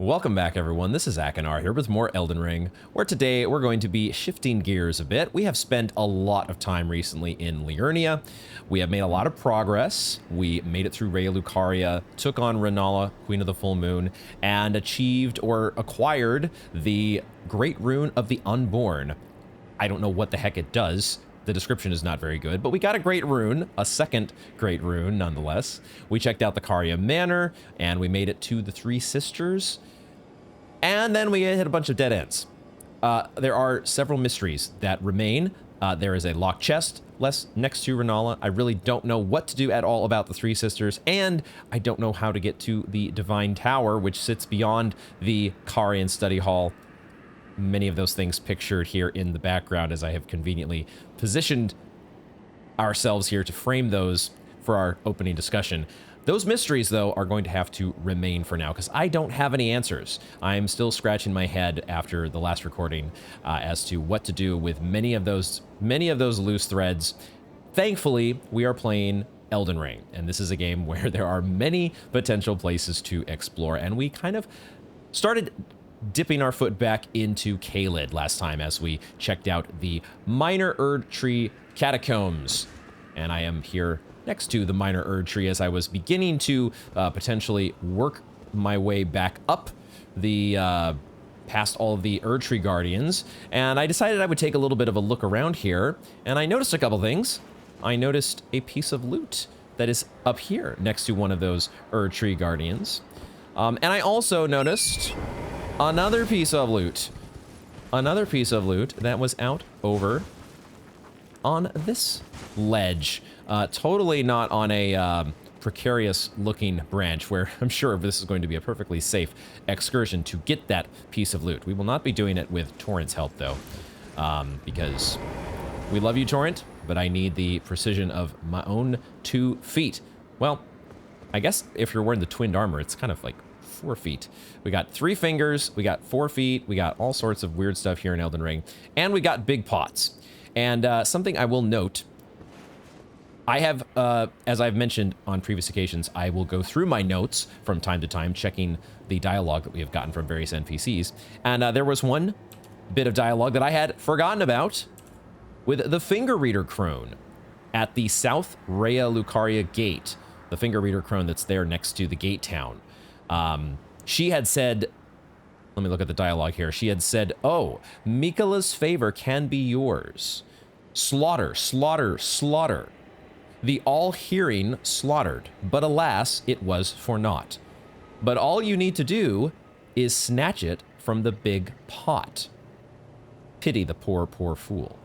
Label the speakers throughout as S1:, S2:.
S1: Welcome back, everyone. This is Akinar here with more Elden Ring, where today we're going to be shifting gears a bit. We have spent a lot of time recently in Liurnia. We have made a lot of progress. We made it through Raya Lucaria, took on Rennala, Queen of the Full Moon, and achieved or acquired the Great Rune of the Unborn. I don't know what the heck it does. The description is not very good, but we got a great rune, a second great rune nonetheless. We checked out the Caria Manor, and we made it to the Three Sisters, and then we hit a bunch of dead ends. There are several mysteries that remain. There is a locked chest next to Rennala. I really don't know what to do at all about the Three Sisters, and I don't know how to get to the Divine Tower, which sits beyond the Carian Study Hall. Many of those things pictured here in the background as I have conveniently positioned ourselves here to frame those for our opening discussion. Those mysteries, though, are going to have to remain for now because I don't have any answers. I'm still scratching my head after the last recording as to what to do with many of those loose threads. Thankfully, we are playing Elden Ring, and this is a game where there are many potential places to explore, and we kind of started dipping our foot back into Caelid last time as we checked out the Minor Erd Tree Catacombs. And I am here next to the Minor Erd Tree as I was beginning to potentially work my way back up the past all of the Erd Tree Guardians. And I decided I would take a little bit of a look around here, and I noticed a couple things. I noticed a piece of loot that is up here next to one of those Erd Tree Guardians. And I also noticed another piece of loot that was out over on this ledge. Totally not on a precarious looking branch where I'm sure this is going to be a perfectly safe excursion to get that piece of loot. We will not be doing it with Torrent's help though, because we love you, Torrent, but I need the precision of my own 2 feet. Well, I guess if you're wearing the twinned armor, it's kind of like 4 feet. We got 3 fingers, we got 4 feet, we got all sorts of weird stuff here in Elden Ring, and we got big pots. And something I will note, I have, as I've mentioned on previous occasions, I will go through my notes from time to time, checking the dialogue that we have gotten from various NPCs. And there was one bit of dialogue that I had forgotten about with the Finger Reader Crone at the South Raya Lucaria Gate, the Finger Reader Crone that's there next to the Gate Town. She had said, let me look at the dialogue here. She had said, "Oh, Mikola's favor can be yours. Slaughter, slaughter, slaughter. The all-hearing slaughtered, but alas, it was for naught. But all you need to do is snatch it from the big pot. Pity the poor, poor fool."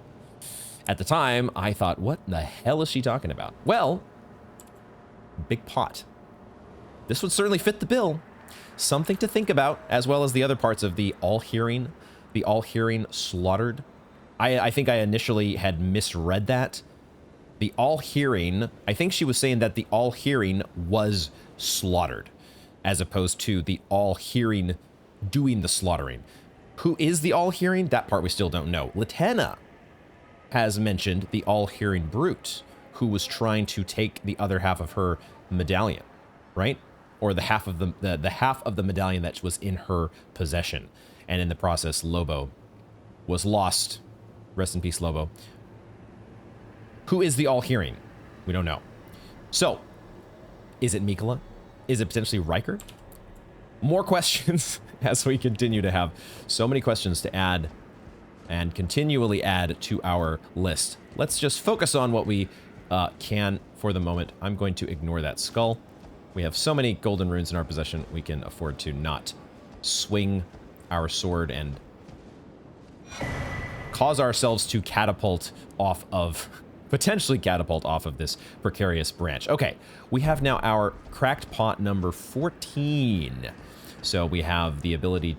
S1: At the time, I thought, what the hell is she talking about? Well, big pot. This would certainly fit the bill. Something to think about, as well as the other parts of the all-hearing slaughtered. I think I initially had misread that. The all-hearing, I think she was saying that the all-hearing was slaughtered, as opposed to the all-hearing doing the slaughtering. Who is the all-hearing? That part we still don't know. Latenna has mentioned the all-hearing brute, who was trying to take the other half of her medallion, right? Or the half of the medallion that was in her possession. And in the process, Lobo was lost. Rest in peace, Lobo. Who is the all-hearing? We don't know. So, is it Mikola? Is it potentially Riker? More questions as we continue to have so many questions to add and continually add to our list. Let's just focus on what we can for the moment. I'm going to ignore that skull. We have so many golden runes in our possession, we can afford to not swing our sword and cause ourselves to potentially catapult off of this precarious branch. Okay, we have now our cracked pot number 14. So we have the ability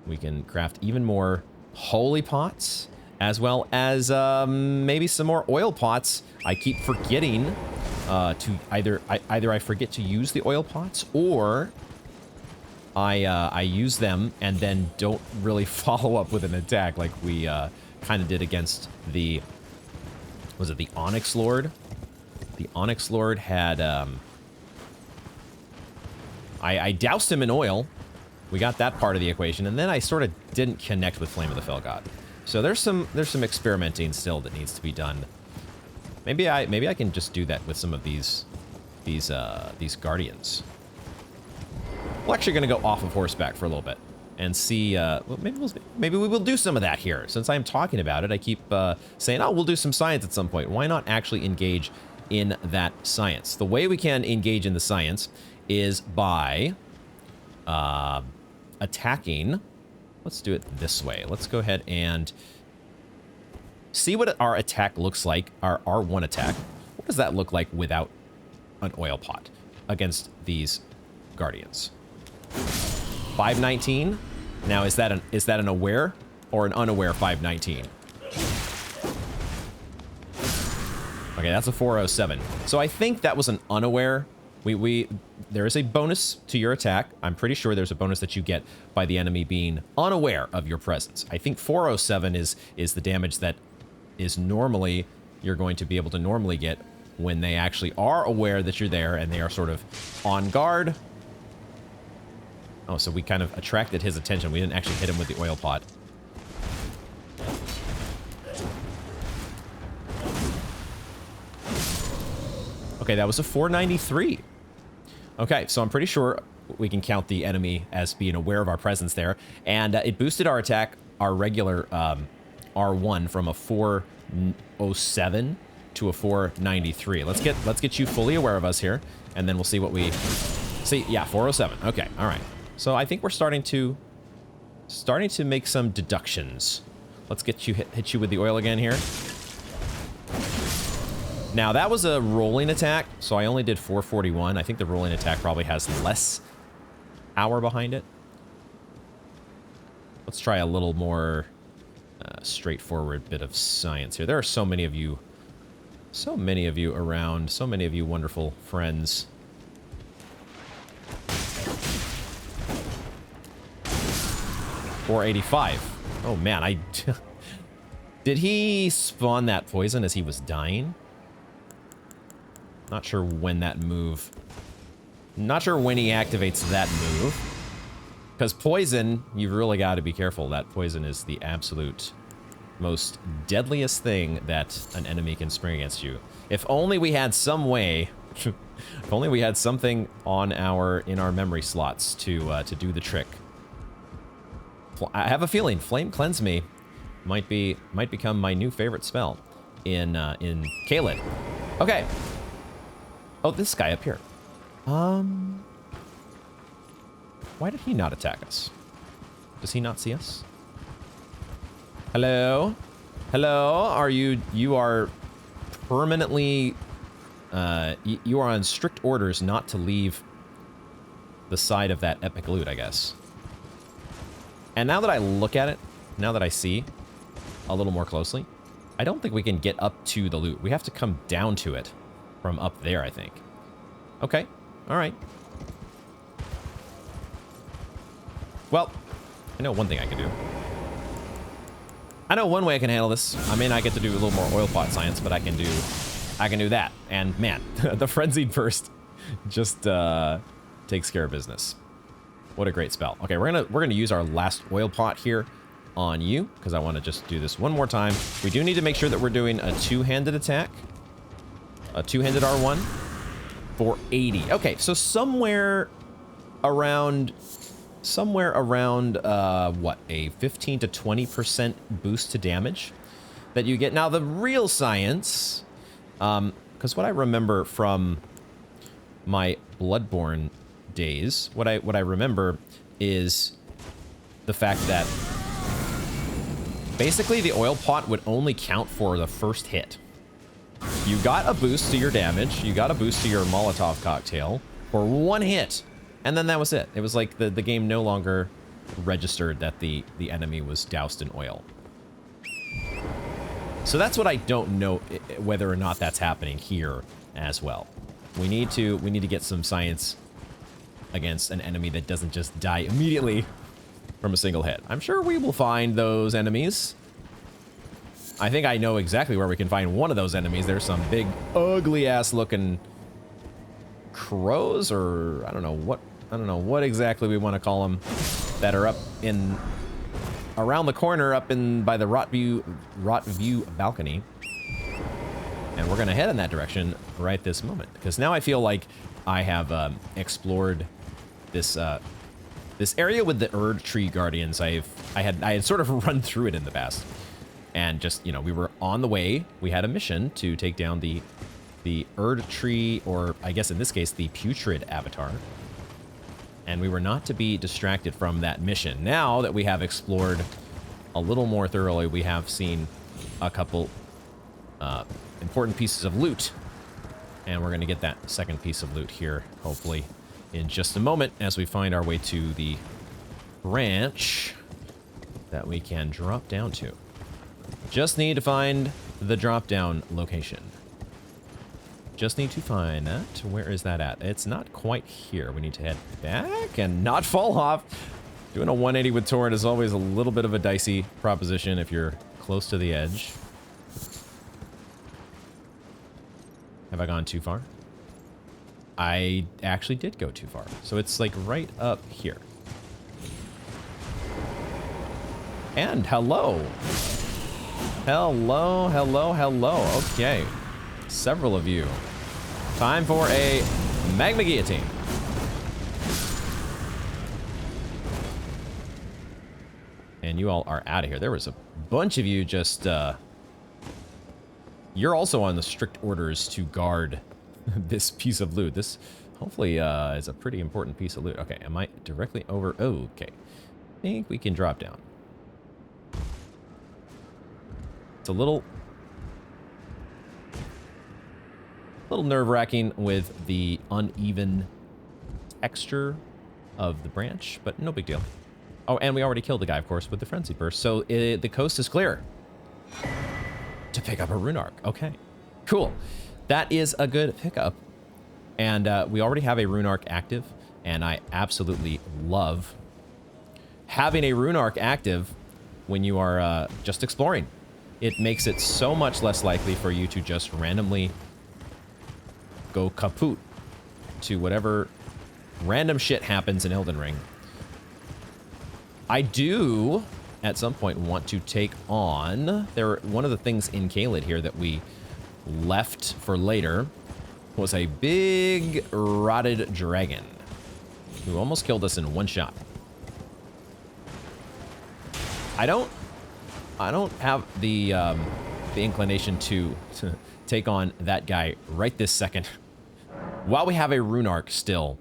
S1: we can craft even more holy pots, as well as maybe some more oil pots. I keep forgetting to either I forget to use the oil pots, or I use them and then don't really follow up with an attack like we kind of did against the, was it the Onyx Lord? The Onyx Lord had I doused him in oil, We got that part of the equation, and then I sort of didn't connect with Flame of the Fell God. So there's some experimenting still that needs to be done. Maybe I can just do that with some of these guardians. We're actually going to go off of horseback for a little bit and see. Well, maybe we will do some of that here. Since I'm talking about it, I keep saying, oh, we'll do some science at some point. Why not actually engage in that science? The way we can engage in the science is by attacking. Let's do it this way. Let's go ahead and see what our attack looks like, our R1 attack. What does that look like without an oil pot against these guardians? 519. Now, is that an aware or an unaware 519? Okay, that's a 407. So I think that was an unaware. There is a bonus to your attack. I'm pretty sure there's a bonus that you get by the enemy being unaware of your presence. I think 407 is the damage that is normally you're going to be able to normally get when they actually are aware that you're there and they are sort of on guard. Oh, so we kind of attracted his attention. We didn't actually hit him with the oil pot. Okay, that was a 493. Okay, so I'm pretty sure we can count the enemy as being aware of our presence there. And it boosted our attack, our regular R1 from a 407 to a 493. Let's get you fully aware of us here, and then we'll see what we see. Yeah, 407. Okay, all right. So I think we're starting to make some deductions. Let's get you hit you with the oil again here. Now that was a rolling attack, so I only did 441. I think the rolling attack probably has less hour behind it. Let's try a little more straightforward bit of science here. There are so many of you around, so many of you wonderful friends. $485. Oh man, did he spawn that poison as he was dying? Not sure when that move. Not sure when he activates that move. Because poison, you've really got to be careful. That poison is the absolute most deadliest thing that an enemy can spring against you. If only we had some way, if only we had something on in our memory slots to do the trick. I have a feeling Flame Cleanse Me might become my new favorite spell in Caelid. Okay. Oh, this guy up here. Why did he not attack us? Does he not see us? Hello? Hello? You are permanently, you are on strict orders not to leave the side of that epic loot, I guess. And now that I look at it, now that I see a little more closely, I don't think we can get up to the loot. We have to come down to it from up there, I think. Okay. All right. Well, I know one thing I can do. I know one way I can handle this. I may not get to do a little more oil pot science, but I can do that. And man, the Frenzied Burst just takes care of business. What a great spell. Okay, we're gonna use our last oil pot here on you, because I want to just do this one more time. We do need to make sure that we're doing a two-handed attack. A two-handed R1 for 80. Okay, so somewhere around what, a 15 to 20% boost to damage that you get. Now the real science, because what I remember from my Bloodborne days, what I remember is the fact that basically the oil pot would only count for the first hit. You got a boost to your damage, you got a boost to your Molotov cocktail for one hit, and then that was it. It was like the game no longer registered that the enemy was doused in oil. So that's what I don't know, whether or not that's happening here as well. We need to get some science against an enemy that doesn't just die immediately from a single hit. I'm sure we will find those enemies. I think I know exactly where we can find one of those enemies. There's some big, ugly-ass looking crows, or I don't know what I don't know what exactly we want to call them, that are up in around the corner, up in by the Rot View balcony. And we're gonna head in that direction right this moment, because now I feel like I have explored this this area with the Erd Tree Guardians. I had sort of run through it in the past, and just, you know, we were on the way. We had a mission to take down the Erd Tree, or I guess in this case the Putrid Avatar, and we were not to be distracted from that mission. Now that we have explored a little more thoroughly, we have seen a couple important pieces of loot, and we're going to get that second piece of loot here, hopefully, in just a moment, as we find our way to the branch that we can drop down to. Just need to find the drop down location. Just need to find that. Where is that at? It's not quite here. We need to head back and not fall off. Doing a 180 with Torrent is always a little bit of a dicey proposition if you're close to the edge. Have I gone too far? I actually did go too far. So it's like right up here. And hello. Hello, hello, hello. Okay. Several of you. Time for a Magma Guillotine. And you all are out of here. There was a bunch of you just, you're also on the strict orders to guard this piece of loot. This, hopefully, is a pretty important piece of loot. Okay, am I directly over? Oh, okay. I think we can drop down. It's a little nerve-wracking with the uneven texture of the branch, but no big deal. Oh, and we already killed the guy, of course, with the Frenzy Burst, so the coast is clear to pick up a rune arc. Okay, cool. That is a good pickup. And we already have a rune arc active, and I absolutely love having a rune arc active when you are just exploring. It makes it so much less likely for you to just randomly go kaput to whatever random shit happens in Elden Ring. I do, at some point, want to take on... one of the things in Caelid here that we left for later was a big rotted dragon who almost killed us in one shot. I don't have the inclination to take on that guy right this second while we have a rune arc still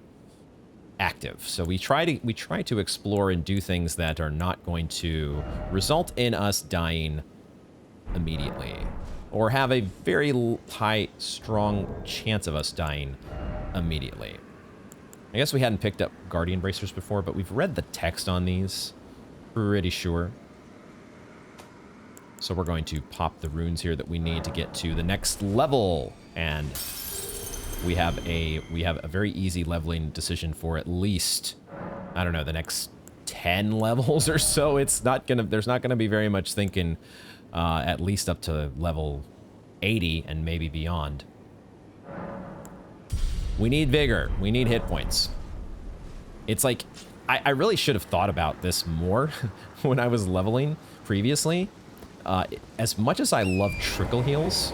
S1: active. So we try to explore and do things that are not going to result in us dying immediately, or have a very high, strong chance of us dying immediately. I guess we hadn't picked up Guardian Bracers before, but we've read the text on these, pretty sure. So we're going to pop the runes here that we need to get to the next level, and we have a very easy leveling decision for at least, I don't know, the next 10 levels or so. There's not gonna be very much thinking, at least up to level 80 and maybe beyond. We need vigor. We need hit points. It's like, I really should have thought about this more when I was leveling previously. As much as I love trickle heals,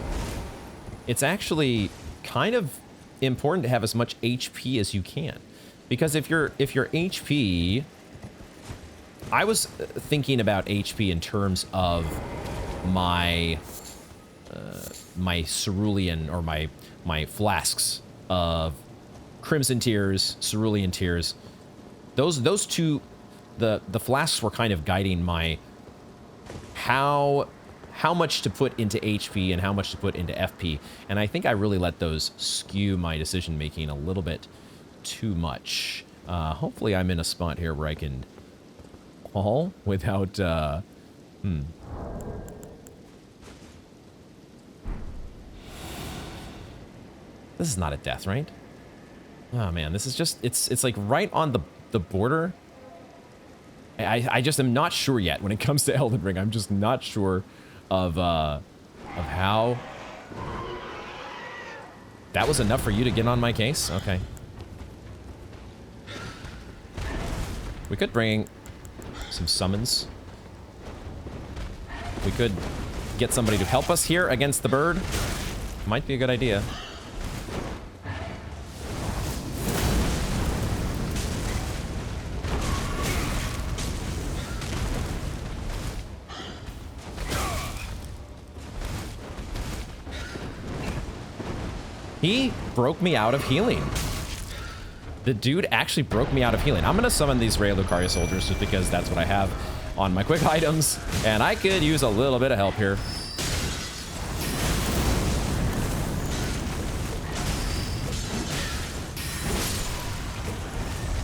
S1: it's actually kind of important to have as much HP as you can, because if your HP, I was thinking about HP in terms of my my cerulean, or my flasks of Crimson Tears, Cerulean Tears. Those two, the flasks were kind of guiding my how much to put into HP and how much to put into FP, and I think I really let those skew my decision making a little bit too much. Hopefully I'm in a spot here where I can haul without This is not a death, right? Oh man, this is just, it's like right on the border. I just am not sure yet when it comes to Elden Ring. I'm just not sure of how. That was enough for you to get on my case? Okay. We could bring some summons. We could get somebody to help us here against the bird. Might be a good idea. He broke me out of healing. The dude actually broke me out of healing. I'm going to summon these Raya Lucaria soldiers just because that's what I have on my quick items. And I could use a little bit of help here.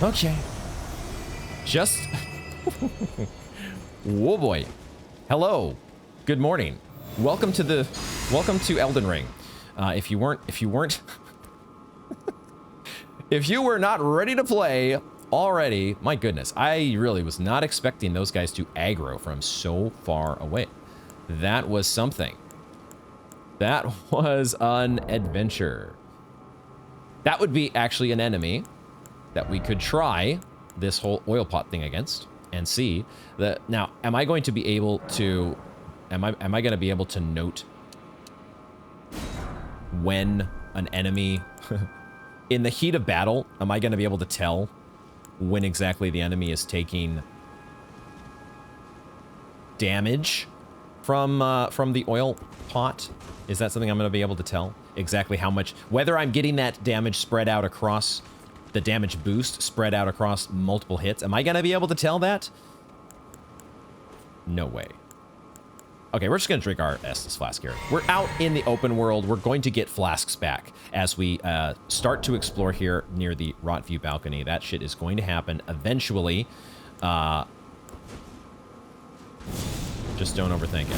S1: Okay. Just... Whoa, boy. Hello. Good morning. Welcome to Elden Ring. If you were not ready to play already, my goodness, I really was not expecting those guys to aggro from so far away. That was something. That was an adventure. That would be actually an enemy that we could try this whole oil pot thing against and see that. Now, am I going to be able to, am I going to be able to note when an enemy in the heat of battle, am I going to be able to tell when exactly the enemy is taking damage from the oil pot? Is that something I'm going to be able to tell exactly how much, whether I'm getting that damage spread out across the damage boost spread out across multiple hits? Am I going to be able to tell that? No way. Okay, we're just going to drink our Estus flask here. We're out in the open world. We're going to get flasks back as we start to explore here near the Rot View balcony. That shit is going to happen eventually. Just don't overthink it.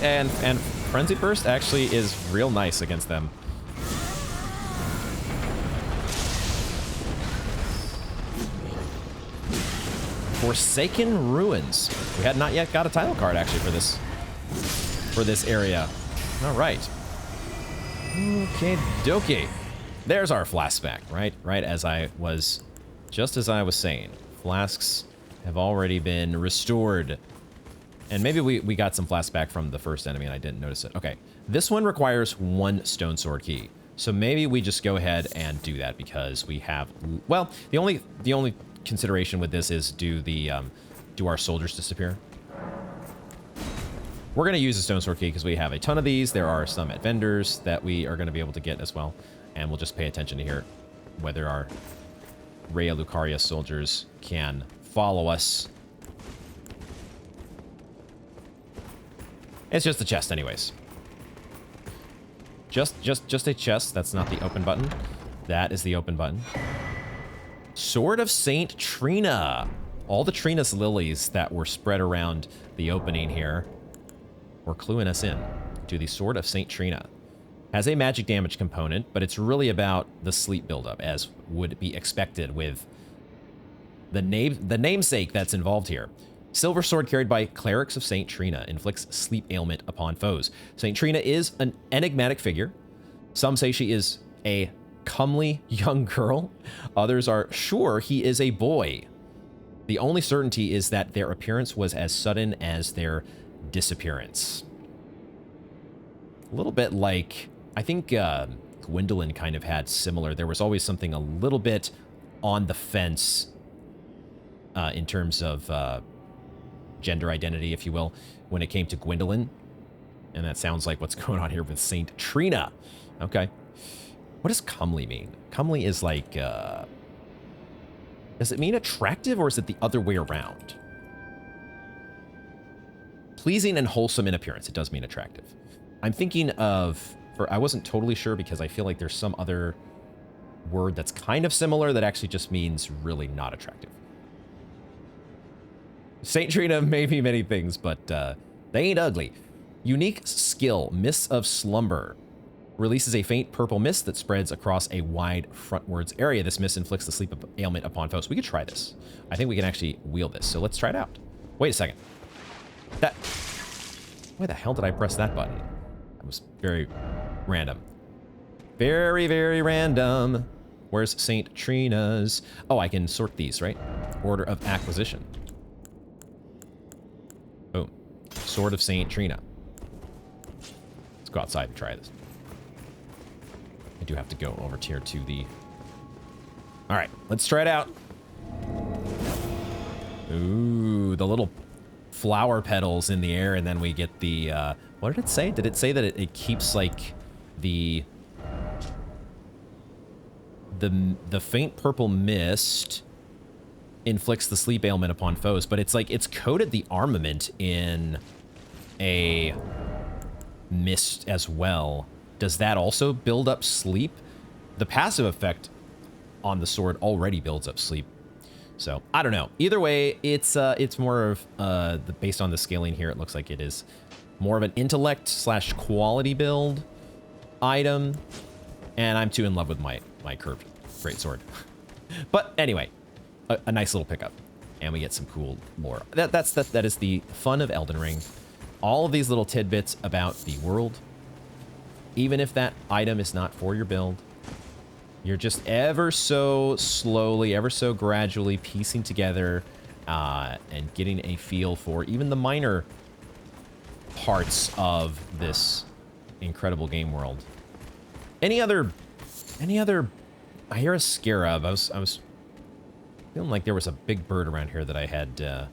S1: And Frenzy Burst actually is real nice against them. Forsaken Ruins. We had not yet got a title card actually for this area. All right. Okay, dokie. There's our flask back, right? Right as I was, just as I was saying. Flasks have already been restored. And maybe we got some flasks back from the first enemy and I didn't notice it. Okay, this one requires 1 stone sword key. So maybe we just go ahead and do that because we have, well, the only consideration with this is do our soldiers disappear? We're going to use a stone sword key because we have a ton of these. There are some at vendors that we are going to be able to get as well. And we'll just pay attention to here whether our Raya Lucaria soldiers can follow us. It's just a chest anyways. Just a chest. That's not the open button. That is the open button. Sword of Saint Trina. All the Trina's lilies that were spread around the opening here were cluing us in to the Sword of Saint Trina. Has a magic damage component, but it's really about the sleep buildup, as would be expected with the namesake that's involved here. Silver sword carried by clerics of Saint Trina inflicts sleep ailment upon foes. Saint Trina is an enigmatic figure. Some say she is a comely young girl. Others are sure he is a boy. The only certainty is that their appearance was as sudden as their disappearance. A little bit like, I think Gwendolyn kind of had similar. There was always something a little bit on the fence in terms of gender identity, if you will, when it came to Gwendolyn. And that sounds like what's going on here with Saint Trina. Okay. What does comely mean? Comely is like, does it mean attractive or is it the other way around? Pleasing and wholesome in appearance. It does mean attractive. I'm thinking of, I wasn't totally sure because I feel like there's some other word that's kind of similar that actually just means really not attractive. Saint Trina may be many things, but they ain't ugly. Unique skill, Mists of Slumber. Releases a faint purple mist that spreads across a wide frontwards area. This mist inflicts the sleep ailment upon foes. We could try this. I think we can actually wield this, so let's try it out. Wait a second. Why the hell did I press that button? That was very random. Very, very random. Where's St. Trina's? Oh, I can sort these, right? Order of acquisition. Boom. Sword of St. Trina. Let's go outside and try this. I do have to go over here to the... All right, let's try it out. Ooh, the little flower petals in the air, and then we get the... what did it say? Did it say that it keeps, like, the faint purple mist inflicts the sleep ailment upon foes, but it's like it's coated the armament in a mist as well. Does that also build up sleep? The passive effect on the sword already builds up sleep. So I don't know. Either way, it's more of based on the scaling here, it looks like it is more of an intellect / quality build item, and I'm too in love with my curved greatsword. But anyway, a nice little pickup, and we get some cool lore. That is the fun of Elden Ring. All of these little tidbits about the world, even if that item is not for your build, you're just ever so slowly, ever so gradually piecing together and getting a feel for even the minor parts of this incredible game world. Any other? I hear a scarab. I was feeling like there was a big bird around here that I had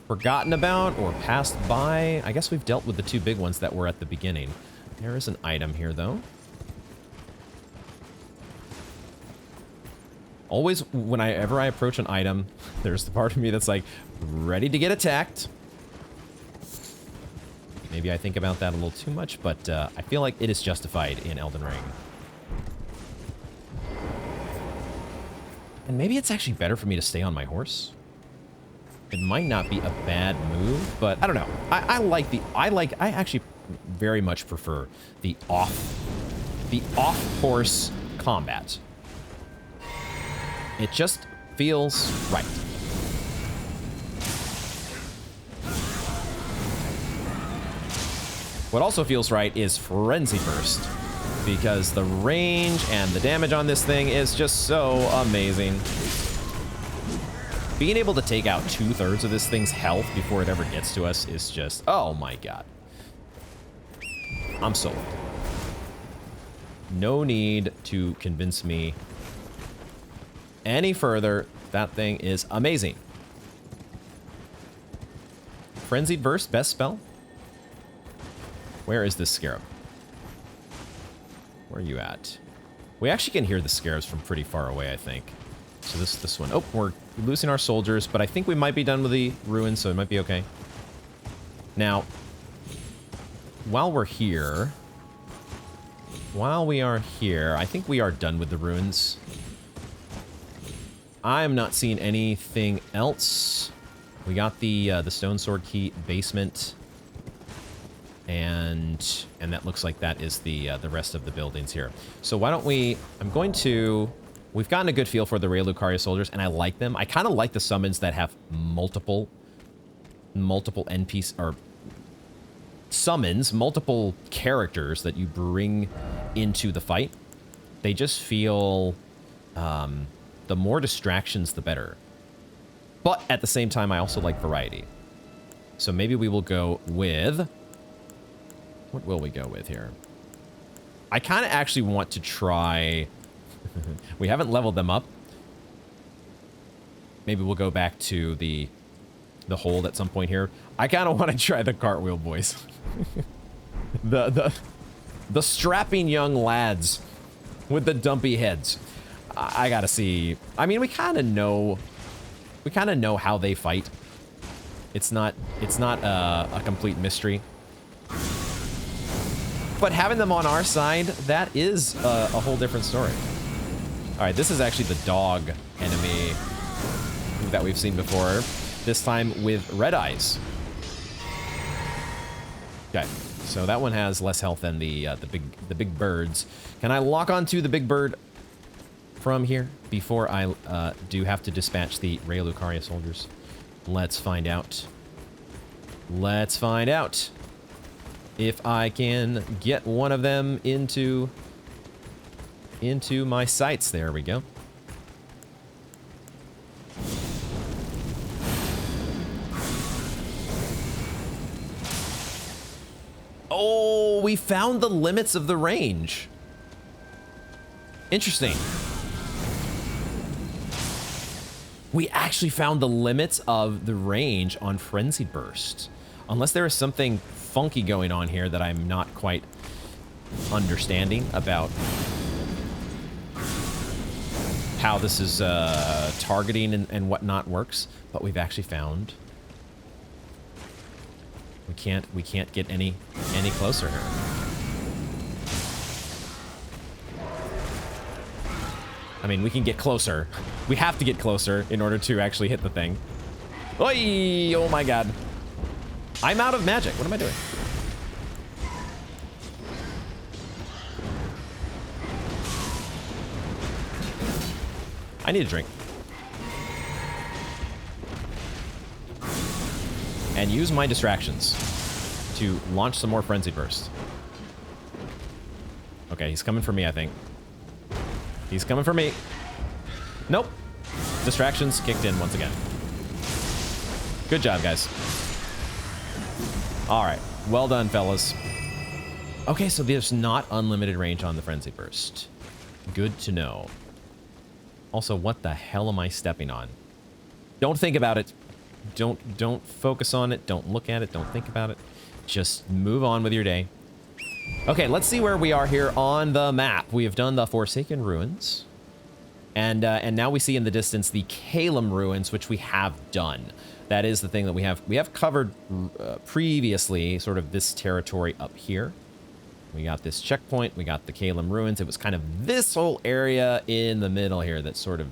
S1: forgotten about or passed by. I guess we've dealt with the two big ones that were at the beginning. There is an item here, though. Always, whenever I approach an item, there's the part of me that's like, ready to get attacked. Maybe I think about that a little too much, but I feel like it is justified in Elden Ring. And maybe it's actually better for me to stay on my horse. It might not be a bad move, but I don't know. I actually very much prefer the off-horse combat. It just feels right. What also feels right is Frenzy Burst, because the range and the damage on this thing is just so amazing. Being able to take out 2/3 of this thing's health before it ever gets to us is just, oh my god. I'm sold. No need to convince me any further. That thing is amazing. Frenzied Burst, best spell? Where is this scarab? Where are you at? We actually can hear the scarabs from pretty far away, I think. So this one. Oh, we're losing our soldiers, but I think we might be done with the ruins, so it might be okay. Now, while we are here, I think we are done with the ruins. I'm not seeing anything else. We got the stone sword key basement. And that looks like that is the rest of the buildings here. So why don't we... We've gotten a good feel for the Raya Lucaria soldiers, and I like them. I kind of like the summons that have multiple NPCs, or summons, multiple characters that you bring into the fight. They just feel... the more distractions, the better. But at the same time, I also like variety. So maybe we will go with... What will we go with here? I kind of actually want to try... We haven't leveled them up. Maybe we'll go back to the hold at some point here. I kind of want to try the cartwheel boys. the strapping young lads with the dumpy heads. I gotta see. I mean, we kind of know how they fight. It's not a complete mystery. But having them on our side, that is a whole different story. All right, this is actually the dog enemy that we've seen before. This time with red eyes. Okay, so that one has less health than the big birds. Can I lock onto the big bird from here before I do have to dispatch the Raya Lucaria soldiers? Let's find out. Let's find out if I can get one of them into into my sights. There we go. Oh, we found the limits of the range. Interesting. We actually found the limits of the range on Frenzied Burst. Unless there is something funky going on here that I'm not quite understanding about how this is targeting and whatnot works. But we've actually found we can't get any closer here. I mean, we can get closer. We have to get closer in order to actually hit the thing. Oy! Oh my god. I'm out of magic. What am I doing? I need a drink. And use my distractions to launch some more Frenzied Burst. Okay, he's coming for me, I think. He's coming for me. Nope. Distractions kicked in once again. Good job, guys. All right. Well done, fellas. Okay, so there's not unlimited range on the Frenzied Burst. Good to know. Also, what the hell am I stepping on? Don't think about it. Don't focus on it. Don't look at it. Don't think about it. Just move on with your day. Okay, let's see where we are here on the map. We have done the Forsaken Ruins. And now we see in the distance the Caelid Ruins, which we have done. That is the thing that we have covered previously, sort of this territory up here. We got this checkpoint. We got the Caelid Ruins. It was kind of this whole area in the middle here that sort of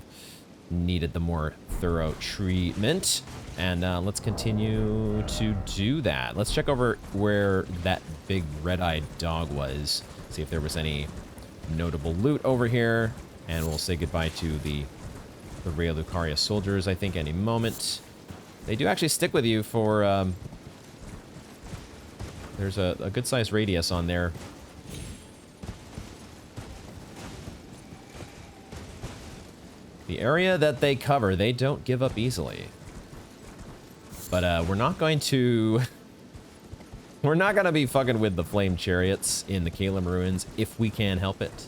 S1: needed the more thorough treatment. And let's continue to do that. Let's check over where that big red-eyed dog was. See if there was any notable loot over here. And we'll say goodbye to the Rea Lucaria soldiers, I think, any moment. They do actually stick with you for... there's a good-sized radius on there. The area that they cover, they don't give up easily. But we're not going to... we're not going to be fucking with the flame chariots in the Caelid Ruins if we can help it.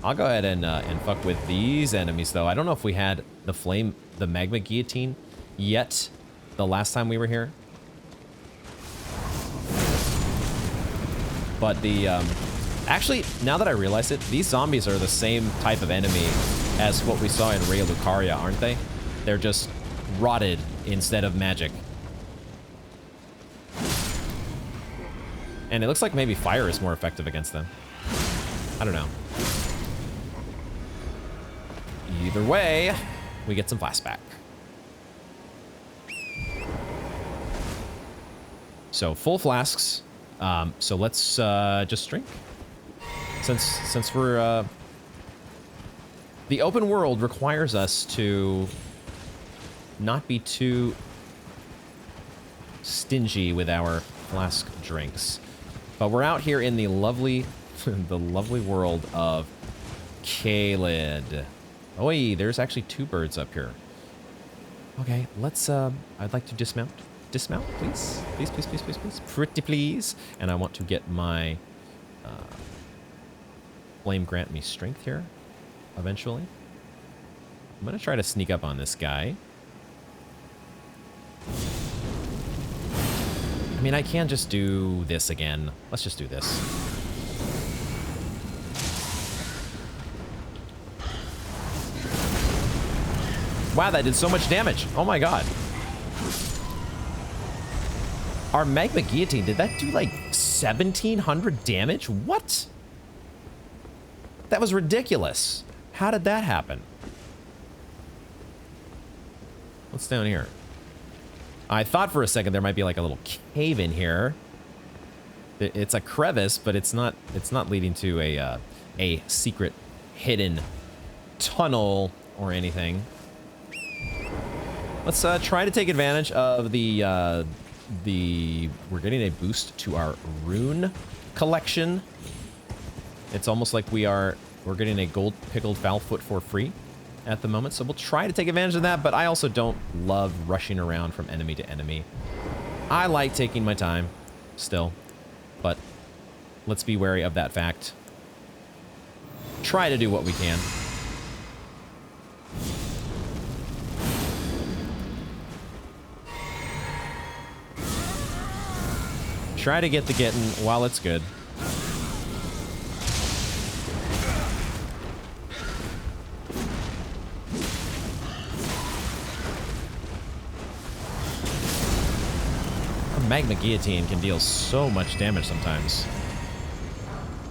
S1: I'll go ahead and fuck with these enemies, though. I don't know if we had the magma guillotine yet the last time we were here. But the... actually, now that I realize it, these zombies are the same type of enemy as what we saw in Rea Lucaria, aren't they? They're just rotted instead of magic. And it looks like maybe fire is more effective against them. I don't know. Either way, we get some flashback. So full flasks. So let's just drink. Since we're the open world requires us to not be too stingy with our flask drinks. But we're out here in the lovely the lovely world of Caelid. Oi, there's actually two birds up here. Okay, let's I'd like to dismount. Dismount, please. Please, please, please, please, please. Pretty please. And I want to get my flame grant me strength here eventually. I'm gonna try to sneak up on this guy. I mean, I can just do this again. Let's just do this. Wow, that did so much damage. Oh my god. Our magma guillotine, did that do like 1,700 damage? What? That was ridiculous. How did that happen? What's down here? I thought for a second there might be like a little cave in here. It's a crevice, but it's not leading to a secret hidden tunnel or anything. Let's try to take advantage of we're getting a boost to our rune collection. It's almost like we're getting a gold pickled foul foot for free at the moment. So we'll try to take advantage of that, but I also don't love rushing around from enemy to enemy. I like taking my time still, but let's be wary of that fact. Try to do what we can. Try to get the getting while it's good. A magma guillotine can deal so much damage sometimes.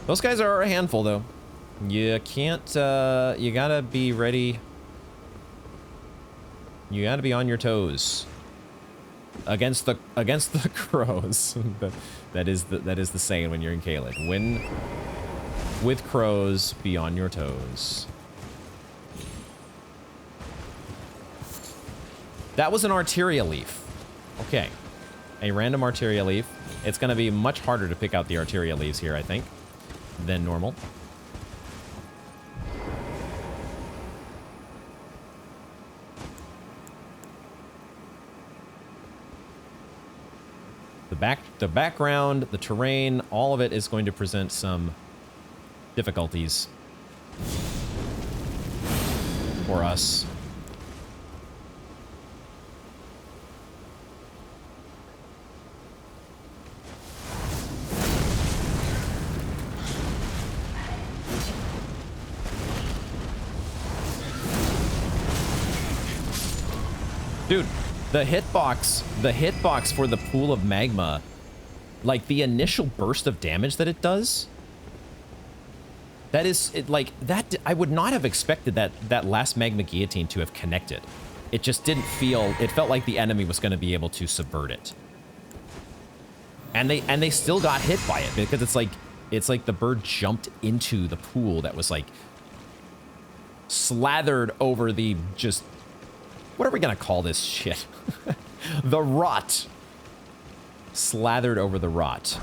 S1: Those guys are a handful, though. You can't, you gotta be ready. You gotta be on your toes. Against the crows. that is the saying when you're in Caelid. Win with crows, be on your toes. That was an Arteria leaf. Okay. A random Arteria leaf. It's going to be much harder to pick out the Arteria leaves here, I think, than normal. The background, the terrain, all of it is going to present some difficulties for us. Dude, the hitbox for the pool of magma, like the initial burst of damage that it does, that is, I would not have expected that last magma guillotine to have connected. It just didn't feel, it felt like the enemy was going to be able to subvert it. And they still got hit by it because it's like the bird jumped into the pool that was like slathered over the just, what are we going to call this shit? The rot. Slathered over the rot.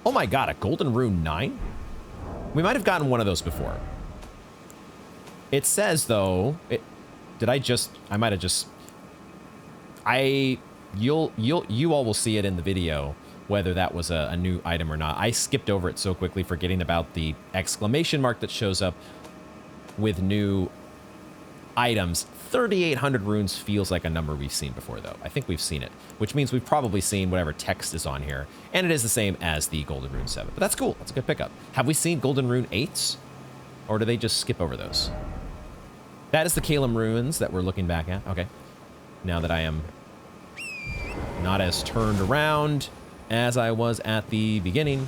S1: Oh my god, a golden rune 9? We might have gotten one of those before. It says, though, I might have just, you all will see it in the video, whether that was a new item or not. I skipped over it so quickly, forgetting about the exclamation mark that shows up with new items. 3,800 runes feels like a number we've seen before, though. I think we've seen it, which means we've probably seen whatever text is on here, and it is the same as the Golden Rune 7. But that's cool. That's a good pickup. Have we seen Golden Rune 8s, or do they just skip over those? That is the Caelid ruins that we're looking back at. Okay. Now that I am not as turned around as I was at the beginning,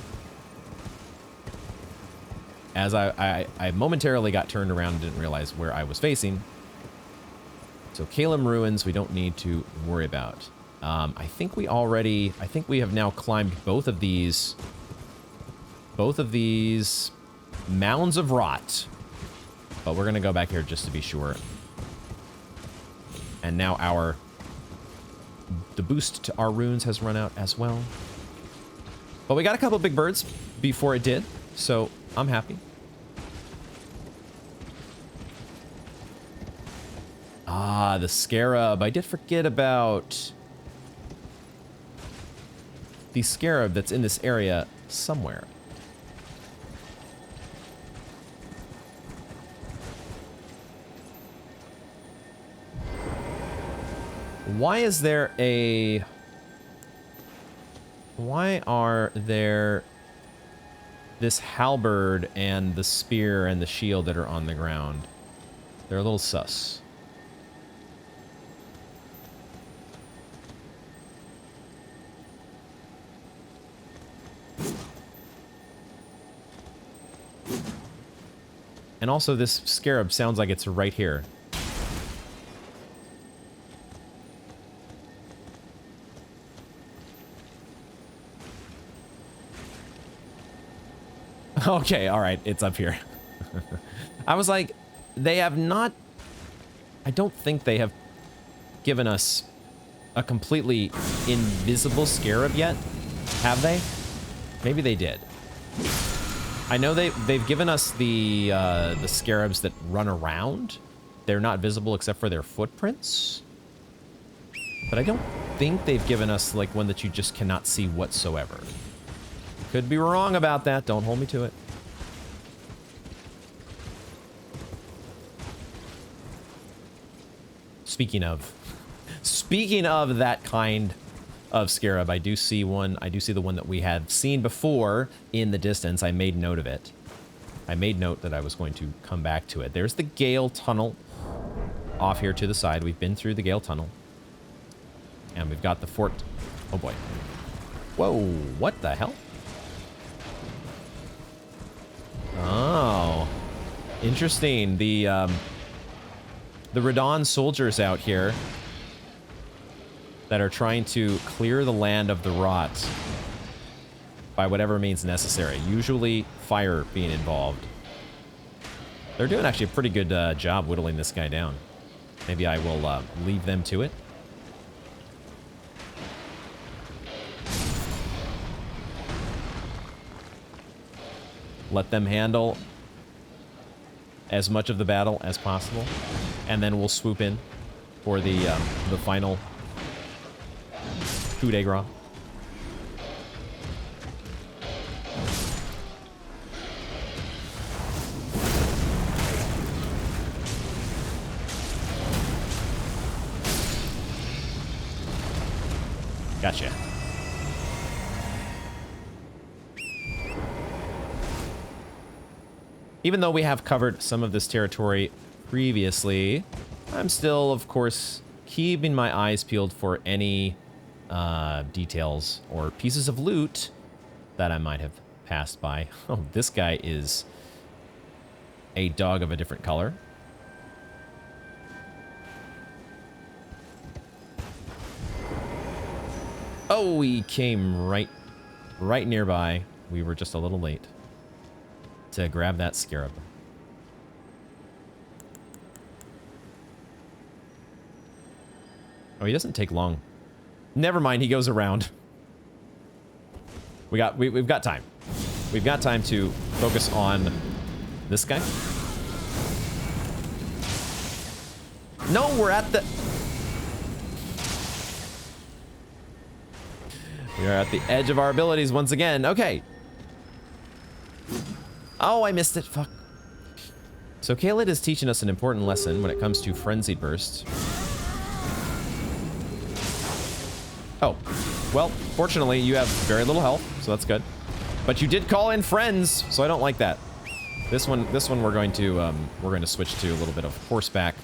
S1: as I momentarily got turned around and didn't realize where I was facing. So Caelid ruins we don't need to worry about. I think we have now climbed both of these mounds of rot. But we're gonna go back here just to be sure. And now the boost to our runes has run out as well. But we got a couple of big birds before it did, so I'm happy. Ah, the scarab. I did forget about the scarab that's in this area somewhere. Why are there this halberd and the spear and the shield that are on the ground? They're a little sus. And also this scarab sounds like it's right here. Okay, all right, it's up here. I was like, they have not... I don't think they have given us a completely invisible scarab yet. Have they? Maybe they did. I know they've given us the scarabs that run around. They're not visible except for their footprints. But I don't think they've given us like one that you just cannot see whatsoever. Could be wrong about that. Don't hold me to it. Speaking of that kind of scarab, I do see one. I do see the one that we had seen before in the distance. I made note of it. I made note that I was going to come back to it. There's the Gaol tunnel off here to the side. We've been through the Gaol tunnel. And we've got the fort. Oh boy. Whoa, what the hell? Oh, interesting. The Radon soldiers out here that are trying to clear the land of the rot by whatever means necessary. Usually fire being involved. They're doing actually a pretty good job whittling this guy down. Maybe I will leave them to it. Let them handle as much of the battle as possible, and then we'll swoop in for the final coup de grace. Gotcha. Even though we have covered some of this territory previously, I'm still, of course, keeping my eyes peeled for any details or pieces of loot that I might have passed by. Oh, this guy is a dog of a different color. Oh, we came right nearby. We were just a little late to grab that scarab. Oh, he doesn't take long. Never mind, he goes around. We've got time. We've got time to focus on this guy. No, we're at the... We are at the edge of our abilities once again. Okay. Oh, I missed it. Fuck. So Caelid is teaching us an important lesson when it comes to Frenzied Burst. Oh. Well, fortunately, you have very little health, so that's good. But you did call in friends, so I don't like that. This one we're going to switch to a little bit of horseback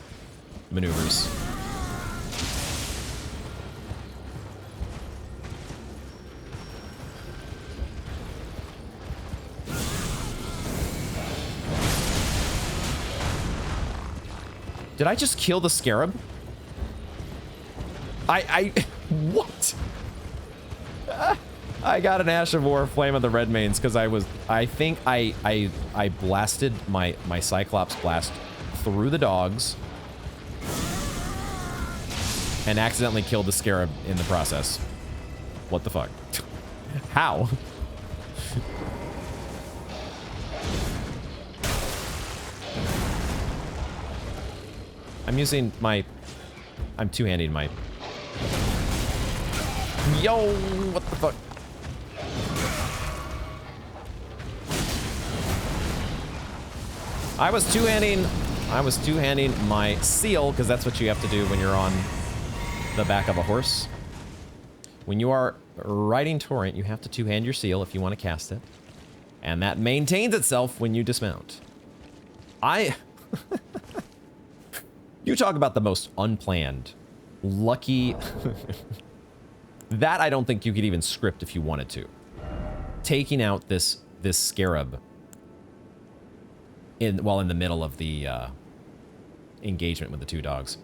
S1: maneuvers. Did I just kill the scarab? What? I got an Ash of War, Flame of the Redmanes, because I think I blasted my Cyclops blast through the dogs and accidentally killed the scarab in the process. What the fuck? How? I'm two-handing my... Yo, what the fuck? I was two-handing my seal, because that's what you have to do when you're on the back of a horse. When you are riding Torrent, you have to two-hand your seal if you want to cast it. And that maintains itself when you dismount. You talk about the most unplanned, lucky... That I don't think you could even script if you wanted to. Taking out this scarab while in the middle of the engagement with the two dogs.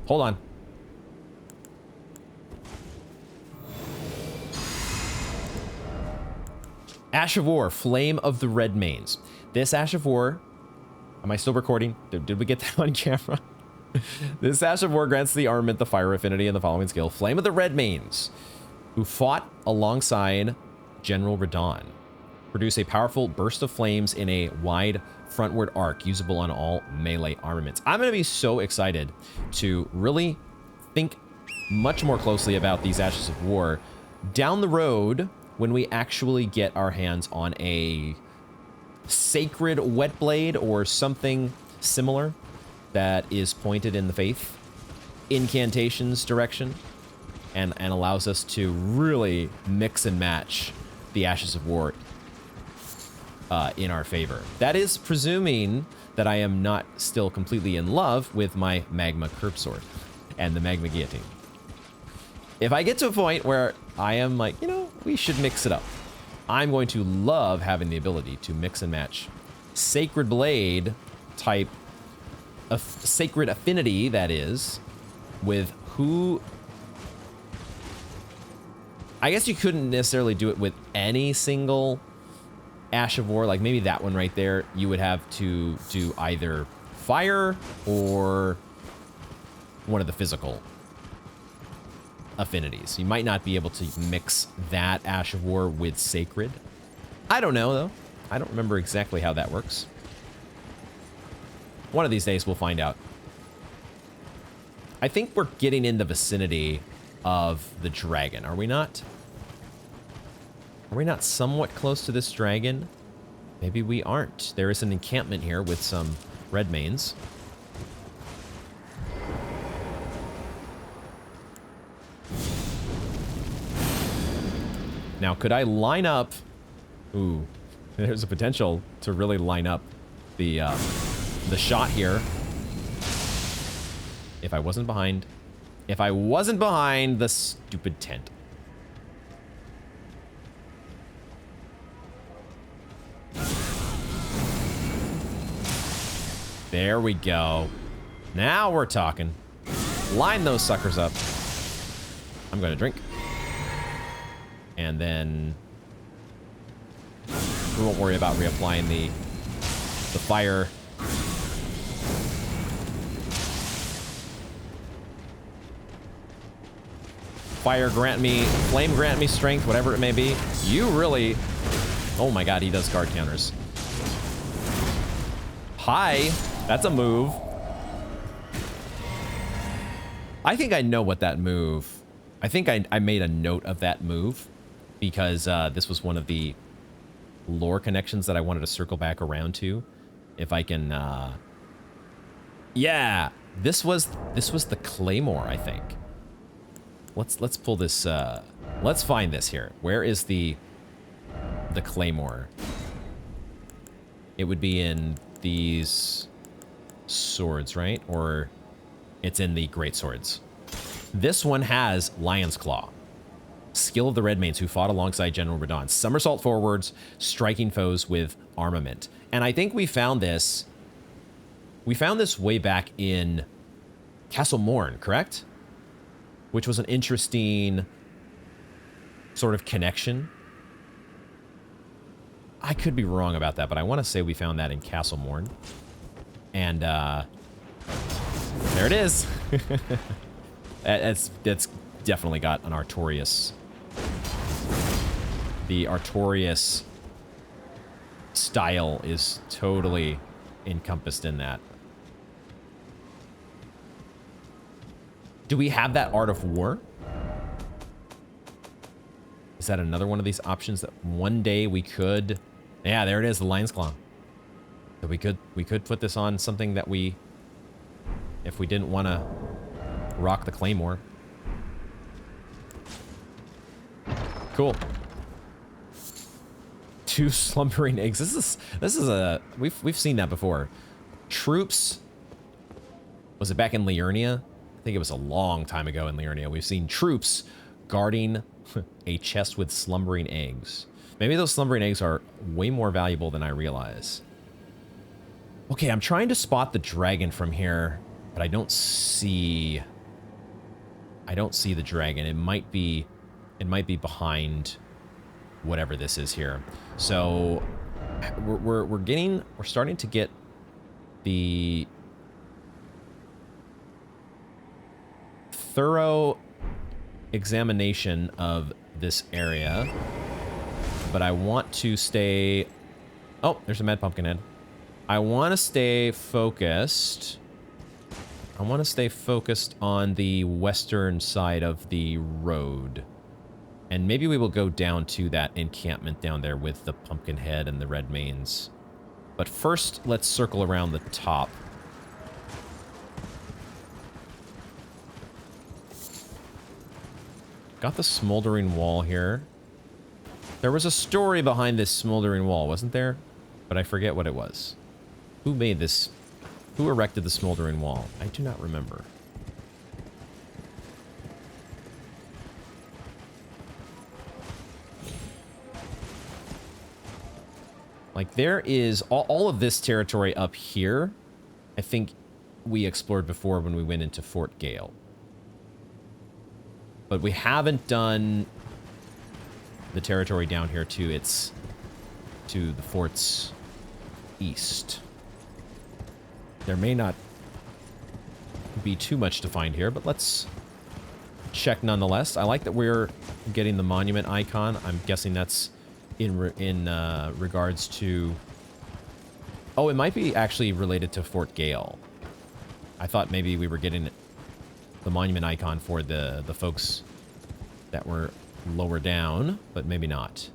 S1: Hold on. Ash of War, Flame of the Redmanes. This Ash of War... Am I still recording? Did we get that on camera? This Ash of War grants the armament the fire affinity and the following skill. Flame of the Redmanes, who fought alongside General Radon. Produce a powerful burst of flames in a wide frontward arc, usable on all melee armaments. I'm going to be so excited to really think much more closely about these Ashes of War down the road when we actually get our hands on a sacred wet blade or something similar that is pointed in the faith incantations direction and allows us to really mix and match the Ashes of War in our favor. That is presuming that I am not still completely in love with my magma curb sword and the magma guillotine. If I get to a point where I am like, you know, we should mix it up, I'm going to love having the ability to mix and match sacred blade type of sacred affinity, that is, with who... I guess you couldn't necessarily do it with any single Ash of War. Like maybe that one right there, you would have to do either fire or one of the physical affinities. You might not be able to mix that Ash of War with sacred. I don't know, though. I don't remember exactly how that works. One of these days, we'll find out. I think we're getting in the vicinity of the dragon, are we not? Are we not somewhat close to this dragon? Maybe we aren't. There is an encampment here with some red mains. Now, could I line up... Ooh, there's a potential to really line up the shot here. If I wasn't behind... If I wasn't behind the stupid tent. There we go. Now we're talking. Line those suckers up. I'm going to drink. And then we won't worry about reapplying the fire. Fire grant me, flame grant me strength, whatever it may be. You really, oh my god, he does guard counters. Hi, that's a move. I think I know what that move, I think I made a note of that move because this was one of the lore connections that I wanted to circle back around to. If I can, yeah, this was the Claymore, I think. Let's pull this, let's find this here. Where is the Claymore? It would be in these swords, right? Or it's in the great swords. This one has Lion's Claw. Skill of the Redmanes who fought alongside General Radahn. Somersault forwards, striking foes with armament. And I think we found this way back in Castle Morn, correct? Which was an interesting sort of connection. I could be wrong about that, but I want to say we found that in Castle Morn. And there it is. That's definitely got an Artorias. The Artorias style is totally encompassed in that. Do we have that Art of War? Is that another one of these options that one day we could... Yeah, there it is, the Lion's Claw. So we could put this on something that we... If we didn't want to rock the Claymore. Cool. 2 slumbering eggs. This is a... We've seen that before. Troops... Was it back in Liurnia? I think it was a long time ago in Liurnia. We've seen troops guarding a chest with slumbering eggs. Maybe those slumbering eggs are way more valuable than I realize. Okay, I'm trying to spot the dragon from here, but I don't see the dragon. It might be behind whatever this is here. So we're starting to get the thorough examination of this area. but I want to stay... Oh, there's a Mad Pumpkinhead. I want to stay focused. I want to stay focused on the western side of the road. And maybe we will go down to that encampment down there with the Pumpkinhead and the Red Mains. But first, let's circle around the top. Got the smoldering wall here. There was a story behind this smoldering wall, wasn't there? But I forget what it was. Who made this? Who erected the smoldering wall? I do not remember. Like, there is all of this territory up here. I think we explored before when we went into Fort Gaol. But we haven't done the territory down here to the fort's east. There may not be too much to find here, but let's check nonetheless. I like that we're getting the monument icon. I'm guessing that's in regards to... Oh, it might be actually related to Fort Gaol. I thought maybe we were getting the monument icon for the folks that were lower down, but maybe not.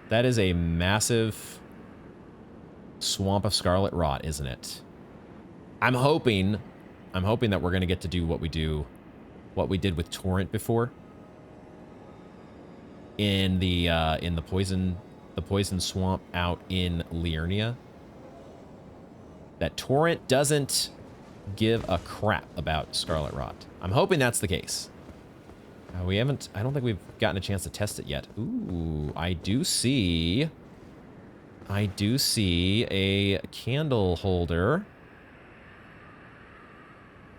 S1: That is a massive swamp of scarlet rot, isn't it? I'm hoping that we're going to get to do what we did with Torrent before. In the poison swamp out in Liurnia. That Torrent doesn't give a crap about scarlet rot. I'm hoping that's the case. I don't think we've gotten a chance to test it yet. Ooh, I do see a candle holder.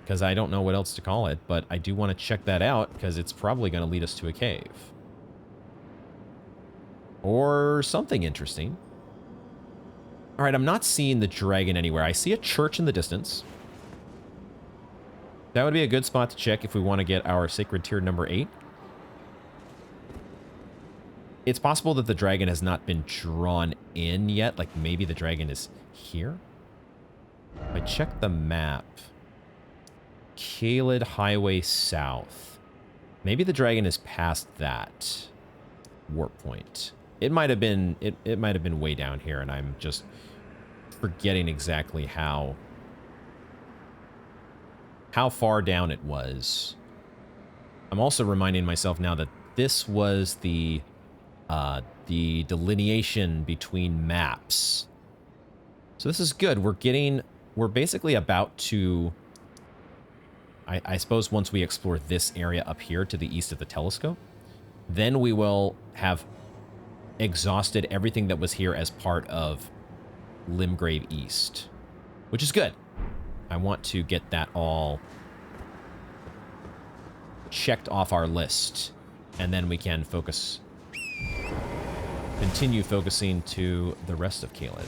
S1: Because I don't know what else to call it, but I do want to check that out, because it's probably going to lead us to a cave. Or something interesting. Alright, I'm not seeing the dragon anywhere. I see a church in the distance. That would be a good spot to check if we want to get our Sacred Tier number 8. It's possible that the dragon has not been drawn in yet. Like, maybe the dragon is here? If I check the map... Caelid Highway South. Maybe the dragon is past that warp point. It might have been it might have been way down here, and I'm just forgetting exactly how far down it was. I'm also reminding myself now that this was the delineation between maps. So this is good. We're basically about to... I suppose once we explore this area up here to the east of the telescope, then we will have exhausted everything that was here as part of Limgrave East, which is good. I want to get that all checked off our list, and then we can continue focusing to the rest of Caelid.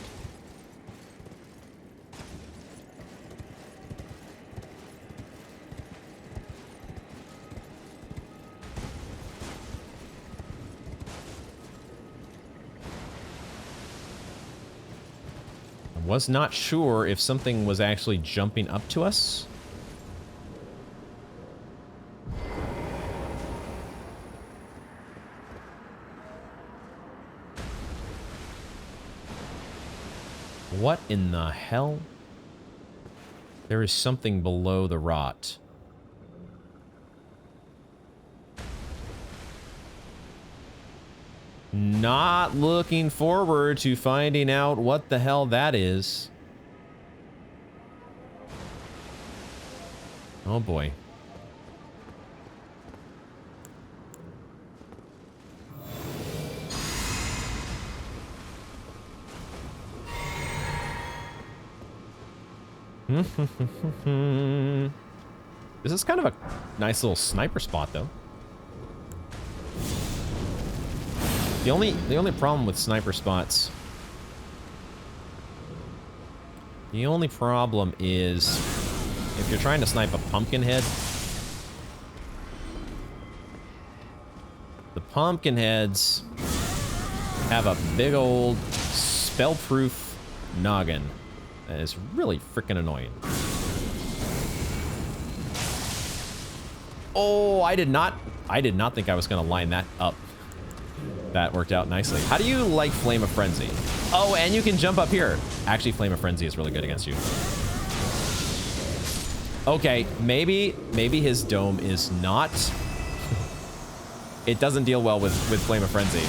S1: Was not sure if something was actually jumping up to us. What in the hell? There is something below the rot. Not looking forward to finding out what the hell that is. Oh boy. This is kind of a nice little sniper spot, though. The only problem with sniper spots... The only problem is... If you're trying to snipe a Pumpkinhead... pumpkin heads have a big old spell-proof noggin that is really freaking annoying. Oh, I did not think I was gonna line that up. That worked out nicely. How do you like Flame of Frenzy? Oh, and you can jump up here. Actually, Flame of Frenzy is really good against you. Okay, maybe his dome is not... It doesn't deal well with Flame of Frenzy.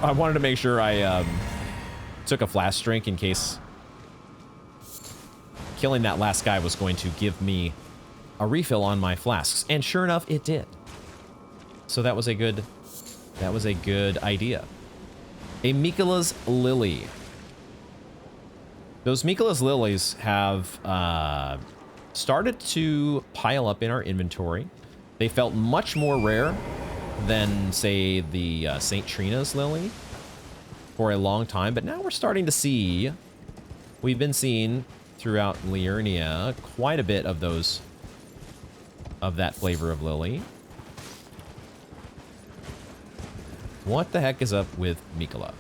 S1: I wanted to make sure I took a flask drink in case killing that last guy was going to give me a refill on my flasks, and sure enough, it did. So that was a good idea. A Mikola's Lily. Those Mikola's Lilies have started to pile up in our inventory. They felt much more rare than, say, the St. Trina's Lily for a long time, but now we're starting to see, we've been seeing throughout Liurnia quite a bit of those, of that flavor of lily. What the heck is up with Mikola?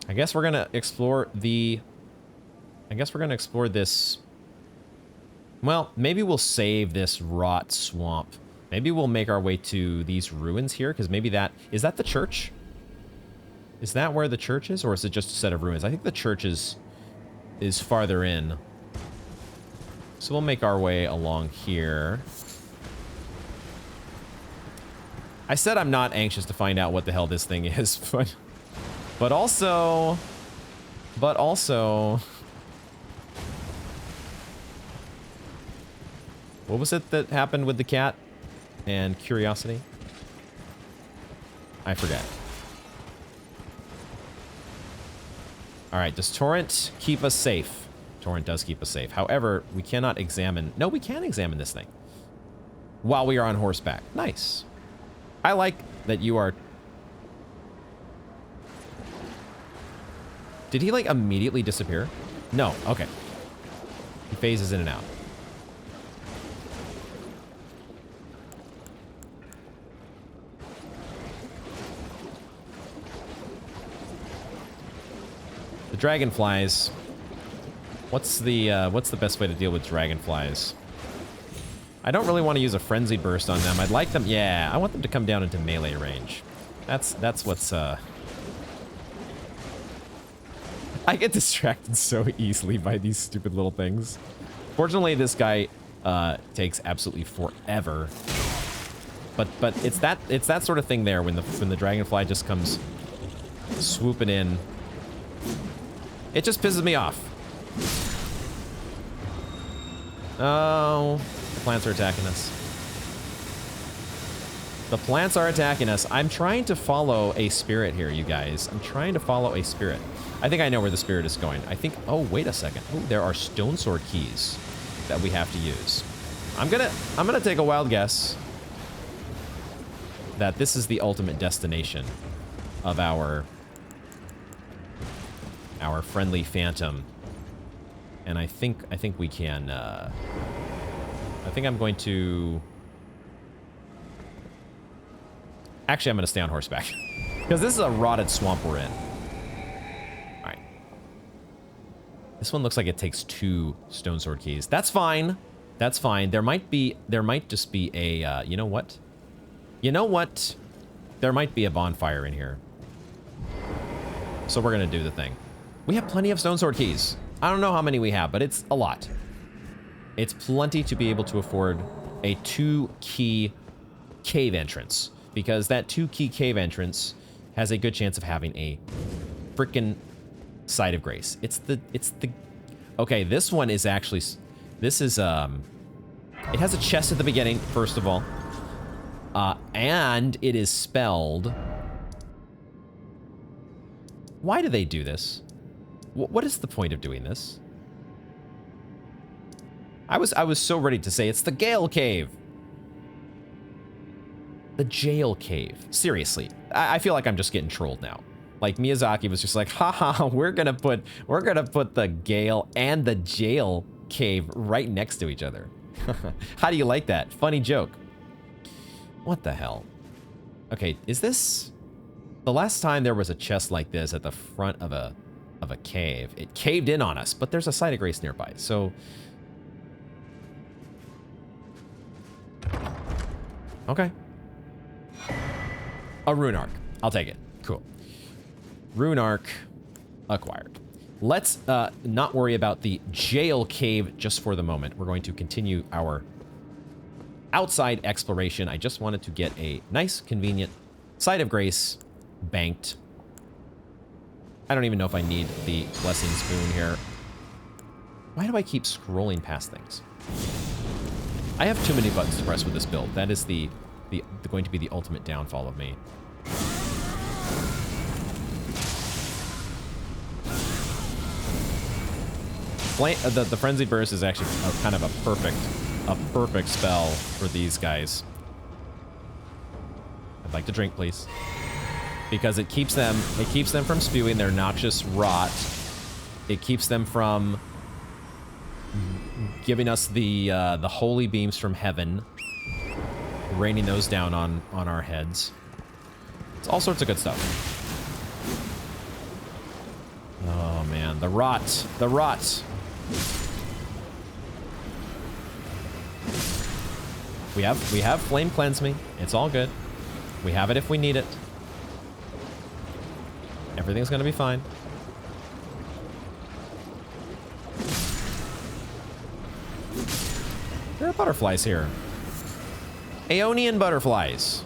S1: I guess we're gonna explore the... I guess we're gonna explore this... Well, maybe we'll save this rot swamp. Maybe we'll make our way to these ruins here, because maybe that... Is that the church? Is that where the church is, or is it just a set of ruins? I think the church is farther in. So we'll make our way along here. I said I'm not anxious to find out what the hell this thing is, but also... What was it that happened with the cat and curiosity? I forget. All right, does Torrent keep us safe? Torrent does keep us safe. However, we cannot examine... No, we can examine this thing while we are on horseback. Nice. I like that you are... Did he, like, immediately disappear? No. Okay. He phases in and out. The dragonflies. What's the best way to deal with dragonflies? I don't really want to use a frenzied burst on them. I'd like them... Yeah, I want them to come down into melee range. That's what's... I get distracted so easily by these stupid little things. Fortunately, this guy takes absolutely forever. But it's that sort of thing there when the dragonfly just comes swooping in. It just pisses me off. Oh, the plants are attacking us. The plants are attacking us. I'm trying to follow a spirit here, you guys. I'm trying to follow a spirit. I think I know where the spirit is going. I think... Oh, wait a second. Oh, there are stone sword keys that we have to use. I'm gonna take a wild guess that this is the ultimate destination of our friendly phantom. And I think we can... I think I'm going to... Actually, I'm going to stay on horseback. Because this is a rotted swamp we're in. Alright. This one looks like it takes 2 stone sword keys. That's fine. That's fine. There might just be a... you know what? You know what? There might be a bonfire in here. So we're going to do the thing. We have plenty of stone sword keys. I don't know how many we have, but it's a lot. It's plenty to be able to afford a 2-key cave entrance. Because that 2-key cave entrance has a good chance of having a frickin' site of grace. It's the... Okay, this one is actually... This is, it has a chest at the beginning, first of all. And it is spelled... Why do they do this? What is the point of doing this? I was so ready to say it's the Gaol Cave. The Jail Cave. Seriously, I feel like I'm just getting trolled now. Like Miyazaki was just like, haha, we're gonna put the Gaol and the Jail Cave right next to each other. How do you like that? Funny joke. What the hell? Okay, is this the last time there was a chest like this at the front of a cave? It caved in on us, but there's a site of grace nearby, so. Okay. A rune arc. I'll take it. Cool. Rune arc acquired. Let's not worry about the jail cave just for the moment. We're going to continue our outside exploration. I just wanted to get a nice, convenient site of grace banked. I don't even know if I need the blessing spoon here. Why do I keep scrolling past things? I have too many buttons to press with this build. That is going to be the ultimate downfall of me. The Frenzied Burst is actually kind of a perfect spell for these guys. I'd like to drink, please, because it keeps them from spewing their noxious rot. It keeps them from giving us the holy beams from heaven, raining those down on our heads. It's all sorts of good stuff. Oh man, the rot, the rot. We have flame cleanse me. It's all good. We have it if we need it. Everything's gonna be fine. There are butterflies here. Aeonian butterflies.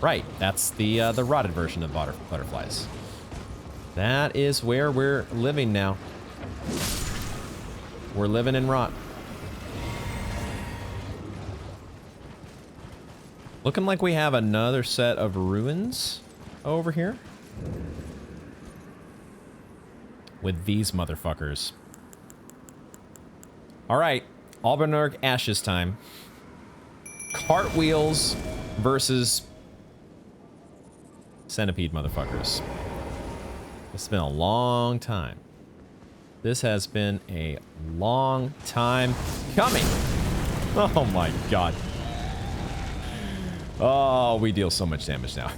S1: Right, that's the rotted version of butterflies. That is where we're living now. We're living in rot. Looking like we have another set of ruins over here. With these motherfuckers. Alright, Albanurg Ashes time. Cartwheels versus centipede motherfuckers. It's been a long time. This has been a long time coming. Oh my god. Oh, we deal so much damage now.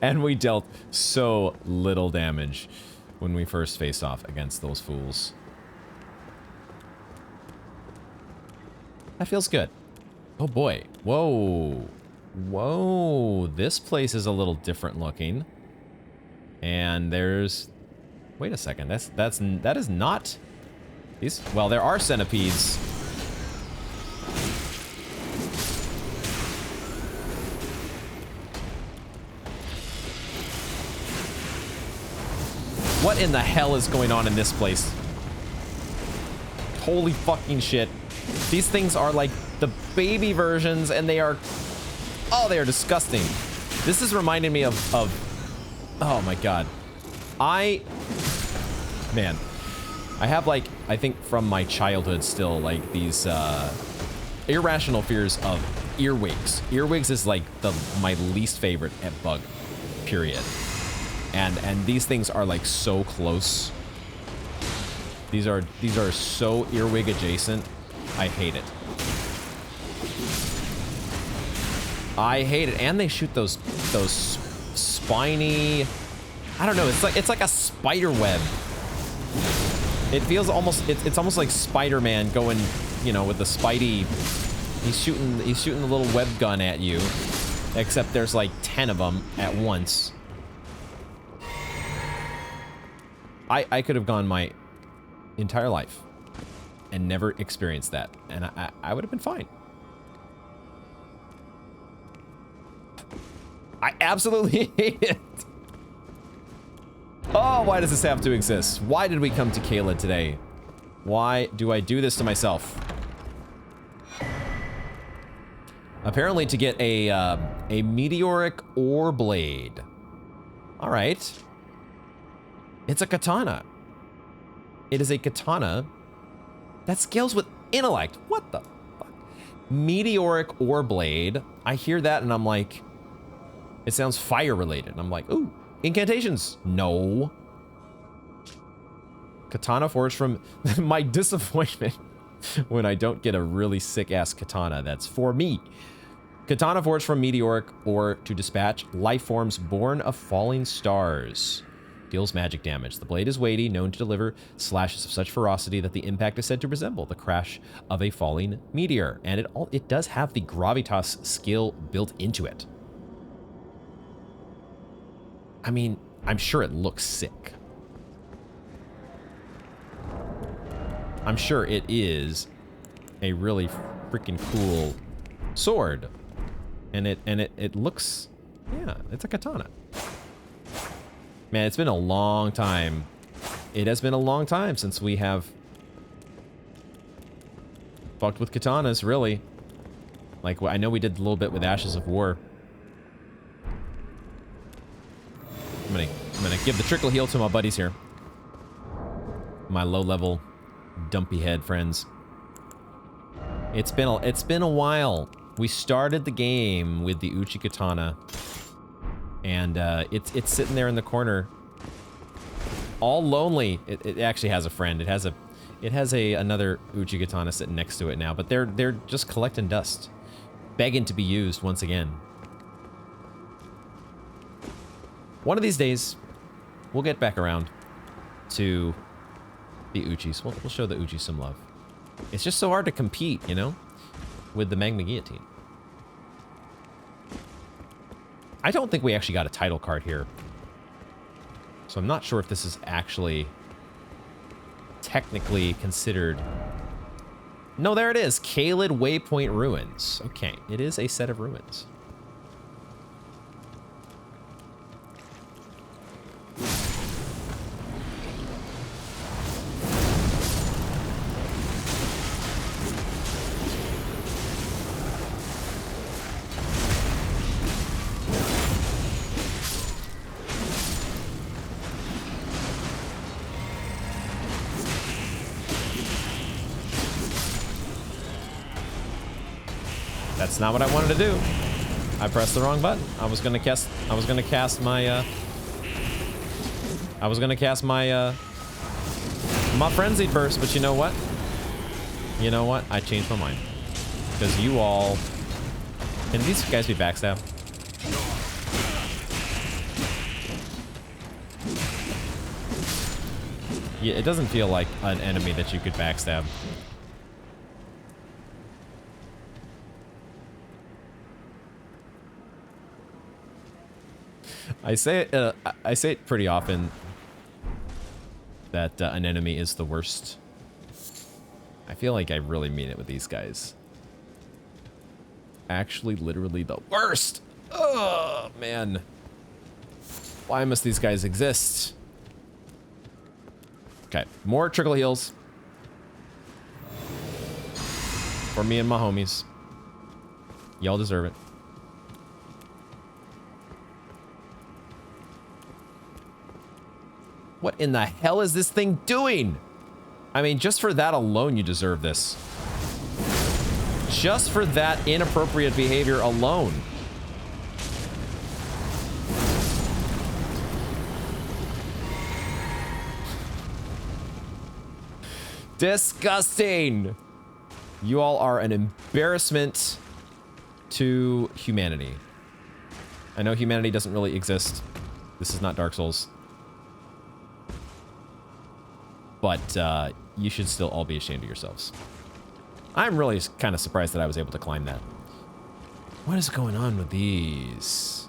S1: And we dealt so little damage when we first faced off against those fools. That feels good. Oh boy. Whoa. Whoa. This place is a little different looking. And there's... Wait a second. That is not... These... Well, there are centipedes. What in the hell is going on in this place? Holy fucking shit. These things are like the baby versions, and they are... Oh, they are disgusting. This is reminding me of oh my god. Man. I have like, I think from my childhood still, like these irrational fears of earwigs. Earwigs is like my least favorite at bug, period. And these things are like so close. These are so earwig adjacent. I hate it. I hate it. And they shoot those spiny, I don't know, it's like a spider web. It feels almost, it's almost like Spider-Man going, you know, with the Spidey. He's shooting the little web gun at you, except there's like 10 of them at once. I could have gone my entire life and never experienced that, and I would have been fine. I absolutely hate it. Oh, why does this have to exist? Why did we come to Caelid today? Why do I do this to myself? Apparently to get a meteoric ore blade. All right. It's a katana. It is a katana that scales with intellect. What the fuck? Meteoric ore blade. I hear that and I'm like, it sounds fire related. I'm like, ooh, incantations. No. Katana forged from my disappointment when I don't get a really sick ass katana that's for me. Katana forged from meteoric ore to dispatch life forms born of falling stars. Deals magic damage. The blade is weighty, known to deliver slashes of such ferocity that the impact is said to resemble the crash of a falling meteor. And it does have the gravitas skill built into it. I mean, I'm sure it looks sick. I'm sure it is a really freaking cool sword. And it looks, yeah, it's a katana. Man, it's been a long time. It has been a long time since we have fucked with katanas, really. Like, I know we did a little bit with Ashes of War. I'm gonna give the trickle heal to my buddies here. My low-level dumpy head friends. It's been a while. We started the game with the Uchi katana, and it's sitting there in the corner, all lonely. It actually has a friend. It has another Uchi katana sitting next to it now, but they're just collecting dust, begging to be used once again. One of these days, we'll get back around to the Uchis. We'll show the Uchis some love. It's just so hard to compete, you know, with the Magma Guillotine. I don't think we actually got a title card here. So I'm not sure if this is actually technically considered. No, there it is. Caelid Waypoint Ruins. Okay, it is a set of ruins. That's not what I wanted to do. I pressed the wrong button. I was gonna cast my my frenzied burst, but you know what? You know what? I changed my mind. Because you all, can these guys be backstabbed? Yeah, it doesn't feel like an enemy that you could backstab. I say it pretty often that an enemy is the worst. I feel like I really mean it with these guys. Actually, literally the worst. Oh, man. Why must these guys exist? Okay, more trickle heals. For me and my homies. Y'all deserve it. What in the hell is this thing doing? I mean, just for that alone, you deserve this. Just for that inappropriate behavior alone. Disgusting. You all are an embarrassment to humanity. I know humanity doesn't really exist. This is not Dark Souls. But you should still all be ashamed of yourselves. I'm really kind of surprised that I was able to climb that. What is going on with these?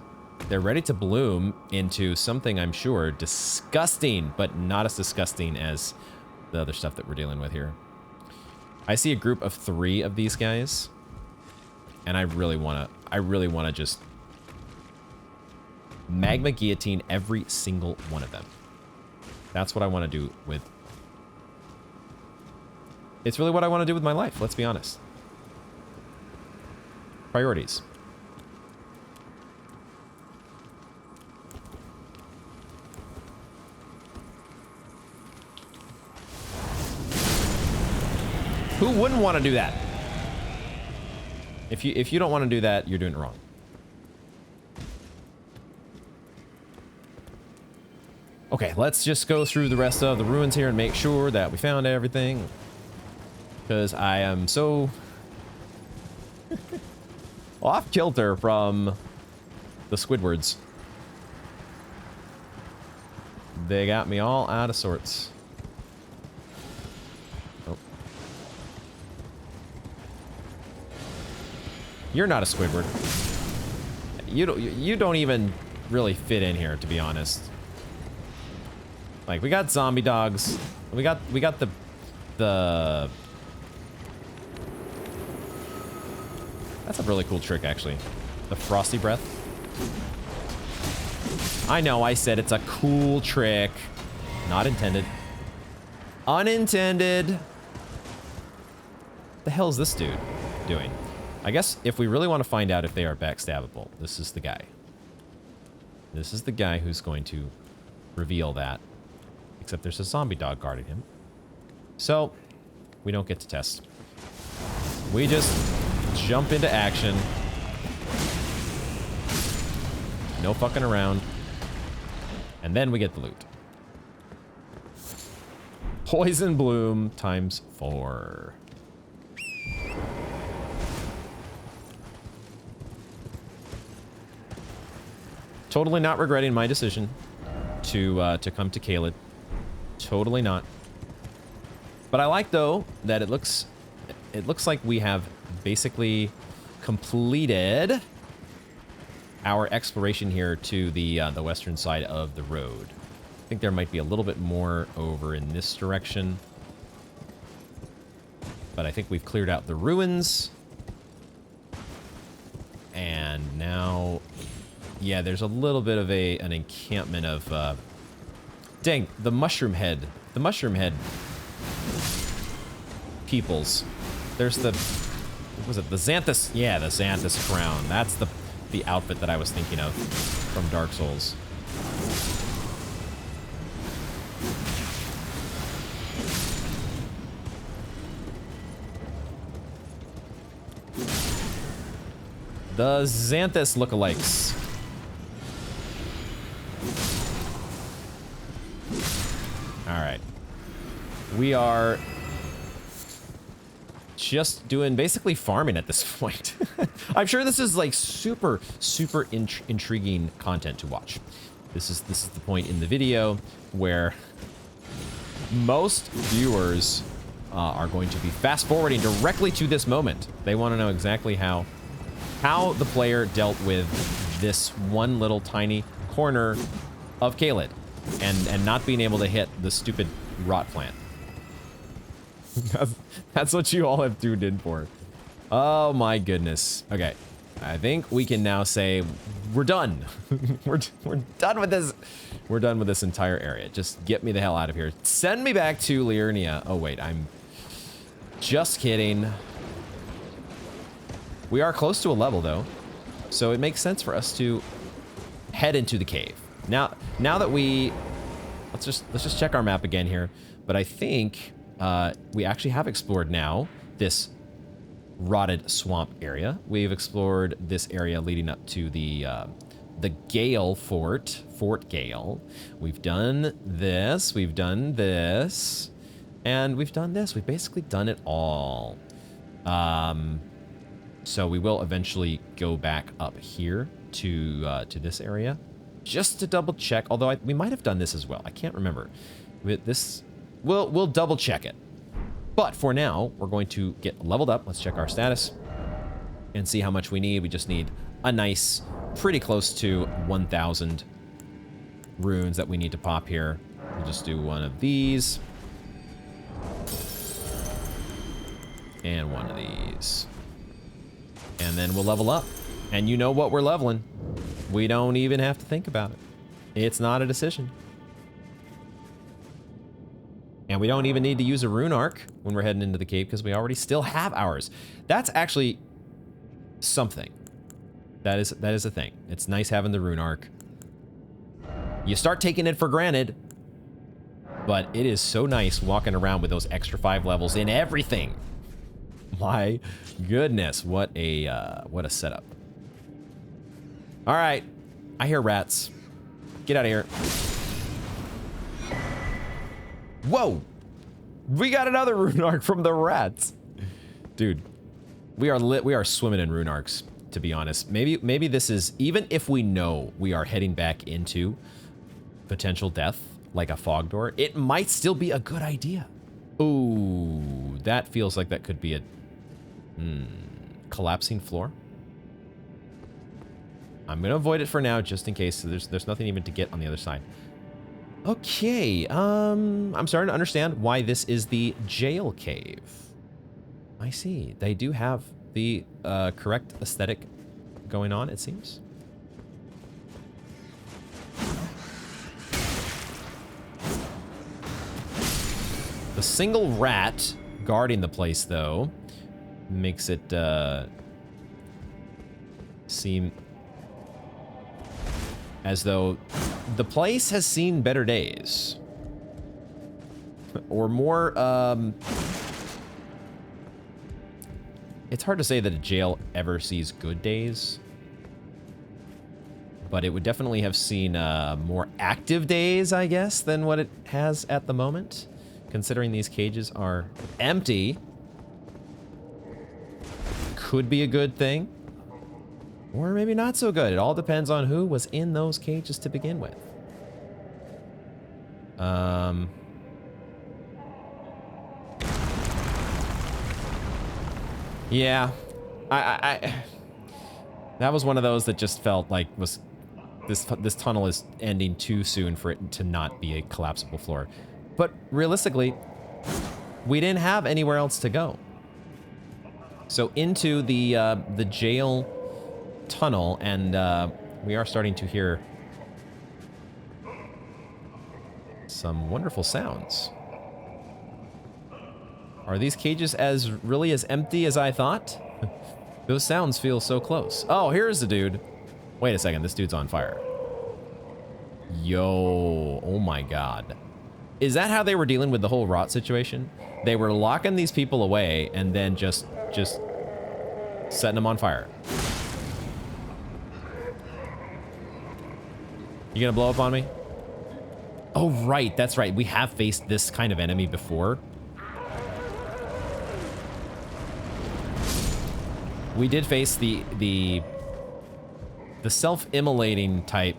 S1: They're ready to bloom into something, I'm sure, disgusting, but not as disgusting as the other stuff that we're dealing with here. I see a group of 3 of these guys, and I really want to just magma guillotine every single one of them. That's what I want to do with. It's really what I want to do with my life, let's be honest. Priorities. Who wouldn't want to do that? If you don't want to do that, you're doing it wrong. Okay, let's just go through the rest of the ruins here and make sure that we found everything. Because I am so off kilter from the Squidwards. They got me all out of sorts. Oh. You're not a Squidward. You don't even really fit in here, to be honest. Like, we got zombie dogs. We got the that's a really cool trick, actually. The frosty breath. I know, I said it's a cool trick. Not intended. Unintended. The hell is this dude doing? I guess if we really want to find out if they are backstabbable, this is the guy. This is the guy who's going to reveal that. Except there's a zombie dog guarding him. So, we don't get to test. We just jump into action. No fucking around. And then we get the loot. Poison Bloom times 4. Totally not regretting my decision to come to Caelid. Totally not. But I like, though, that it looks like we have basically completed our exploration here to the western side of the road. I think there might be a little bit more over in this direction. But I think we've cleared out the ruins. And now, yeah, there's a little bit of an encampment of... dang, the mushroom head. The mushroom head peoples. There's the... What was it? The Xanthus... Yeah, the Xanthus crown. That's the outfit that I was thinking of from Dark Souls. The Xanthus lookalikes. Alright. We are just doing basically farming at this point. I'm sure this is like super intriguing content to watch. This is the point in the video where most viewers are going to be fast forwarding directly to this moment. They want to know exactly how the player dealt with this one little tiny corner of Caelid and not being able to hit the stupid rot plant. That's what you all have tuned in for. Oh my goodness. Okay, I think we can now say we're done. we're done with this. We're done with this entire area. Just get me the hell out of here. Send me back to Liurnia. Oh wait, I'm just kidding. We are close to a level though, so it makes sense for us to head into the cave. Now that let's just check our map again here. But I think we actually have explored now this rotted swamp area. We've explored this area leading up to the Gaol Fort Gaol. We've done this. We've done this, and we've done this. We've basically done it all. So we will eventually go back up here to this area, just to double check. Although we might have done this as well. I can't remember. With this, we'll double check it. But for now, we're going to get leveled up. Let's check our status and see how much we need. We just need a nice, pretty close to 1,000 runes that we need to pop here. We'll just do one of these. And one of these. And then we'll level up. And you know what we're leveling. We don't even have to think about it. It's not a decision. And we don't even need to use a rune arc when we're heading into the cave because we already still have ours. That's actually something. That is a thing. It's nice having the rune arc. You start taking it for granted, but it is so nice walking around with those extra 5 levels in everything. my goodness, what a setup. All right, I hear rats. Get out of here. Whoa, we got another rune arc from the rats, dude. We are swimming in rune arcs, to be honest. Maybe this is, even if we know we are heading back into potential death, like a fog door, it might still be a good idea. Ooh, that feels like that could be a collapsing floor. I'm gonna avoid it for now, just in case. So there's nothing even to get on the other side. Okay, I'm starting to understand why this is the Gaol Cave. I see. They do have the correct aesthetic going on, it seems. The single rat guarding the place, though, makes it seem as though the place has seen better days. Or more, it's hard to say that a jail ever sees good days, but it would definitely have seen more active days, I guess, than what it has at the moment, considering these cages are empty. Could be a good thing, or maybe not so good. It all depends on who was in those cages to begin with. Yeah, I that was one of those that just felt like was this tunnel is ending too soon for it to not be a collapsible floor. But realistically, we didn't have anywhere else to go. So into the jail tunnel, and we are starting to hear some wonderful sounds. Are these cages really as empty as I thought? Those sounds feel so close. Oh, here's the dude. Wait a second, this dude's on fire. Yo, oh my god. Is that how they were dealing with the whole rot situation? They were locking these people away and then just setting them on fire. You gonna blow up on me? Oh, right, that's right. We have faced this kind of enemy before. We did face the self-immolating type.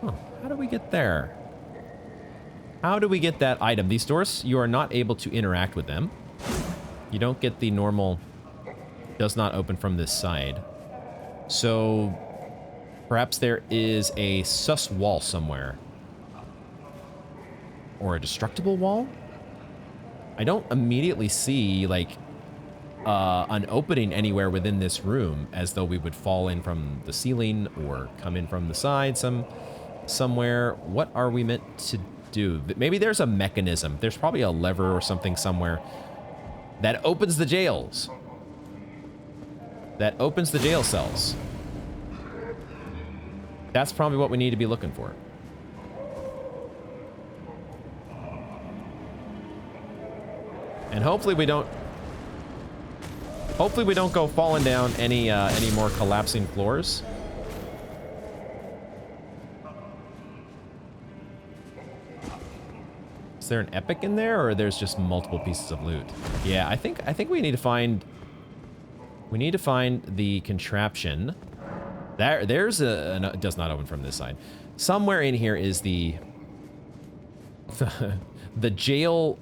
S1: Huh, how do we get there? How do we get that item? These doors, you are not able to interact with them. You don't get the normal, does not open from this side. So perhaps there is a sus wall somewhere. Or a destructible wall? I don't immediately see, like, an opening anywhere within this room, as though we would fall in from the ceiling or come in from the side somewhere. What are we meant to do? Maybe there's a mechanism. There's probably a lever or something somewhere that opens the jails. That opens the jail cells. That's probably what we need to be looking for. And hopefully we don't go falling down any more collapsing floors. Is there an epic in there, or there's just multiple pieces of loot? Yeah, I think we need to find the contraption. There's no, it does not open from this side. Somewhere in here is the the jail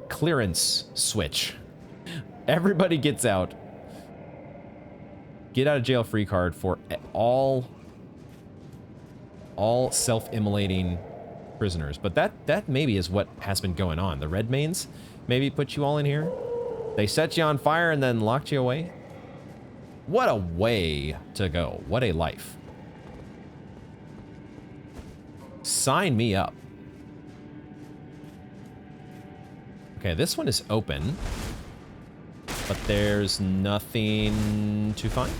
S1: clearance switch. Everybody gets out. Get out of jail free card for all self-immolating prisoners. But that maybe is what has been going on. The red mains maybe put you all in here. They set you on fire and then locked you away. What a way to go. What a life. Sign me up. Okay, this one is open, but there's nothing to find.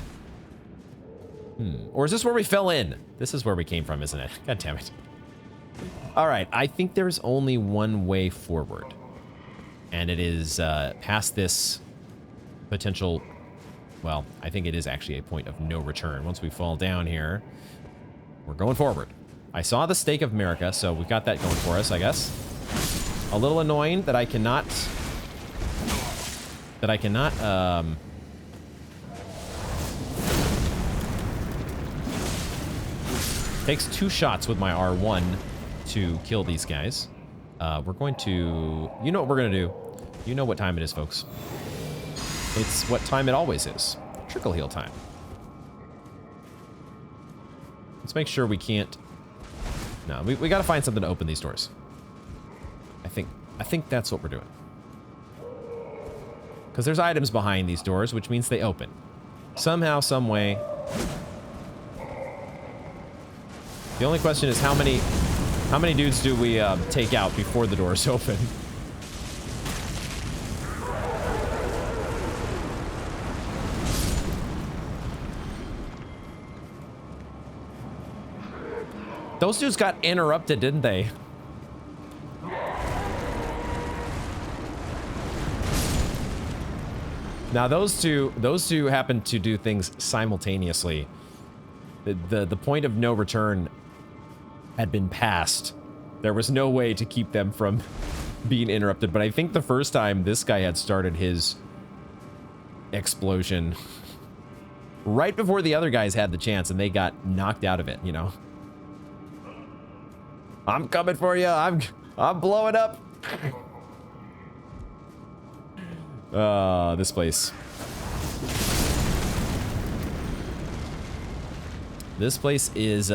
S1: Or is this where we fell in? This is where we came from, isn't it? God damn it. All right, I think there's only one way forward. And it is past this potential... Well, I think it is actually a point of no return. Once we fall down here, we're going forward. I saw the Stake of America, so we've got that going for us, I guess. A little annoying that I cannot... Takes 2 shots with my R1 to kill these guys. We're going to... You know what we're going to do. You know what time it is, folks. It's what time it always is. Trickle heal time. Let's make sure we can't... No, we got to find something to open these doors. I think that's what we're doing. Because there's items behind these doors, which means they open. Somehow, some way. The only question is how many dudes do we take out before the doors open? Those dudes got interrupted, didn't they? Now those two happen to do things simultaneously. The point of no return had been passed. There was no way to keep them from being interrupted, but I think the first time this guy had started his explosion right before the other guys had the chance and they got knocked out of it, you know. I'm coming for you. I'm blowing up. This place. This place is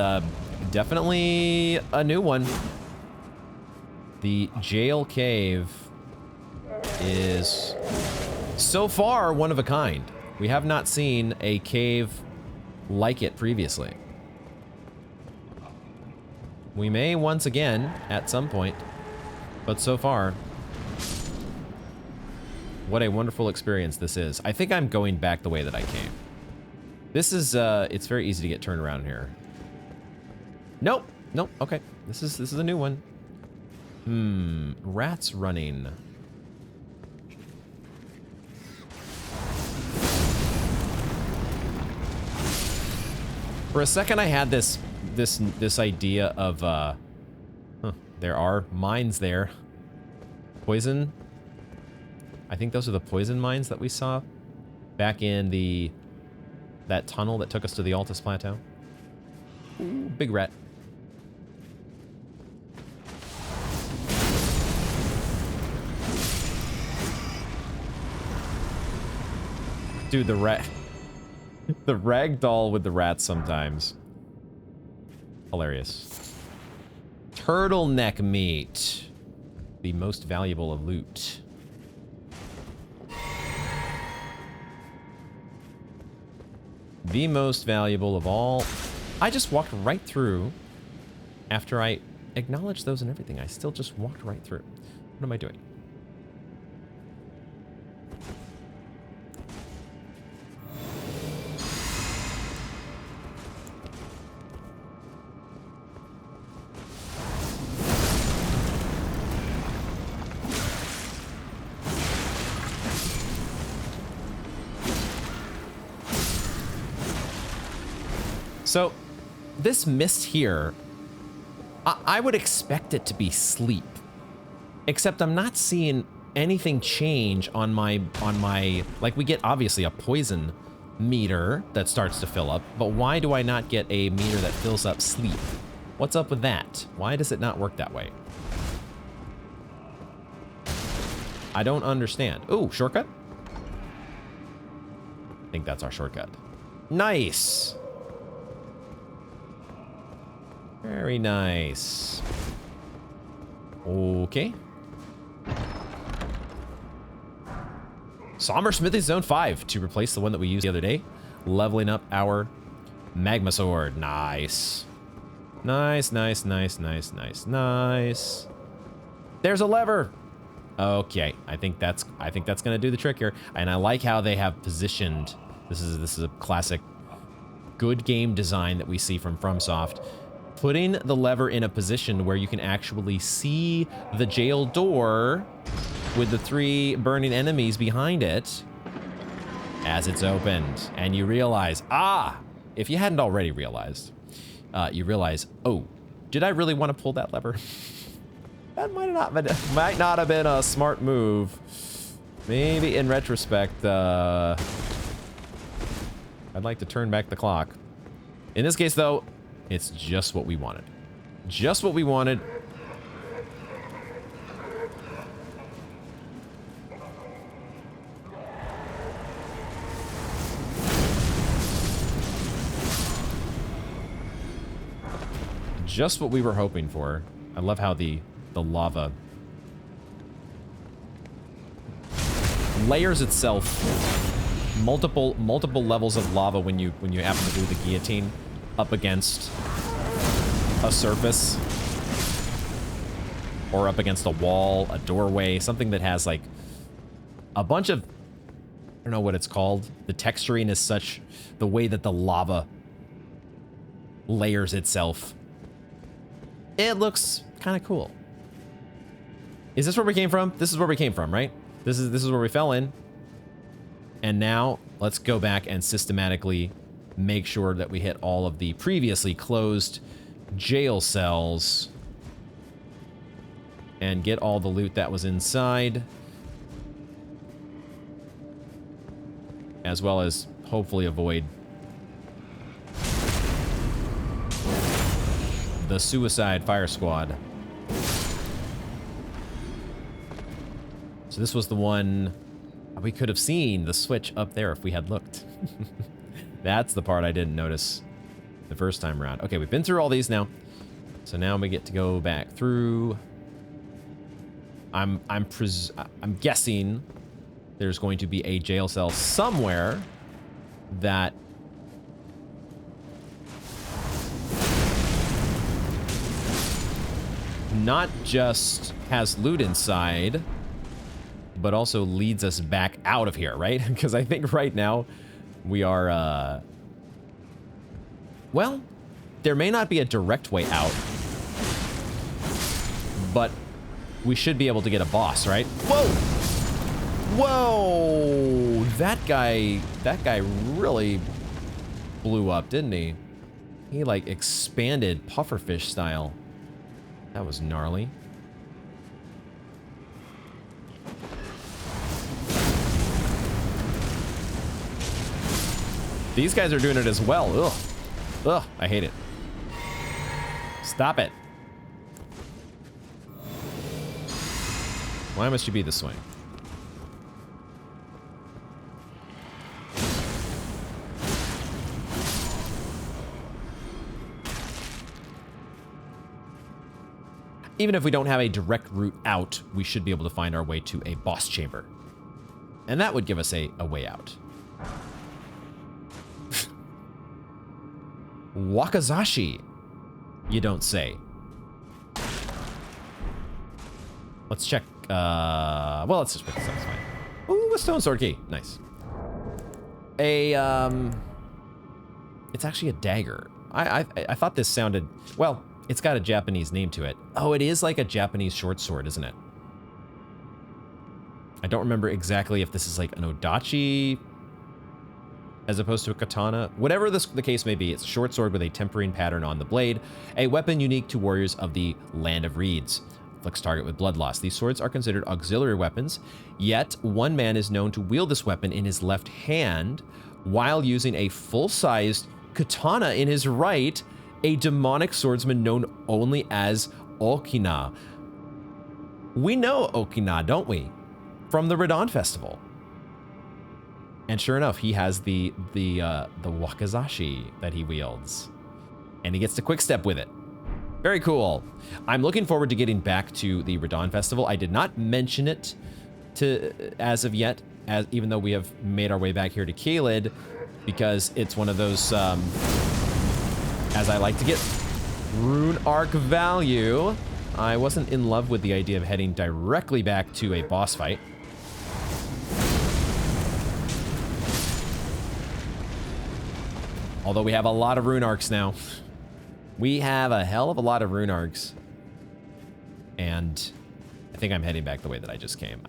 S1: definitely a new one. The Gaol Cave is so far one of a kind. We have not seen a cave like it previously. We may once again at some point, but so far, what a wonderful experience this is. I think I'm going back the way that I came. This is, it's very easy to get turned around here. Nope, nope, okay. This is a new one. Rats running. For a second I had this idea of, there are mines there. Poison. I think those are the poison mines that we saw back in that tunnel that took us to the Altus Plateau. Ooh, big rat. Dude, the ragdoll with the rats sometimes. Hilarious. Turtleneck meat. The most valuable of loot. The most valuable of all. I just walked right through after I acknowledged those and everything. I still just walked right through. What am I doing? So, this mist here, I would expect it to be sleep. Except I'm not seeing anything change on my, like we get obviously a poison meter that starts to fill up, but why do I not get a meter that fills up sleep? What's up with that? Why does it not work that way? I don't understand. Ooh, shortcut? I think that's our shortcut. Nice! Very nice. Okay. Somber Smithy Zone 5 to replace the one that we used the other day. Leveling up our Magma Sword. Nice. Nice, nice, nice, nice, nice, nice. There's a lever. Okay, I think that's gonna do the trick here. And I like how they have positioned. This is a classic good game design that we see from FromSoft. putting the lever in a position where you can actually see the jail door with the 3 burning enemies behind it as it's opened. And you realize, if you hadn't already realized, you realize, oh, did I really want to pull that lever? That might not have been a smart move. Maybe in retrospect, I'd like to turn back the clock. In this case, though, it's just what we wanted. Just what we wanted. Just what we were hoping for. I love how the lava layers itself. Multiple levels of lava when you happen to do the guillotine up against a surface or up against a wall, a doorway, something that has like a bunch of, I don't know what it's called. The texturing is such, the way that the lava layers itself. It looks kind of cool. Is this where we came from? This is where we came from, right? This is where we fell in. And now let's go back and systematically make sure that we hit all of the previously closed jail cells and get all the loot that was inside, as well as hopefully avoid the suicide fire squad. So this was the one we could have seen the switch up there if we had looked. That's the part I didn't notice the first time around. Okay, we've been through all these now. So now we get to go back through. I'm guessing there's going to be a jail cell somewhere that not just has loot inside, but also leads us back out of here, right? Because I think right now we are, well, there may not be a direct way out, but we should be able to get a boss, right? Whoa! Whoa! That guy really blew up, didn't he? He like expanded pufferfish style. That was gnarly. These guys are doing it as well. Ugh. Ugh, I hate it. Stop it. Why must you be this way? Even if we don't have a direct route out, we should be able to find our way to a boss chamber. And that would give us a way out. Wakizashi, you don't say. Let's check, well, let's just put this on, it's fine. Ooh, a stone sword key, nice. It's actually a dagger. I thought this sounded, well, it's got a Japanese name to it. Oh, it is like a Japanese short sword, isn't it? I don't remember exactly if this is like an odachi as opposed to a katana. Whatever the case may be, it's a short sword with a tempering pattern on the blade, a weapon unique to warriors of the Land of Reeds. Afflicts target with blood loss. These swords are considered auxiliary weapons, yet one man is known to wield this weapon in his left hand while using a full-sized katana in his right, a demonic swordsman known only as Okina. We know Okina, don't we? From the Radon Festival. And sure enough, he has the wakizashi that he wields. And he gets to quick step with it. Very cool. I'm looking forward to getting back to the Radon Festival. I did not mention it as of yet, even though we have made our way back here to Caelid, because it's one of those, as I like to get rune arc value, I wasn't in love with the idea of heading directly back to a boss fight. Although we have a lot of rune arcs now. We have a hell of a lot of rune arcs. And I think I'm heading back the way that I just came.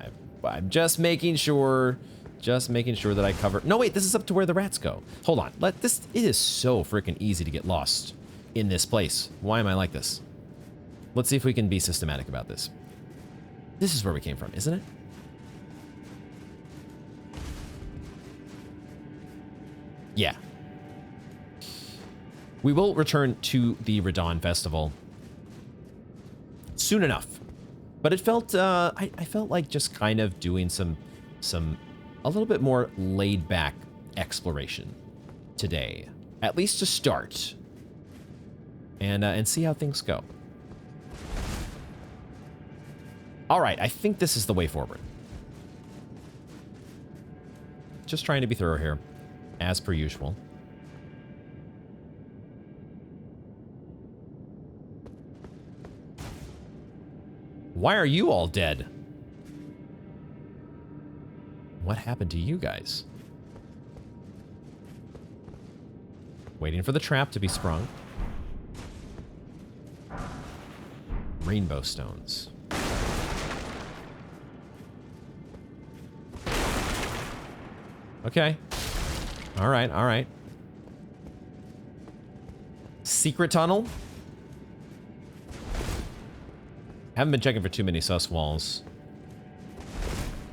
S1: I'm just making sure that I cover. No, wait, this is up to where the rats go. Hold on. It is so freaking easy to get lost in this place. Why am I like this? Let's see if we can be systematic about this. This is where we came from, isn't it? Yeah. We will return to the Radon Festival soon enough. But it felt, I felt like just kind of doing a little bit more laid back exploration today. At least to start. And see how things go. All right, I think this is the way forward. Just trying to be thorough here, as per usual. Why are you all dead? What happened to you guys? Waiting for the trap to be sprung. Rainbow stones. Okay. All right, all right. Secret tunnel? Haven't been checking for too many sus walls.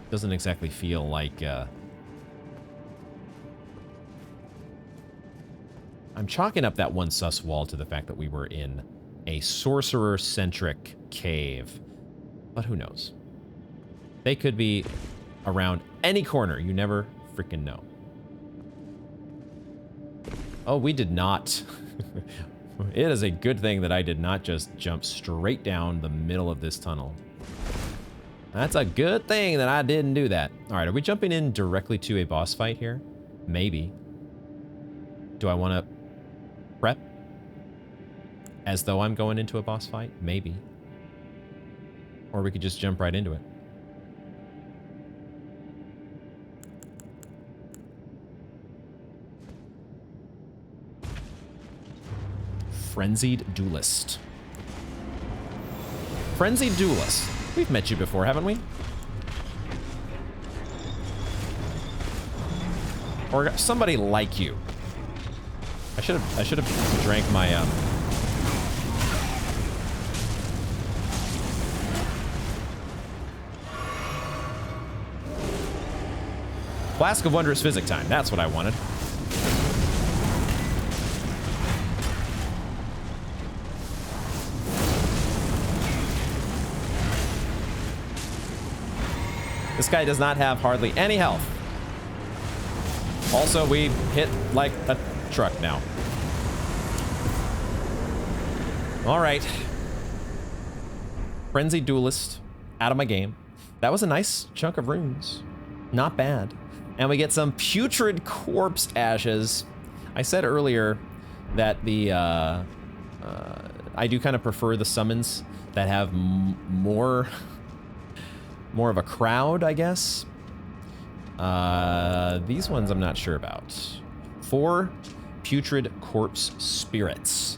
S1: Doesn't exactly feel like, I'm chalking up that one sus wall to the fact that we were in a sorcerer-centric cave. But who knows? They could be around any corner. You never freaking know. Oh, we did not. It is a good thing that I did not just jump straight down the middle of this tunnel. That's a good thing that I didn't do that. All right, are we jumping in directly to a boss fight here? Maybe. Do I want to prep as though I'm going into a boss fight? Maybe. Or we could just jump right into it. Frenzied Duelist. Frenzied Duelist. We've met you before, haven't we? Or somebody like you. I should have drank my Flask of Wondrous Physic time. That's what I wanted. This guy does not have hardly any health. Also, we hit like a truck now. All right. Frenzied Duelist out of my game. That was a nice chunk of runes. Not bad. And we get some putrid corpse ashes. I said earlier that the I do kind of prefer the summons that have more of a crowd, I guess. These ones I'm not sure about. 4 putrid corpse spirits.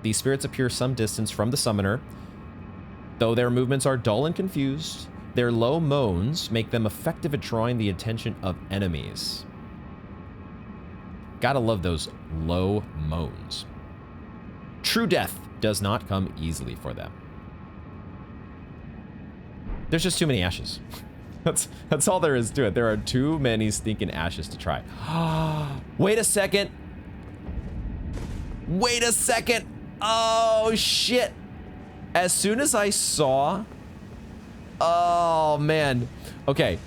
S1: These spirits appear some distance from the summoner. Though their movements are dull and confused, their low moans make them effective at drawing the attention of enemies. Gotta love those low moans. True death does not come easily for them. There's just too many ashes. That's all there is to it. There are too many stinking ashes to try. Wait a second. Wait a second. Oh, shit. As soon as I saw... Oh, man. Okay.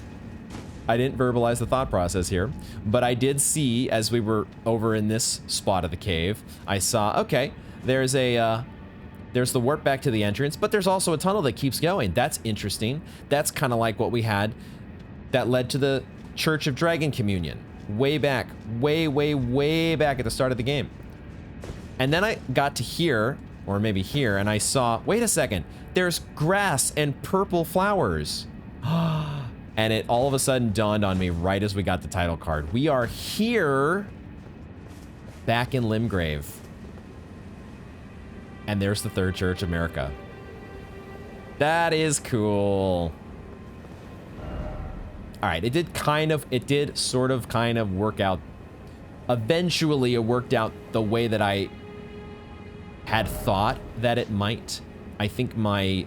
S1: I didn't verbalize the thought process here, but I did see, as we were over in this spot of the cave, I saw, okay, there's a... There's the warp back to the entrance, but there's also a tunnel that keeps going. That's interesting. That's kind of like what we had that led to the Church of Dragon Communion. Way back. Way back at the start of the game. And then I got to here, or maybe here, and I saw, wait a second, there's grass and purple flowers. And it all of a sudden dawned on me right as we got the title card. We are here, back in Limgrave. And there's the Third Church America. That is cool. All right, it did sort of kind of work out. Eventually, it worked out the way that I had thought that it might. I think I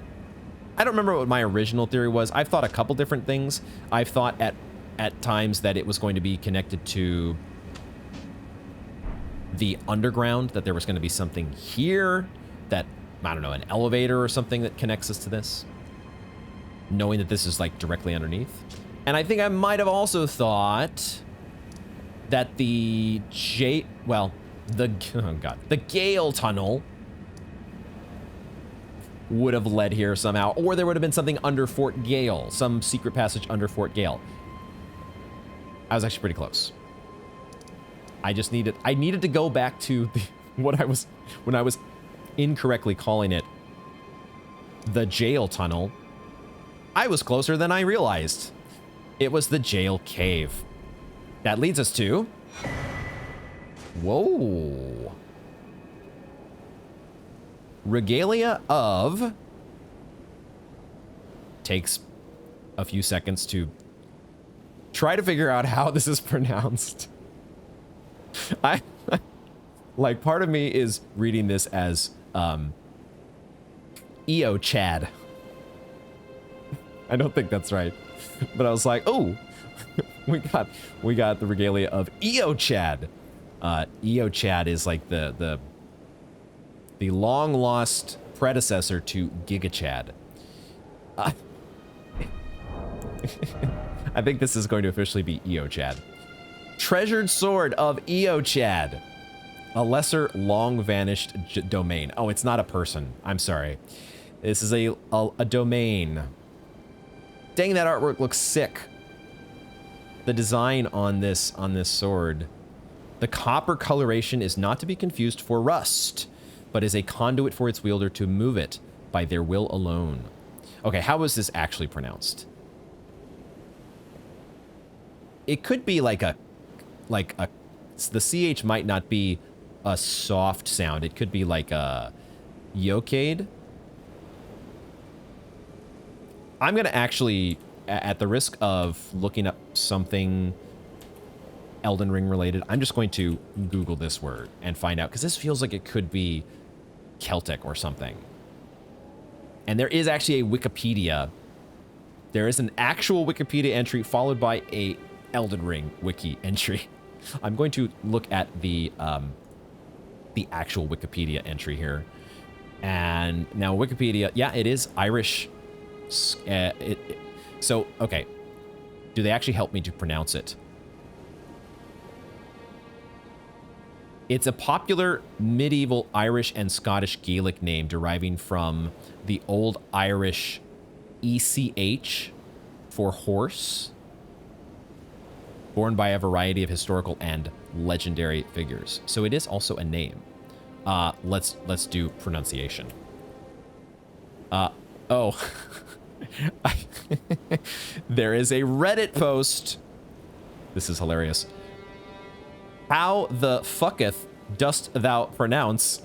S1: don't remember what my original theory was. I've thought a couple different things. I've thought at times that it was going to be connected to the underground, that there was going to be something here that, I don't know, an elevator or something that connects us to this, knowing that this is like directly underneath. And I think I might have also thought that the Gaol tunnel would have led here somehow, or there would have been something under Fort Gaol, some secret passage under Fort Gaol. I was actually pretty close. I needed to go back to when I was incorrectly calling it the jail tunnel. I was closer than I realized. It was the Gaol Cave. That leads us to... Whoa. Regalia of... Takes a few seconds to try to figure out how this is pronounced. Like, part of me is reading this as Eochad. I don't think that's right, but I was like, oh, we got the regalia of Eochad. Eochad is like the long lost predecessor to Gigachad. I think this is going to officially be Eochad. Treasured sword of Eochad. A lesser long-vanished domain. Oh, it's not a person. I'm sorry. This is a domain. Dang, that artwork looks sick. The design on this sword. The copper coloration is not to be confused for rust, but is a conduit for its wielder to move it by their will alone. Okay, how is this actually pronounced? It could be like the CH might not be a soft sound. It could be like a yokade. I'm going to actually, at the risk of looking up something Elden Ring related, I'm just going to Google this word and find out, because this feels like it could be Celtic or something. And there is actually a Wikipedia. There is an actual Wikipedia entry followed by a Elden Ring wiki entry. I'm going to look at the actual Wikipedia entry here. And now Wikipedia, yeah, it is Irish. So, okay. Do they actually help me to pronounce it? It's a popular medieval Irish and Scottish Gaelic name deriving from the Old Irish ECH for horse, borne by a variety of historical and legendary figures. So it is also a name. Let's do pronunciation. Oh. There is a Reddit post. This is hilarious. How the fucketh dost thou pronounce?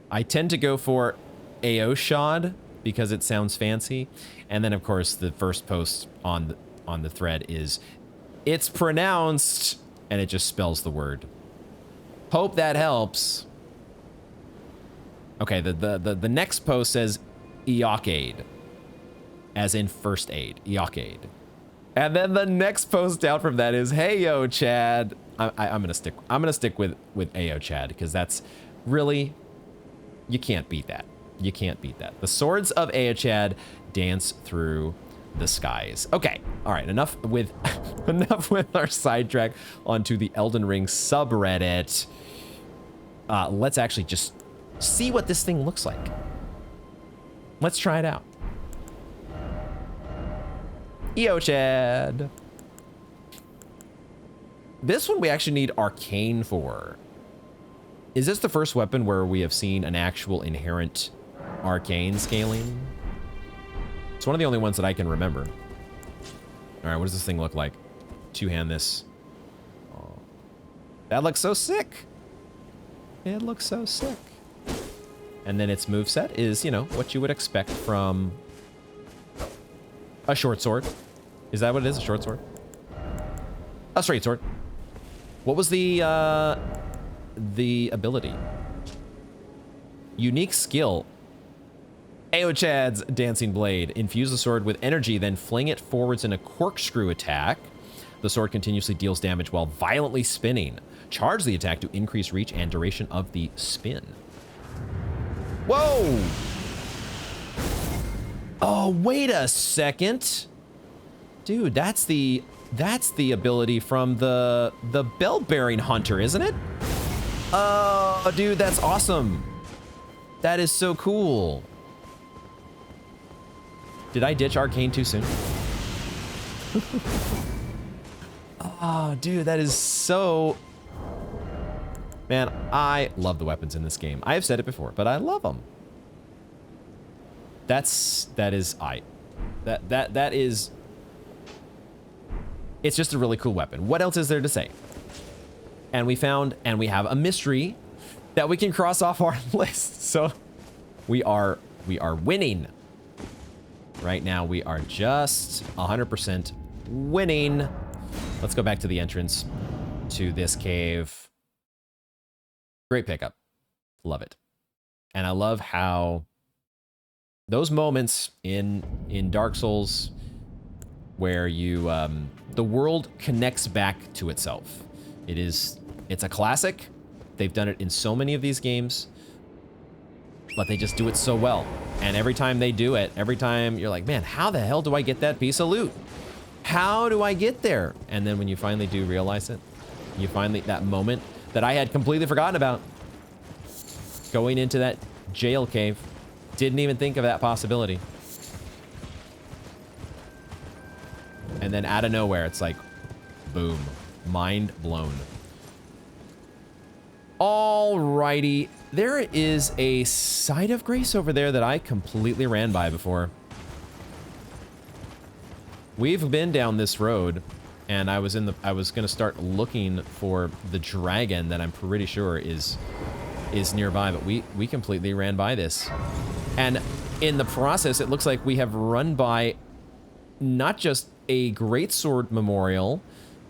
S1: I tend to go for Aoshad because it sounds fancy. And then, of course, the first post on the thread is, it's pronounced, and it just spells the word. Hope that helps. Okay, the next post says Eochade, as in first aid, Eochade. And then the next post down from that is, hey yo Chad. I'm gonna stick with Eochad, because that's really, you can't beat that. You can't beat that. The swords of Eochad dance through the skies. Okay, all right, enough with our sidetrack onto the Elden Ring subreddit. Let's actually just see what this thing looks like. Let's try it out. Eochad. This one we actually need arcane for. Is this the first weapon where we have seen an actual inherent arcane scaling? It's one of the only ones that I can remember. All right, what does this thing look like? Two-hand this. Oh, that looks so sick. It looks so sick. And then its moveset is, you know, what you would expect from a short sword. Is that what it is? A short sword? A straight sword. What was the ability? Unique skill. Aochad's Dancing Blade. Infuse the sword with energy, then fling it forwards in a corkscrew attack. The sword continuously deals damage while violently spinning. Charge the attack to increase reach and duration of the spin. Whoa! Oh, wait a second. Dude, that's the ability from the bell-bearing hunter, isn't it? Oh, dude, that's awesome. That is so cool. Did I ditch Arcane too soon? Oh, dude, that is so... Man, I love the weapons in this game. I have said it before, but I love them. That is... It's just a really cool weapon. What else is there to say? And we have a mystery that we can cross off our list. So we are winning. Right now, we are just 100% winning. Let's go back to the entrance to this cave. Great pickup. Love it. And I love how those moments in Dark Souls where you the world connects back to itself. It's a classic. They've done it in so many of these games, but they just do it so well. And every time they do it, every time you're like, man, how the hell do I get that piece of loot? How do I get there? And then when you finally do realize it, that moment that I had completely forgotten about, going into that jail cave, didn't even think of that possibility. And then out of nowhere, it's like, boom, mind blown. Alrighty, there is a site of grace over there that I completely ran by before. We've been down this road, and I was gonna start looking for the dragon that I'm pretty sure is nearby, but we completely ran by this. And in the process, it looks like we have run by not just a greatsword memorial,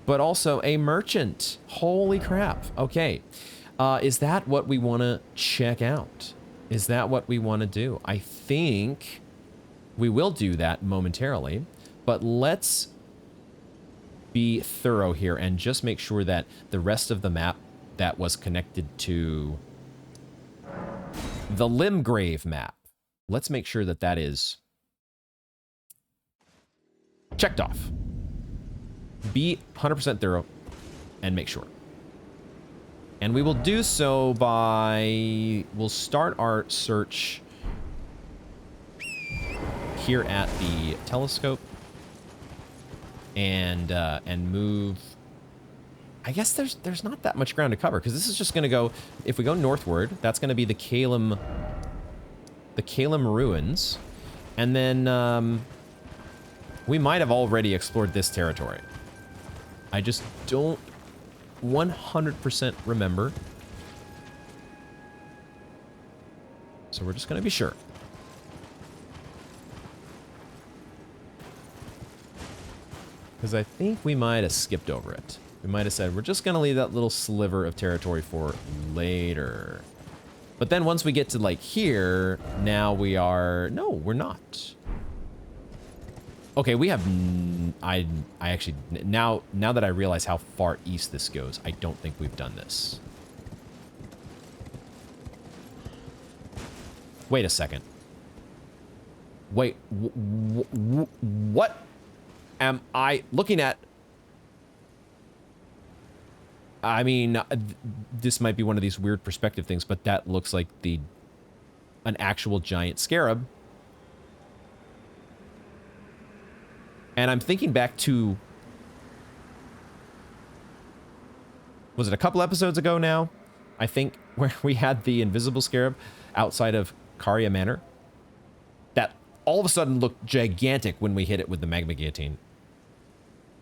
S1: but also a merchant. Holy crap. Okay. Is that what we want to check out? Is that what we want to do? I think we will do that momentarily, but let's be thorough here and just make sure that the rest of the map that was connected to the Limgrave map, let's make sure that that is checked off. Be 100% thorough and make sure. And we will do so by... We'll start our search here at the telescope and move... I guess there's not that much ground to cover because this is just going to go... If we go northward, that's going to be the Caelid ruins. And then we might have already explored this territory. I just don't 100% remember. So we're just going to be sure. Because I think we might have skipped over it. We might have said, we're just going to leave that little sliver of territory for later. But then once we get to like here, now we are... No, we're not. Okay, we have... I actually... Now that I realize how far east this goes, I don't think we've done this. Wait a second. Wait, what am I looking at? I mean, this might be one of these weird perspective things, but that looks like an actual giant scarab. And I'm thinking back to... Was it a couple episodes ago now? I think where we had the invisible scarab outside of Caria Manor. That all of a sudden looked gigantic when we hit it with the magma guillotine.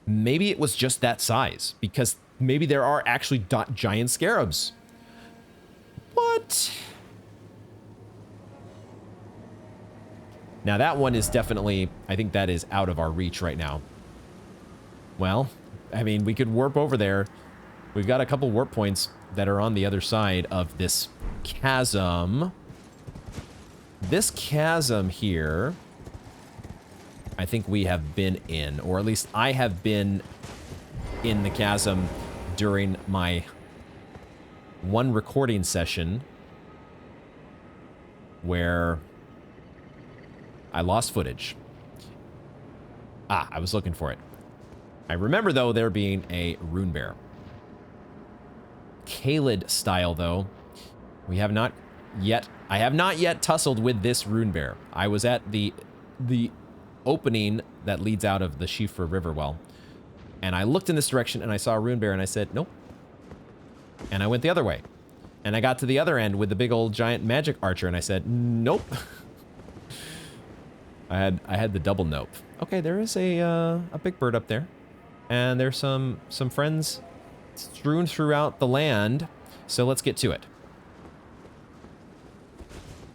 S1: Maybe it was just that size, because maybe there are actually giant scarabs. What? Now that one is definitely, I think that is out of our reach right now. Well, I mean, we could warp over there. We've got a couple warp points that are on the other side of this chasm. This chasm here, I think we have been in, or at least I have been in the chasm during my one recording session where I lost footage. Ah, I was looking for it. I remember, though, there being a rune bear. Caelid style, though. We have not yet... I have not yet tussled with this rune bear. I was at the opening that leads out of the Shifra River well, and I looked in this direction, and I saw a rune bear, and I said, nope. And I went the other way. And I got to the other end with the big old giant magic archer, and I said, nope. I had the double nope. Okay, there is a big bird up there. And there's some friends strewn throughout the land. So let's get to it.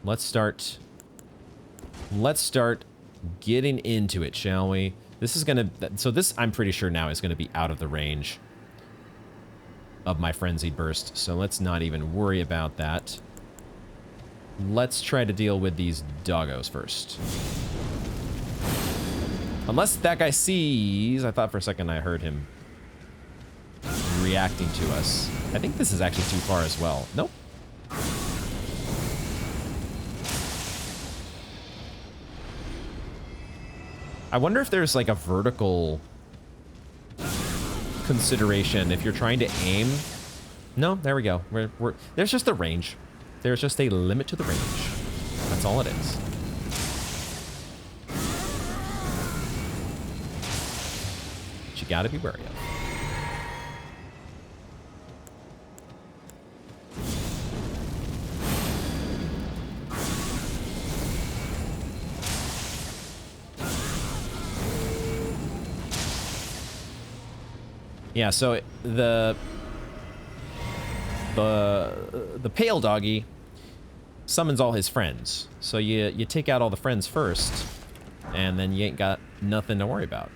S1: Let's start getting into it, shall we? This is gonna, so this I'm pretty sure now is gonna be out of the range of my frenzied burst. So let's not even worry about that. Let's try to deal with these doggos first. Unless that guy sees... I thought for a second I heard him reacting to us. I think this is actually too far as well. Nope. I wonder if there's like a vertical consideration if you're trying to aim. No, there we go. There's just a range. There's just a limit to the range. That's all it is. You gotta be wary of. Yeah, so the pale doggy summons all his friends. So you take out all the friends first, and then you ain't got nothing to worry about.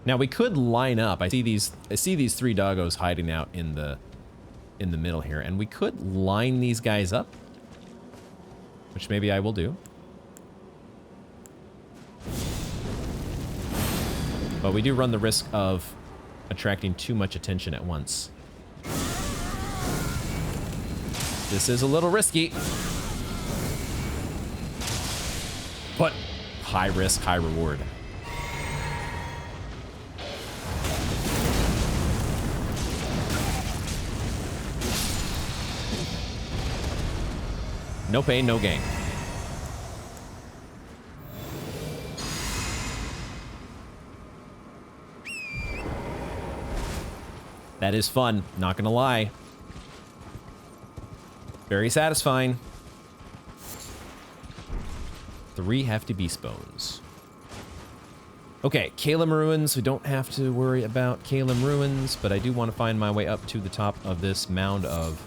S1: Now we could line up. I see these three doggos hiding out in the middle here, and we could line these guys up, which maybe I will do. But we do run the risk of attracting too much attention at once. This is a little risky, but high risk, high reward. No pain, no gain. That is fun, not gonna lie. Very satisfying. 3 hefty beast bones. Okay, Caelid ruins. We don't have to worry about Caelid ruins, but I do want to find my way up to the top of this mound of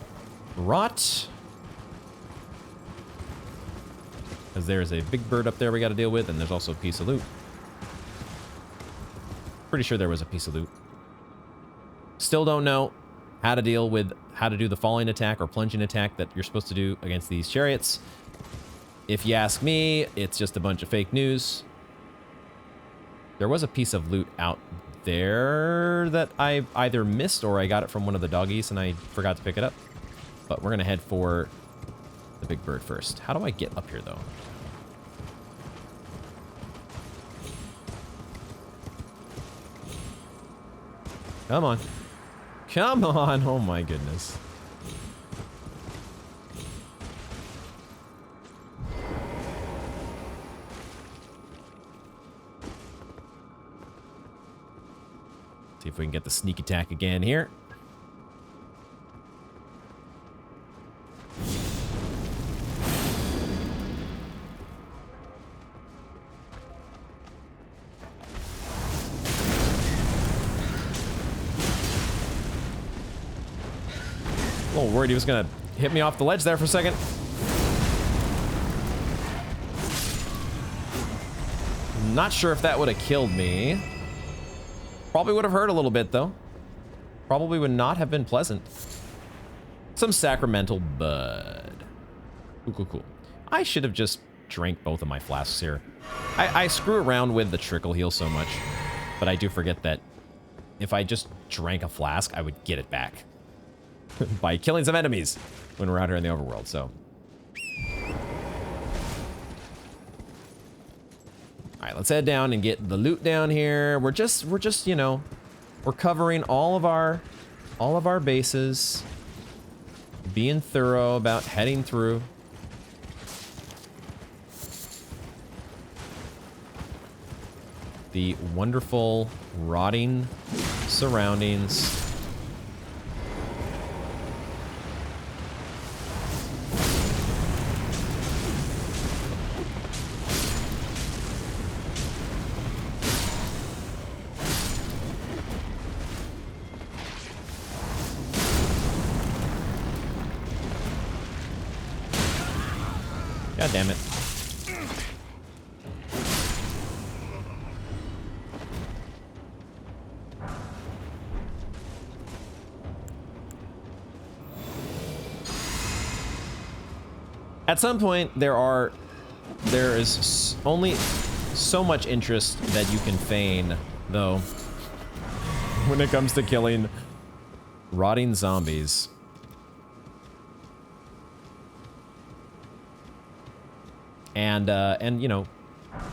S1: rot. Because there's a big bird up there we got to deal with, and there's also a piece of loot. Pretty sure there was a piece of loot. Still don't know how to deal with how to do the falling attack or plunging attack that you're supposed to do against these chariots. If you ask me, it's just a bunch of fake news. There was a piece of loot out there that I either missed or I got it from one of the doggies and I forgot to pick it up. But we're going to head for the big bird first. How do I get up here, though? Come on. Come on. Oh, my goodness. See if we can get the sneak attack again here. A little worried he was gonna hit me off the ledge there for a second. Not sure if that would have killed me. Probably would have hurt a little bit, though. Probably would not have been pleasant. Some sacramental bud. Cool, cool, cool. I should have just drank both of my flasks here. I screw around with the trickle heal so much, but I do forget that if I just drank a flask, I would get it back by killing some enemies when we're out here in the overworld, so. All right, let's head down and get the loot down here. We're just, you know, we're covering all of our bases, being thorough about heading through. The wonderful rotting surroundings. God damn it. At some point, there is only so much interest that you can feign, though, when it comes to killing rotting zombies. And you know,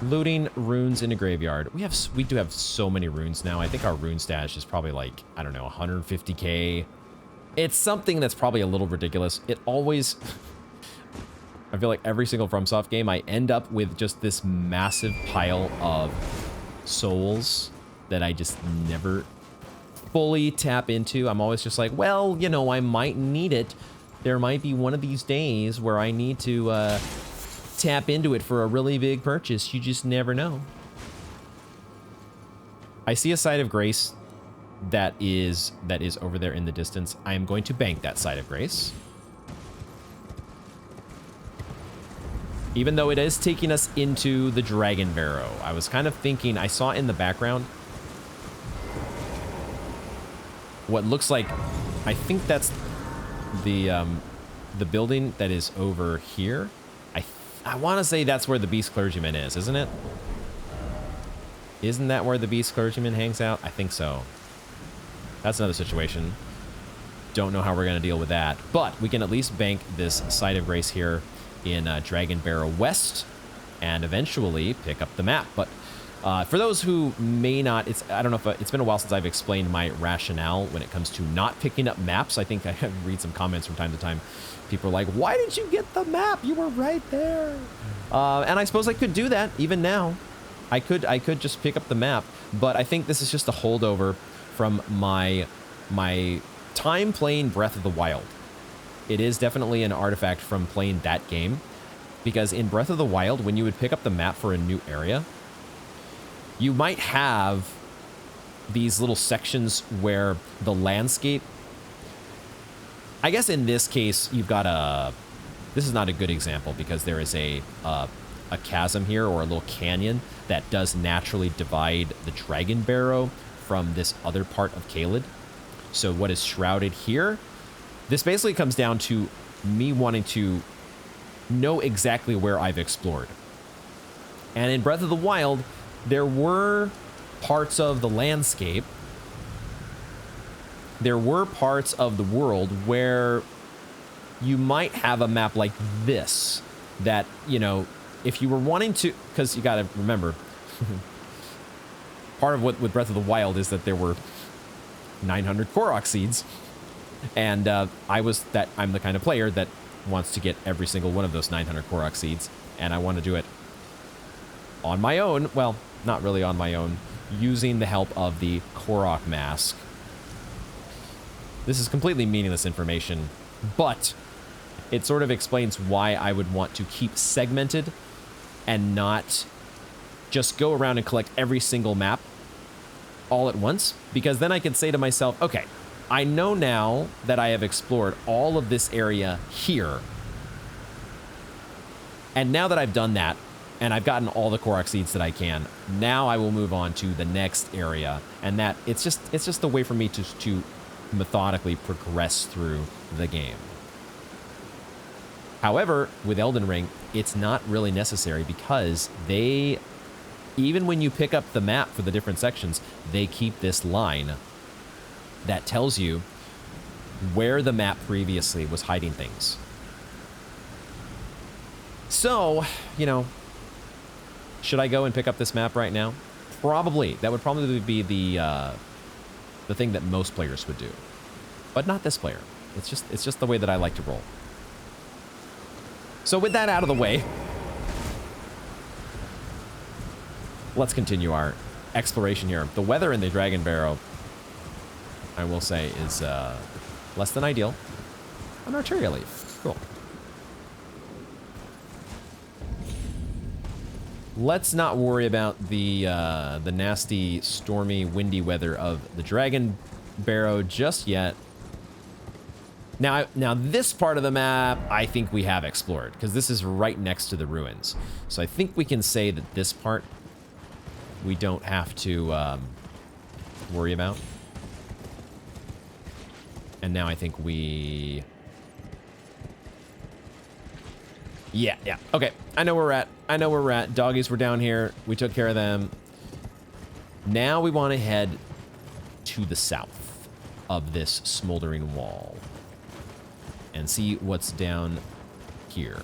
S1: looting runes in a graveyard. We do have so many runes now. I think our rune stash is probably like, I don't know, 150k. It's something that's probably a little ridiculous. It always, I feel like every single FromSoft game, I end up with just this massive pile of souls that I just never fully tap into. I'm always just like, well, you know, I might need it. There might be one of these days where I need to tap into it for a really big purchase. You just never know. I see a site of grace that is over there in the distance. I am going to bank that site of grace. Even though it is taking us into the Dragon Barrow. I was kind of thinking, I saw in the background what looks like, I think that's the building that is over here. I want to say that's where the Beast Clergyman is, isn't it? Isn't that where the Beast Clergyman hangs out? I think so. That's another situation. Don't know how we're going to deal with that. But we can at least bank this site of grace here in Dragon Barrow West and eventually pick up the map. But for those who may not, I don't know if it's been a while since I've explained my rationale when it comes to not picking up maps. I think I read some comments from time to time. People are like, why did you get the map? You were right there. And I suppose I could do that even now. I could just pick up the map, but I think this is just a holdover from my time playing Breath of the Wild. It is definitely an artifact from playing that game, because in Breath of the Wild, when you would pick up the map for a new area, you might have these little sections where the landscape, I guess in this case, you've got this is not a good example because there is a chasm here, or a little canyon that does naturally divide the Dragon Barrow from this other part of Caelid. So what is shrouded here, this basically comes down to me wanting to know exactly where I've explored. And in Breath of the Wild, there were parts of the landscape, there were parts of the world where you might have a map like this that, you know, if you were wanting to, because you got to remember, part of what with Breath of the Wild is that there were 900 Korok seeds, and I'm the kind of player that wants to get every single one of those 900 Korok seeds, and I want to do it on my own. Well, not really on my own, using the help of the Korok mask. This is completely meaningless information, but it sort of explains why I would want to keep segmented and not just go around and collect every single map all at once, because then I can say to myself, okay, I know now that I have explored all of this area here, and now that I've done that, and I've gotten all the Korok seeds that I can. Now I will move on to the next area, and that it's just a way for me to methodically progress through the game. However, with Elden Ring, it's not really necessary because they, even when you pick up the map for the different sections, they keep this line that tells you where the map previously was hiding things. So, you know, should I go and pick up this map right now? Probably. That would probably be the thing that most players would do, but not this player. It's just the way that I like to roll. So with that out of the way, let's continue our exploration here. The weather in the Dragon Barrow, I will say, is less than ideal. An Arteria leaf. Cool. Let's not worry about the nasty, stormy, windy weather of the Dragon Barrow just yet. Now this part of the map, I think we have explored, because this is right next to the ruins. So I think we can say that this part we don't have to worry about. And now I think we... Yeah. Okay, I know where we're at. I know where we're at. Doggies were down here. We took care of them. Now we want to head to the south of this smoldering wall and see what's down here.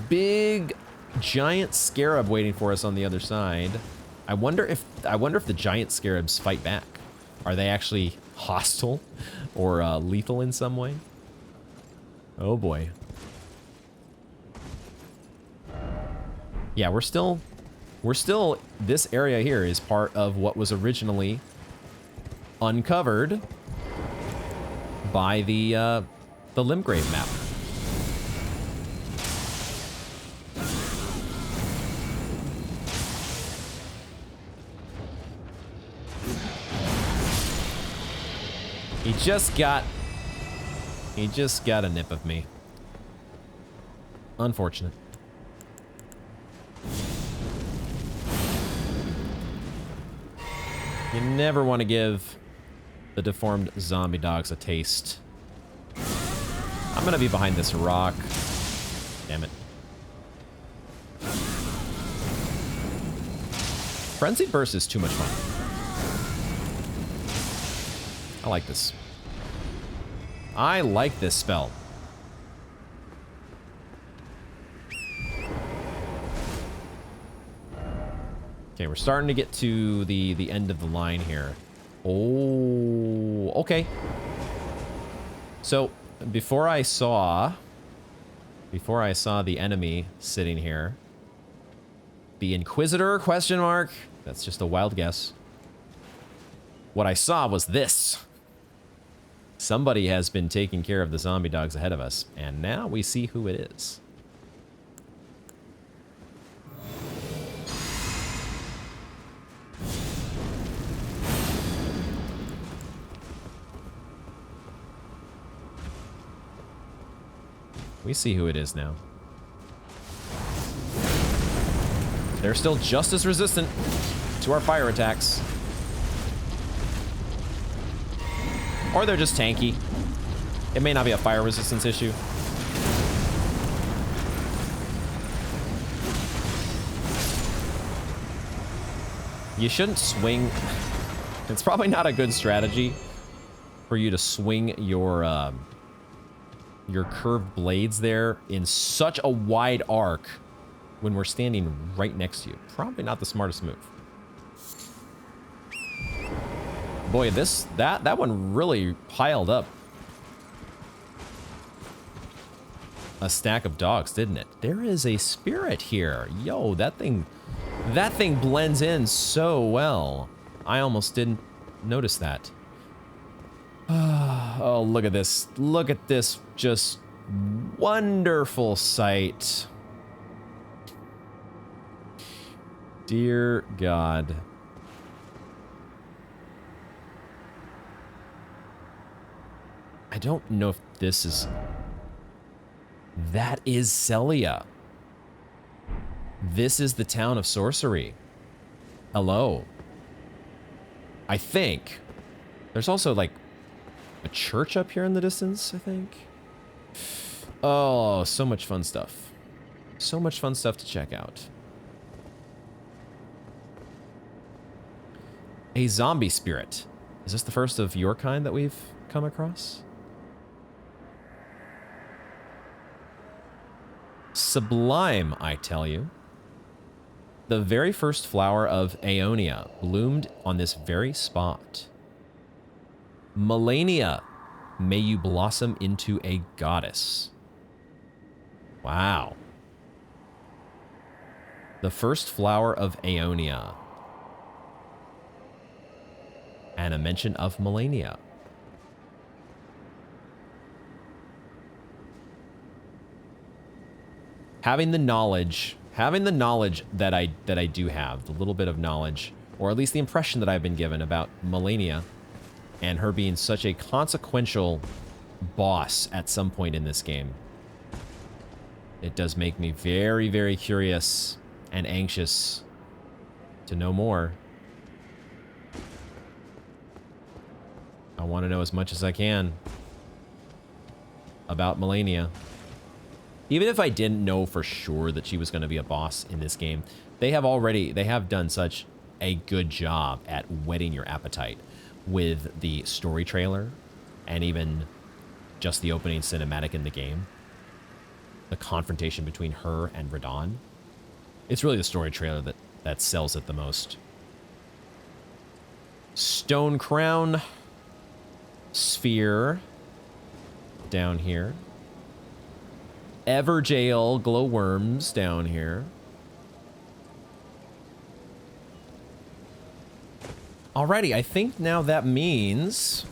S1: Big, giant scarab waiting for us on the other side. I wonder if the giant scarabs fight back. Are they actually hostile or lethal in some way? Oh boy. Yeah, we're still, this area here is part of what was originally uncovered by the Limgrave map. He just got a nip of me. Unfortunate. You never want to give the deformed zombie dogs a taste. I'm gonna be behind this rock. Damn it. Frenzied Burst is too much fun. I like this. I like this spell. Okay, we're starting to get to the end of the line here. Oh, okay. So before I saw the enemy sitting here, the Inquisitor question mark. That's just a wild guess. What I saw was this. Somebody has been taking care of the zombie dogs ahead of us, and now we see who it is. We see who it is now. They're still just as resistant to our fire attacks. Or they're just tanky. It may not be a fire resistance issue. You shouldn't swing. It's probably not a good strategy for you to swing your curved blades there in such a wide arc when we're standing right next to you. Probably not the smartest move. Boy, that one really piled up a stack of dogs, didn't it? There is a spirit here. Yo, that thing blends in so well. I almost didn't notice that. Oh, look at this. Look at this just wonderful sight. Dear God. I don't know if this is... That is Celia. This is the town of sorcery. Hello. I think. There's also like a church up here in the distance, I think. Oh, so much fun stuff. So much fun stuff to check out. A zombie spirit. Is this the first of your kind that we've come across? Sublime, I tell you. The very first flower of Aeonia bloomed on this very spot. Melania, may you blossom into a goddess. Wow. The first flower of Aeonia. And a mention of Melania. Having the knowledge that I do have, the little bit of knowledge, or at least the impression that I've been given about Melania and her being such a consequential boss at some point in this game, it does make me very, very curious and anxious to know more. I want to know as much as I can about Melania. Even if I didn't know for sure that she was going to be a boss in this game, they have done such a good job at whetting your appetite with the story trailer and even just the opening cinematic in the game. The confrontation between her and Radon. It's really the story trailer that sells it the most. Stone Crown Sphere down here. Everjail glowworms down here. Alrighty, I think now that means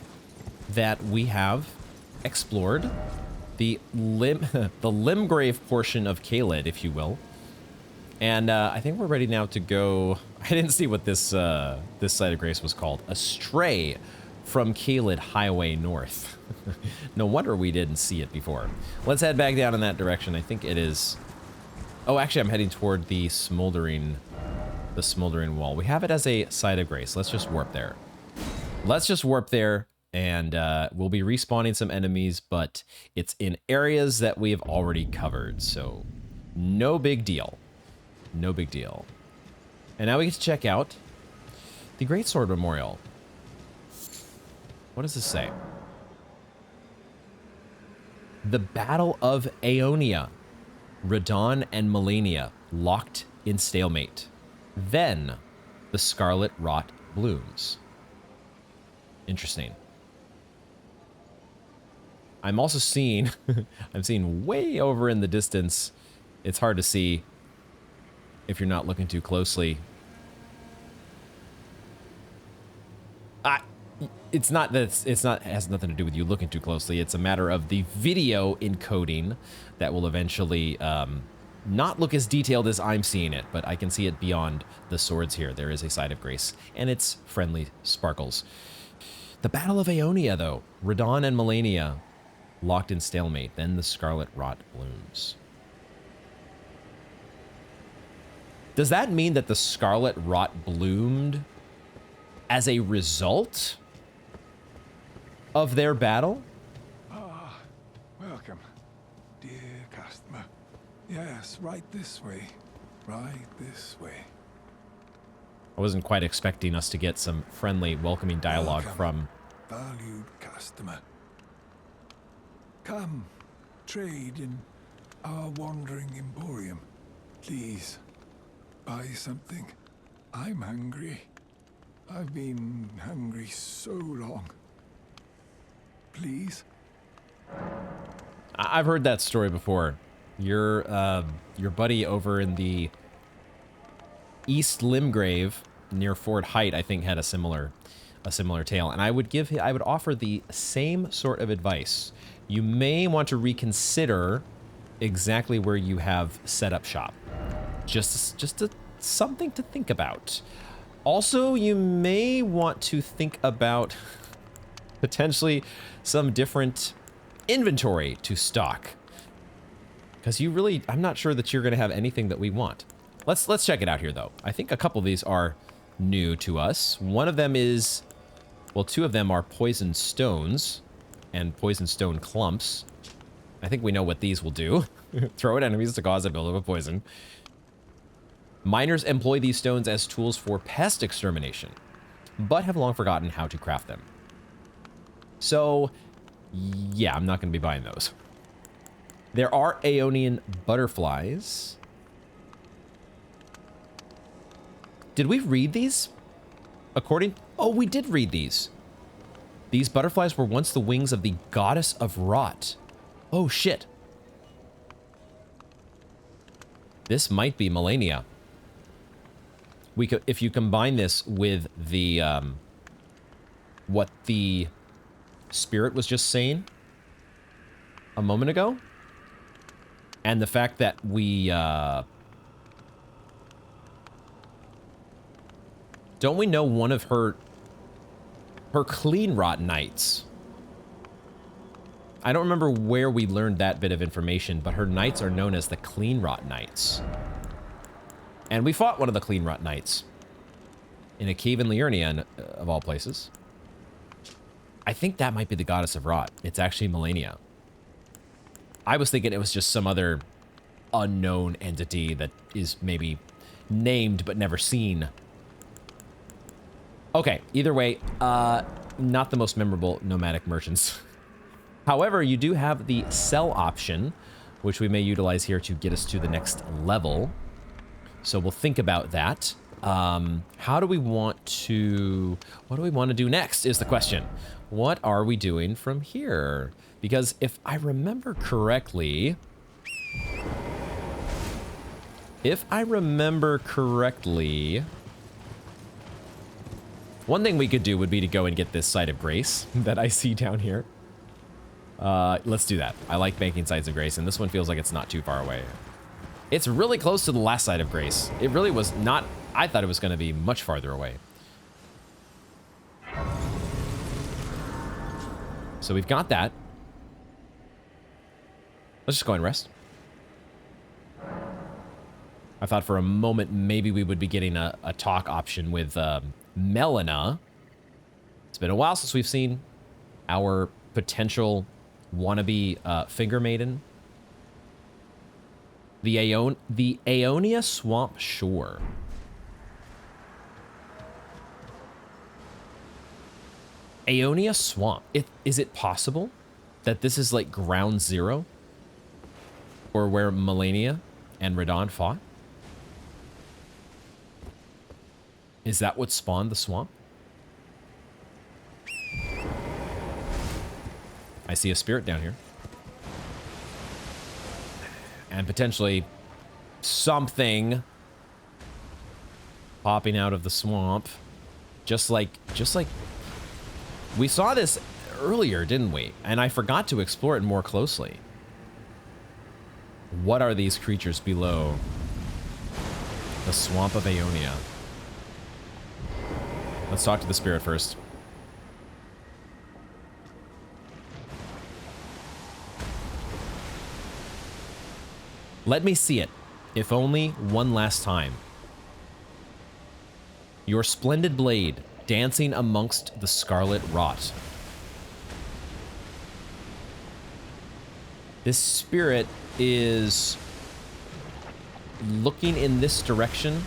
S1: that we have explored the Limgrave portion of Caelid, if you will. And I think we're ready now to go. I didn't see what this site of grace was called. Astray from Caelid Highway North. No wonder we didn't see it before. Let's head back down in that direction. I think it is. Oh, actually, I'm heading toward the smoldering wall. We have it as a site of grace. Let's just warp there. Let's just warp there, and we'll be respawning some enemies, but it's in areas that we have already covered, so no big deal. No big deal. And now we get to check out the Greatsword Memorial. What does this say? The Battle of Aeonia. Radon and Melania locked in stalemate. Then the scarlet rot blooms. Interesting. I'm also seeing, I'm seeing way over in the distance. It's hard to see if you're not looking too closely. It's not that it has nothing to do with you looking too closely. It's a matter of the video encoding that will eventually not look as detailed as I'm seeing it, but I can see it beyond the swords here. There is a side of grace, and it's friendly sparkles. The Battle of Aeonia, though. Radon and Melania locked in stalemate. Then the scarlet rot blooms. Does that mean that the scarlet rot bloomed as a result of their battle?
S2: Ah, welcome, dear customer. Yes, right this way. Right this way.
S1: I wasn't quite expecting us to get some friendly, welcoming dialogue from...
S2: Valued customer. Come, trade in our wandering emporium. Please, buy something. I'm hungry. I've been hungry so long. Please?
S1: I've heard that story before. Your buddy over in the East Limgrave near Fort Height, I think, had a similar tale, and I would offer the same sort of advice. You may want to reconsider exactly where you have set up shop. Just something to think about. Also, you may want to think about potentially some different inventory to stock. Because you really, I'm not sure that you're going to have anything that we want. Let's check it out here, though. I think a couple of these are new to us. One of them is, well, two of them are poison stones and poison stone clumps. I think we know what these will do. Throw at enemies to cause a buildup of poison. Miners employ these stones as tools for pest extermination, but have long forgotten how to craft them. So, yeah, I'm not going to be buying those. There are Aeonian butterflies. Did we read these? Oh, we did read these. These butterflies were once the wings of the goddess of rot. Oh, shit. This might be Melania. We could, if you combine this with the, what the spirit was just saying a moment ago, and the fact that we, don't we know one of her clean rot knights? I don't remember where we learned that bit of information, but her knights are known as the clean rot knights. And we fought one of the clean rot knights in a cave in Liurnia, of all places. I think that might be the goddess of rot. It's actually Melania. I was thinking it was just some other unknown entity that is maybe named but never seen. Okay, either way, not the most memorable nomadic merchants. However, you do have the sell option, which we may utilize here to get us to the next level. So we'll think about that. How do we want to... What do we want to do next is the question. What are we doing from here? Because if I remember correctly... One thing we could do would be to go and get this Site of Grace that I see down here. Let's do that. I like banking Sites of Grace, and this one feels like it's not too far away. It's really close to the last Site of Grace. It really was not... I thought it was going to be much farther away. So we've got that. Let's just go and rest. I thought for a moment maybe we would be getting a talk option with Melina. It's been a while since we've seen our potential wannabe finger maiden. The Aeonia Swamp Shore. Aeonia Swamp. Is it possible that this is like ground zero? Or where Melania and Radon fought? Is that what spawned the swamp? I see a spirit down here. And potentially something popping out of the swamp. Just like we saw this earlier, didn't we? And I forgot to explore it more closely. What are these creatures below the swamp of Aeonia? Let's talk to the spirit first. Let me see it, if only one last time. Your splendid blade, dancing amongst the scarlet rot. This spirit is looking in this direction.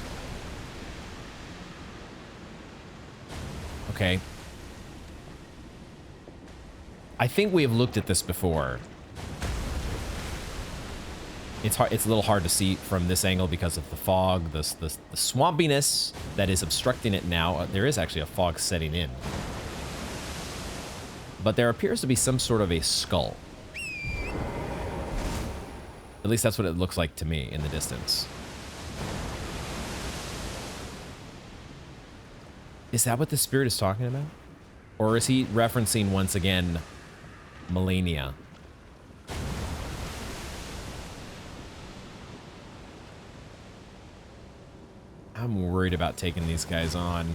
S1: Okay. I think we have looked at this before. It's hard, it's a little hard to see from this angle because of the fog, the swampiness that is obstructing it now. There is actually a fog setting in. But there appears to be some sort of a skull. At least that's what it looks like to me in the distance. Is that what the spirit is talking about? Or is he referencing once again Melania? I'm worried about taking these guys on.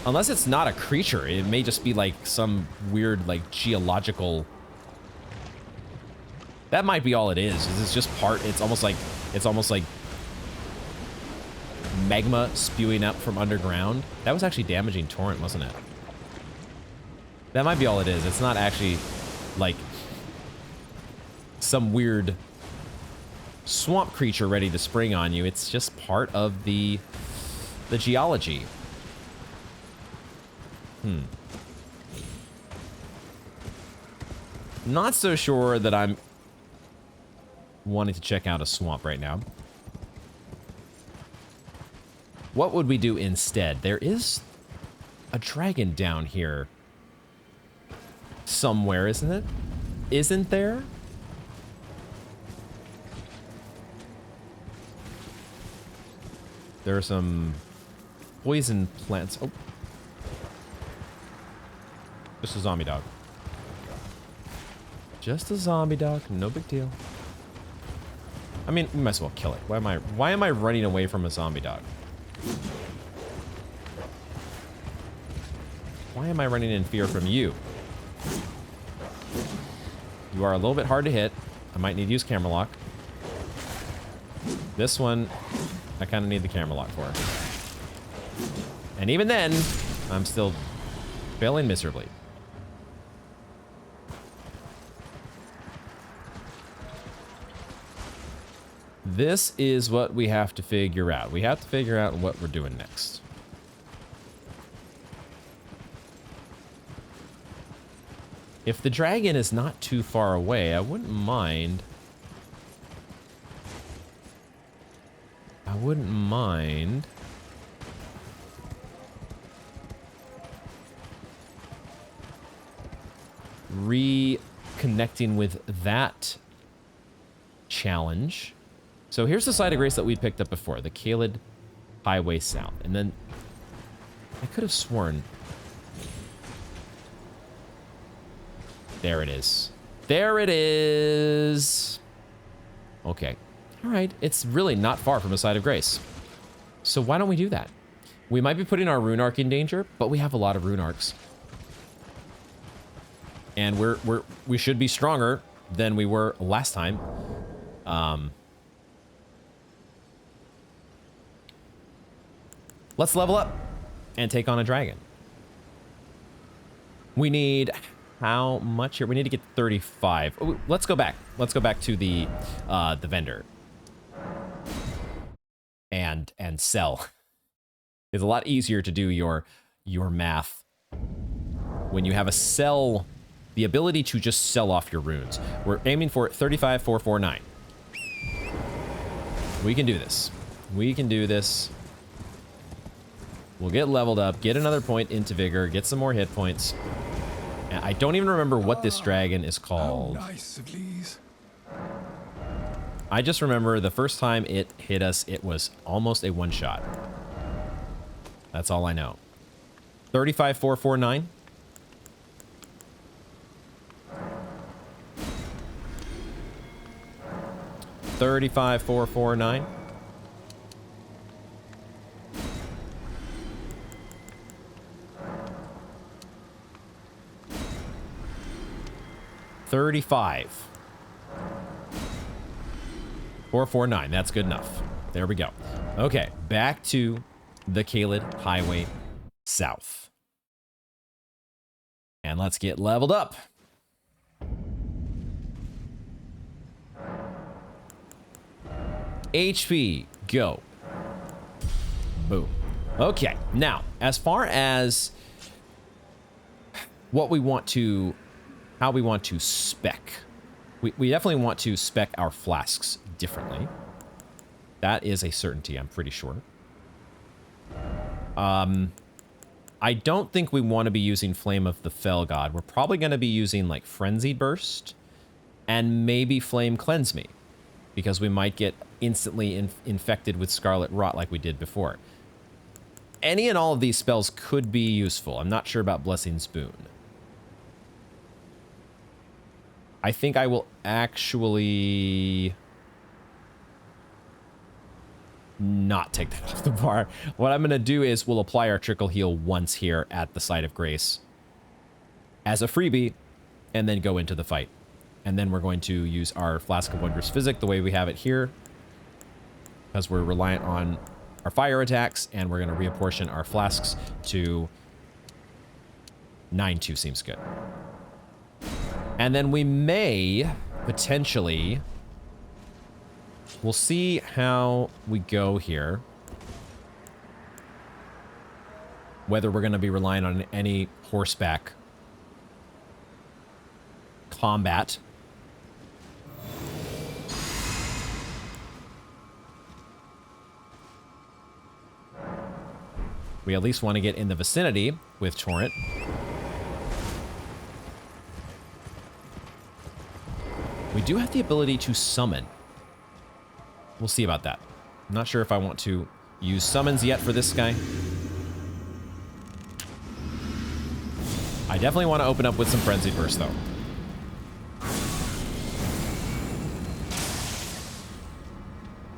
S1: Unless it's not a creature, it may just be like some weird, like, geological... That might be all it is. It's just part, it's almost like magma spewing up from underground. That was actually damaging Torrent, wasn't it? That might be all it is. It's not actually like some weird swamp creature ready to spring on you. It's just part of the geology. Not so sure that I'm wanting to check out a swamp right now. What would we do instead? There is a dragon down here somewhere, isn't it? Isn't there? There are some poison plants. Oh. Just a zombie dog. Just a zombie dog, no big deal. I mean, we might as well kill it. Why am I running away from a zombie dog? Why am I running in fear from you? You are a little bit hard to hit. I might need to use camera lock. This one, I kind of need the camera lock for. And even then, I'm still failing miserably. This is what we have to figure out. We have to figure out what we're doing next. If the dragon is not too far away, I wouldn't mind. I wouldn't mind. Reconnecting with that challenge. So here's the site of grace that we picked up before, the Caelid Highway South. And then I could have sworn. There it is. There it is. Okay. All right. It's really not far from a site of grace. So why don't we do that? We might be putting our rune arc in danger, but we have a lot of rune arcs. And we should be stronger than we were last time. Let's level up and take on a dragon. We need how much here? We need to get 35. Oh, let's go back. Let's go back to the vendor and sell. It's a lot easier to do your math when you have a sell, the ability to just sell off your runes. We're aiming for 35,449. We can do this. We can do this. We'll get leveled up, get another point into vigor, get some more hit points. And I don't even remember what this dragon is called.
S2: How nice of these.
S1: I just remember the first time it hit us, it was almost a one-shot. That's all I know. 35,449. $35,449. $35,449. That's good enough. There we go. Okay, back to the Caelid Highway South. And let's get leveled up. HP, go. Boom. Okay, now, as far as what we want to, how we want to spec, we definitely want to spec our flasks differently. That is a certainty, I'm pretty sure. I don't think we want to be using Flame of the Fell God. We're probably going to be using like Frenzied Burst and maybe Flame Cleanse Me, because we might get instantly infected with Scarlet Rot like we did before. Any and all of these spells could be useful. I'm not sure about Blessing's Boon. I think I will actually... not take that off the bar. What I'm going to do is we'll apply our trickle heal once here at the site of grace as a freebie, and then go into the fight. And then we're going to use our Flask of Wondrous Physic the way we have it here, because we're reliant on our fire attacks, and we're going to reapportion our flasks to 9-2 seems good. And then we may potentially, we'll see how we go here, whether we're going to be relying on any horseback combat. We at least want to get in the vicinity with Torrent. We do have the ability to summon. We'll see about that. I'm not sure if I want to use summons yet for this guy. I definitely want to open up with some Frenzied Burst, though.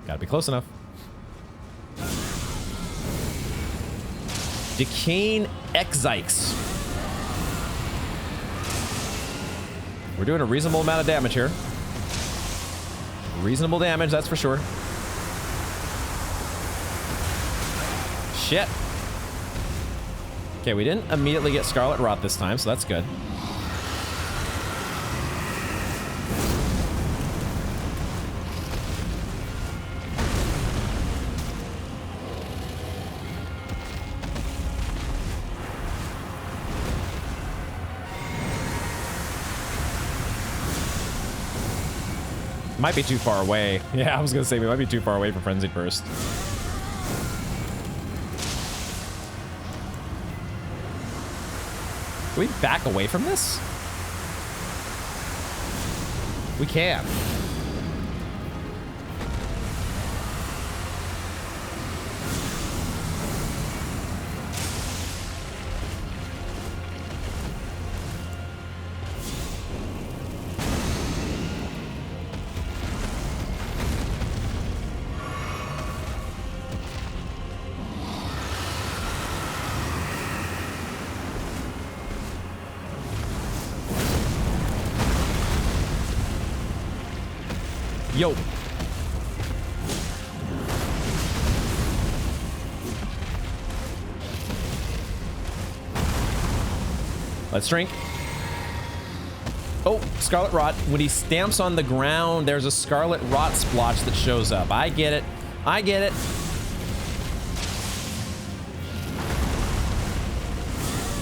S1: Gotta be close enough. Decaying Ekzykes. We're doing a reasonable amount of damage here. Reasonable damage, that's for sure. Shit. Okay, we didn't immediately get Scarlet Rot this time, so that's good. Might be too far away. Yeah, I was gonna say we might be too far away for Frenzied Burst. Can we back away from this? We can. Yo. Let's drink. Oh, Scarlet Rot. When he stamps on the ground, there's a Scarlet Rot splotch that shows up. I get it. I get it.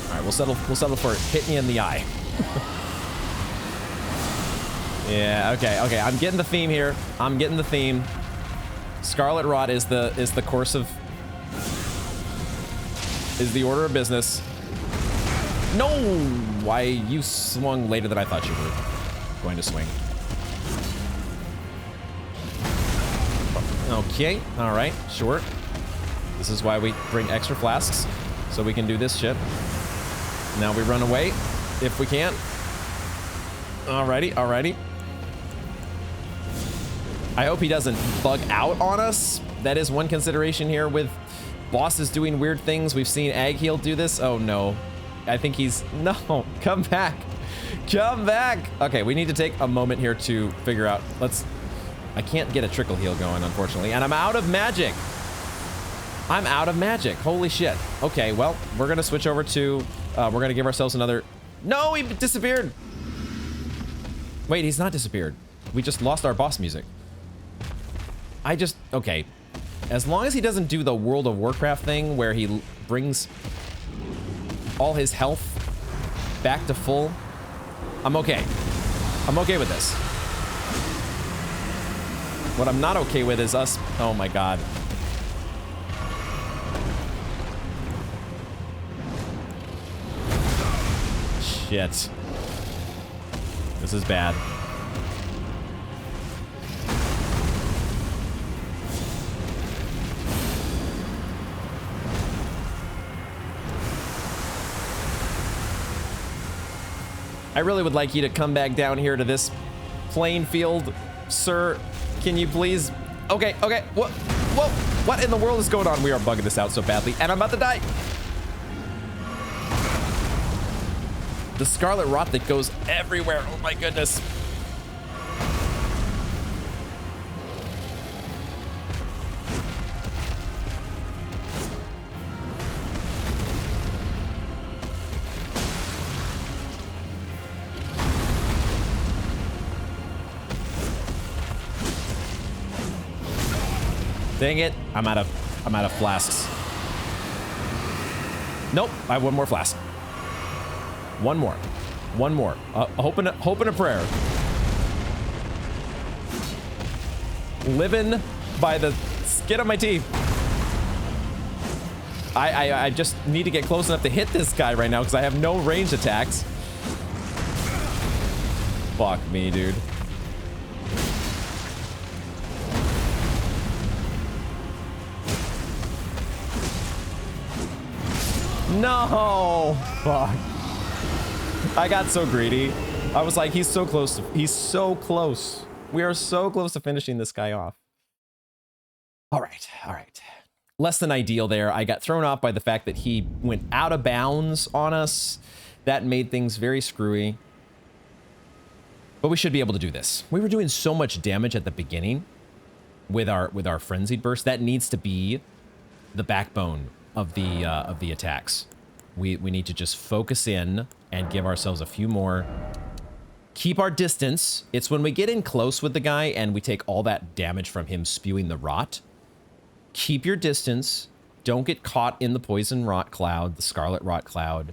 S1: All right, we'll settle for hitting you in the eye. Yeah, okay. I'm getting the theme here. I'm getting the theme. Scarlet Rot is the course of... is the order of business. No! Why, you swung later than I thought you were going to swing. Okay, alright, sure. This is why we bring extra flasks, so we can do this shit. Now we run away, if we can. Alrighty. I hope he doesn't bug out on us. That is one consideration here with bosses doing weird things. We've seen Agheel do this. Oh no. I think he's... No, come back. Come back. Okay, we need to take a moment here to figure out... I can't get a trickle heal going, unfortunately, and I'm out of magic. I'm out of magic. Holy shit. Okay, well, we're gonna switch over to... we're gonna give ourselves another... No, he disappeared. Wait, he's not disappeared. We just lost our boss music. Okay. As long as he doesn't do the World of Warcraft thing where he brings all his health back to full, I'm okay. I'm okay with this. What I'm not okay with is us... Oh my god. Shit. This is bad. I really would like you to come back down here to this playing field, sir. Can you please? Okay. What? Whoa! What in the world is going on? We are bugging this out so badly, and I'm about to die. The scarlet rot that goes everywhere. Oh my goodness. Dang it. I'm out of flasks. Nope, I have one more flask. One more. One more. Hope and a prayer. Living by the skin of my teeth. I just need to get close enough to hit this guy right now because I have no ranged attacks. Fuck me, dude. No! Fuck. I got so greedy. I was like, he's so close. He's so close. We are so close to finishing this guy off. All right, all right. Less than ideal there. I got thrown off by the fact that he went out of bounds on us. That made things very screwy. But we should be able to do this. We were doing so much damage at the beginning with our frenzied burst. That needs to be the backbone of the attacks. We need to just focus in and give ourselves a few more. Keep our distance. It's when we get in close with the guy and we take all that damage from him spewing the rot. Keep your distance. Don't get caught in the poison rot cloud, the scarlet rot cloud,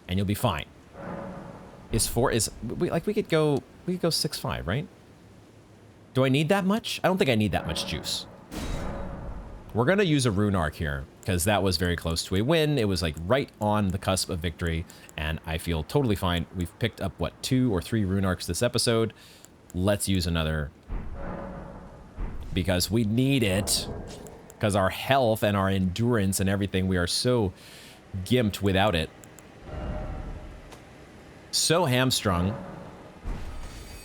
S1: and you'll be fine. We could go 6-5, right? Do I need that much? I don't think I need that much juice. We're gonna use a rune arc here because that was very close to a win. It was like right on the cusp of victory, and I feel totally fine. We've picked up, what, 2 or 3 rune arcs this episode. Let's use another because we need it because our health and our endurance and everything, we are so gimped without it. So hamstrung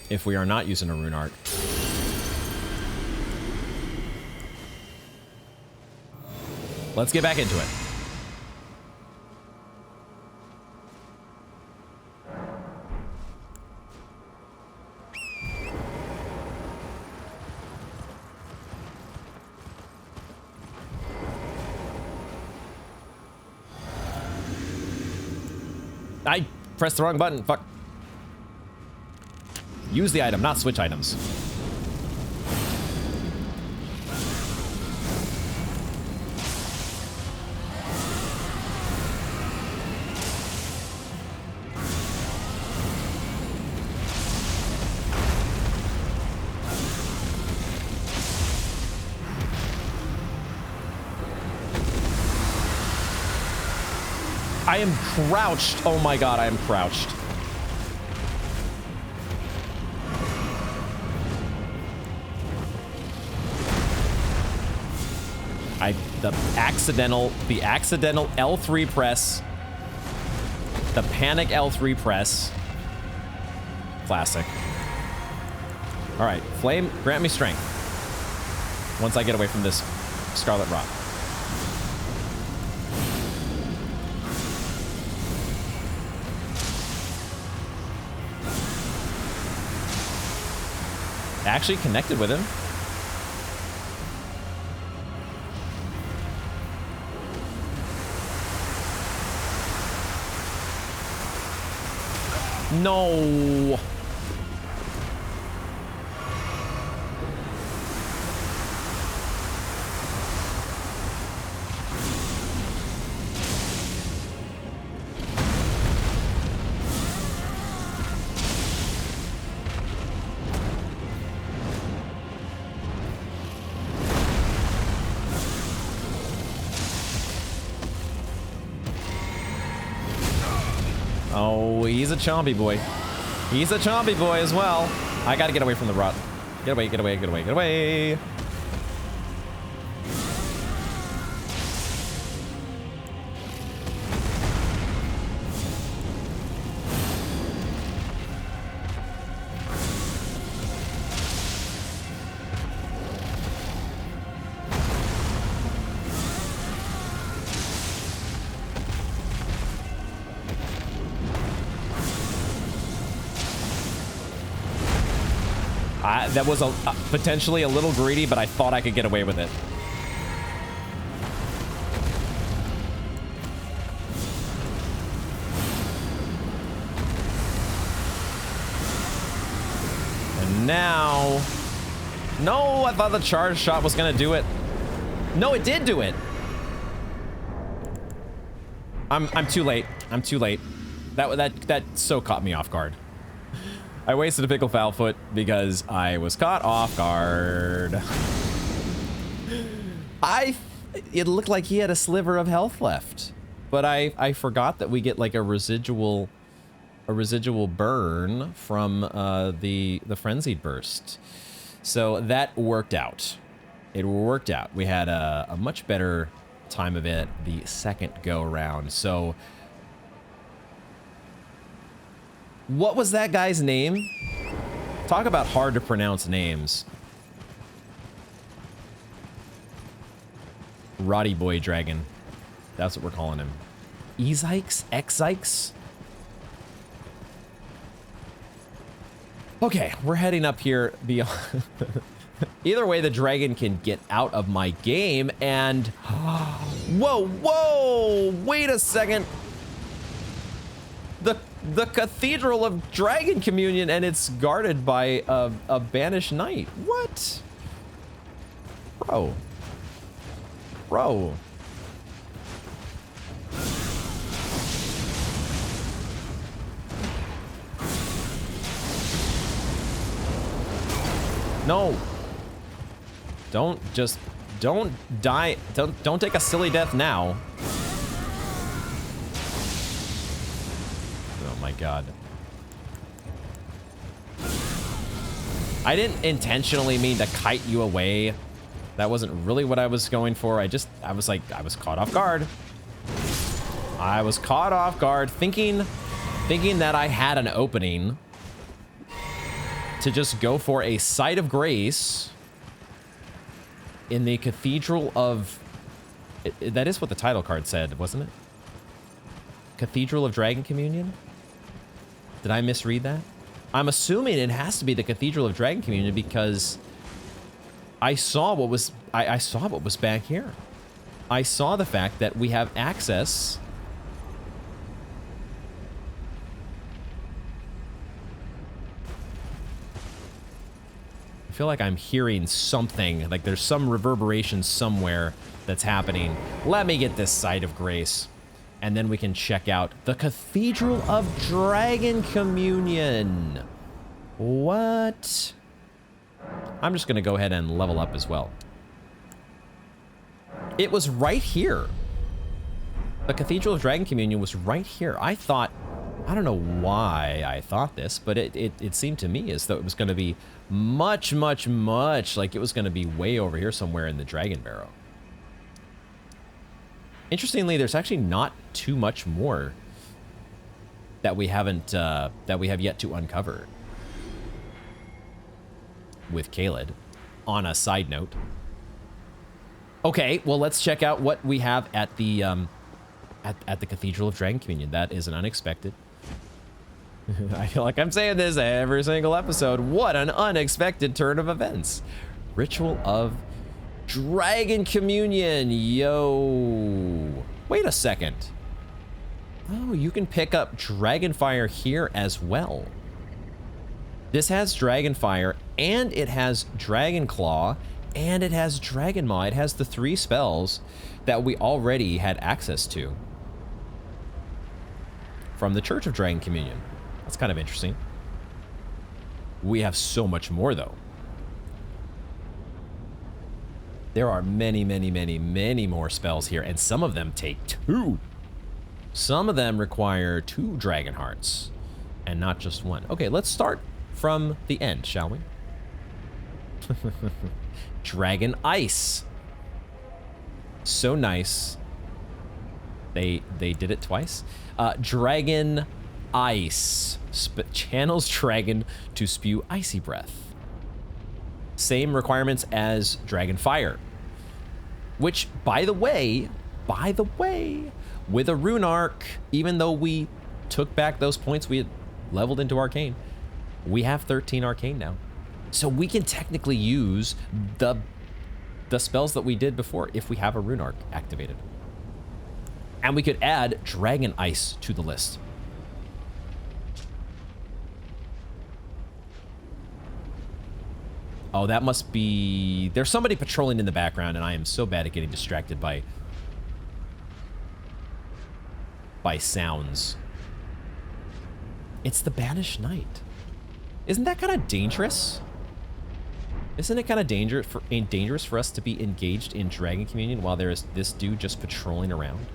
S1: if we are not using a rune arc. Let's get back into it. I pressed the wrong button. Fuck. Use the item, not switch items. I am crouched. Oh my god, I am crouched. The accidental L3 press. The panic L3 press. Classic. All right, Flame, grant me strength. Once I get away from this Scarlet Rot. Actually connected with him. No. Oh, he's a chompy boy. He's a chompy boy as well. I gotta get away from the rot. Get away, get away, get away, get away. That was potentially a little greedy, but I thought I could get away with it. And now... No, I thought the charge shot was gonna do it. No, it did do it. I'm too late. I'm too late. That so caught me off guard. I wasted a pickle foul foot because I was caught off guard. It looked like he had a sliver of health left, but I forgot that we get like a residual burn from the frenzied burst. So that worked out. It worked out. We had a much better time of it the second go around. So what was that guy's name? Talk about hard to pronounce names. Roddy Boy Dragon. That's what we're calling him. Ekzykes? Ekzykes? Okay, we're heading up here beyond... Either way, the dragon can get out of my game and... Whoa, whoa! Wait a second! The Cathedral of Dragon Communion, and it's guarded by a banished knight. What? Bro. Bro. No. Don't die. Don't take a silly death now. Oh my god. I didn't intentionally mean to kite you away. That wasn't really what I was going for. I was caught off guard. I was caught off guard thinking that I had an opening to just go for a Site of Grace in the Cathedral of... that is what the title card said, wasn't it? Cathedral of Dragon Communion? Did I misread that? I'm assuming it has to be the Cathedral of Dragon Communion because I saw what was... I saw what was back here. I saw the fact that we have access... I feel like I'm hearing something, like there's some reverberation somewhere that's happening. Let me get this Site of Grace, and then we can check out the Cathedral of Dragon Communion. What? I'm just gonna go ahead and level up as well. It was right here. The Cathedral of Dragon Communion was right here. I thought, I don't know why I thought this, but it seemed to me as though it was gonna be much like it was going to be way over here somewhere in the Dragon Barrow. Interestingly, there's actually not too much more that we haven't that we have yet to uncover with Caelid. On a side note, okay, well let's check out what we have at the Cathedral of Dragon Communion. That is an unexpected. I feel like I'm saying this every single episode. What an unexpected turn of events. Ritual of Dragon Communion. Yo. Wait a second. Oh, you can pick up Dragonfire here as well. This has Dragonfire, and it has Dragon Claw, and it has Dragon Maw. It has the 3 spells that we already had access to from the Church of Dragon Communion. That's kind of interesting. We have so much more, though. There are many more spells here, and some of them take 2. Some of them require 2 Dragon Hearts, and not just 1. Okay, let's start from the end, shall we? Dragon Ice. So nice. They did it twice. Dragon Ice. Channels dragon to spew icy breath. Same requirements as Dragon Fire. Which, by the way, with a rune arc, even though we took back those points we had leveled into Arcane, we have 13 Arcane now. So we can technically use the spells that we did before if we have a rune arc activated. And we could add Dragon Ice to the list. Oh, that must be... There's somebody patrolling in the background, and I am so bad at getting distracted by sounds. It's the Banished Knight. Isn't that kind of dangerous? Isn't it kind of dangerous for us to be engaged in Dragon Communion while there is this dude just patrolling around?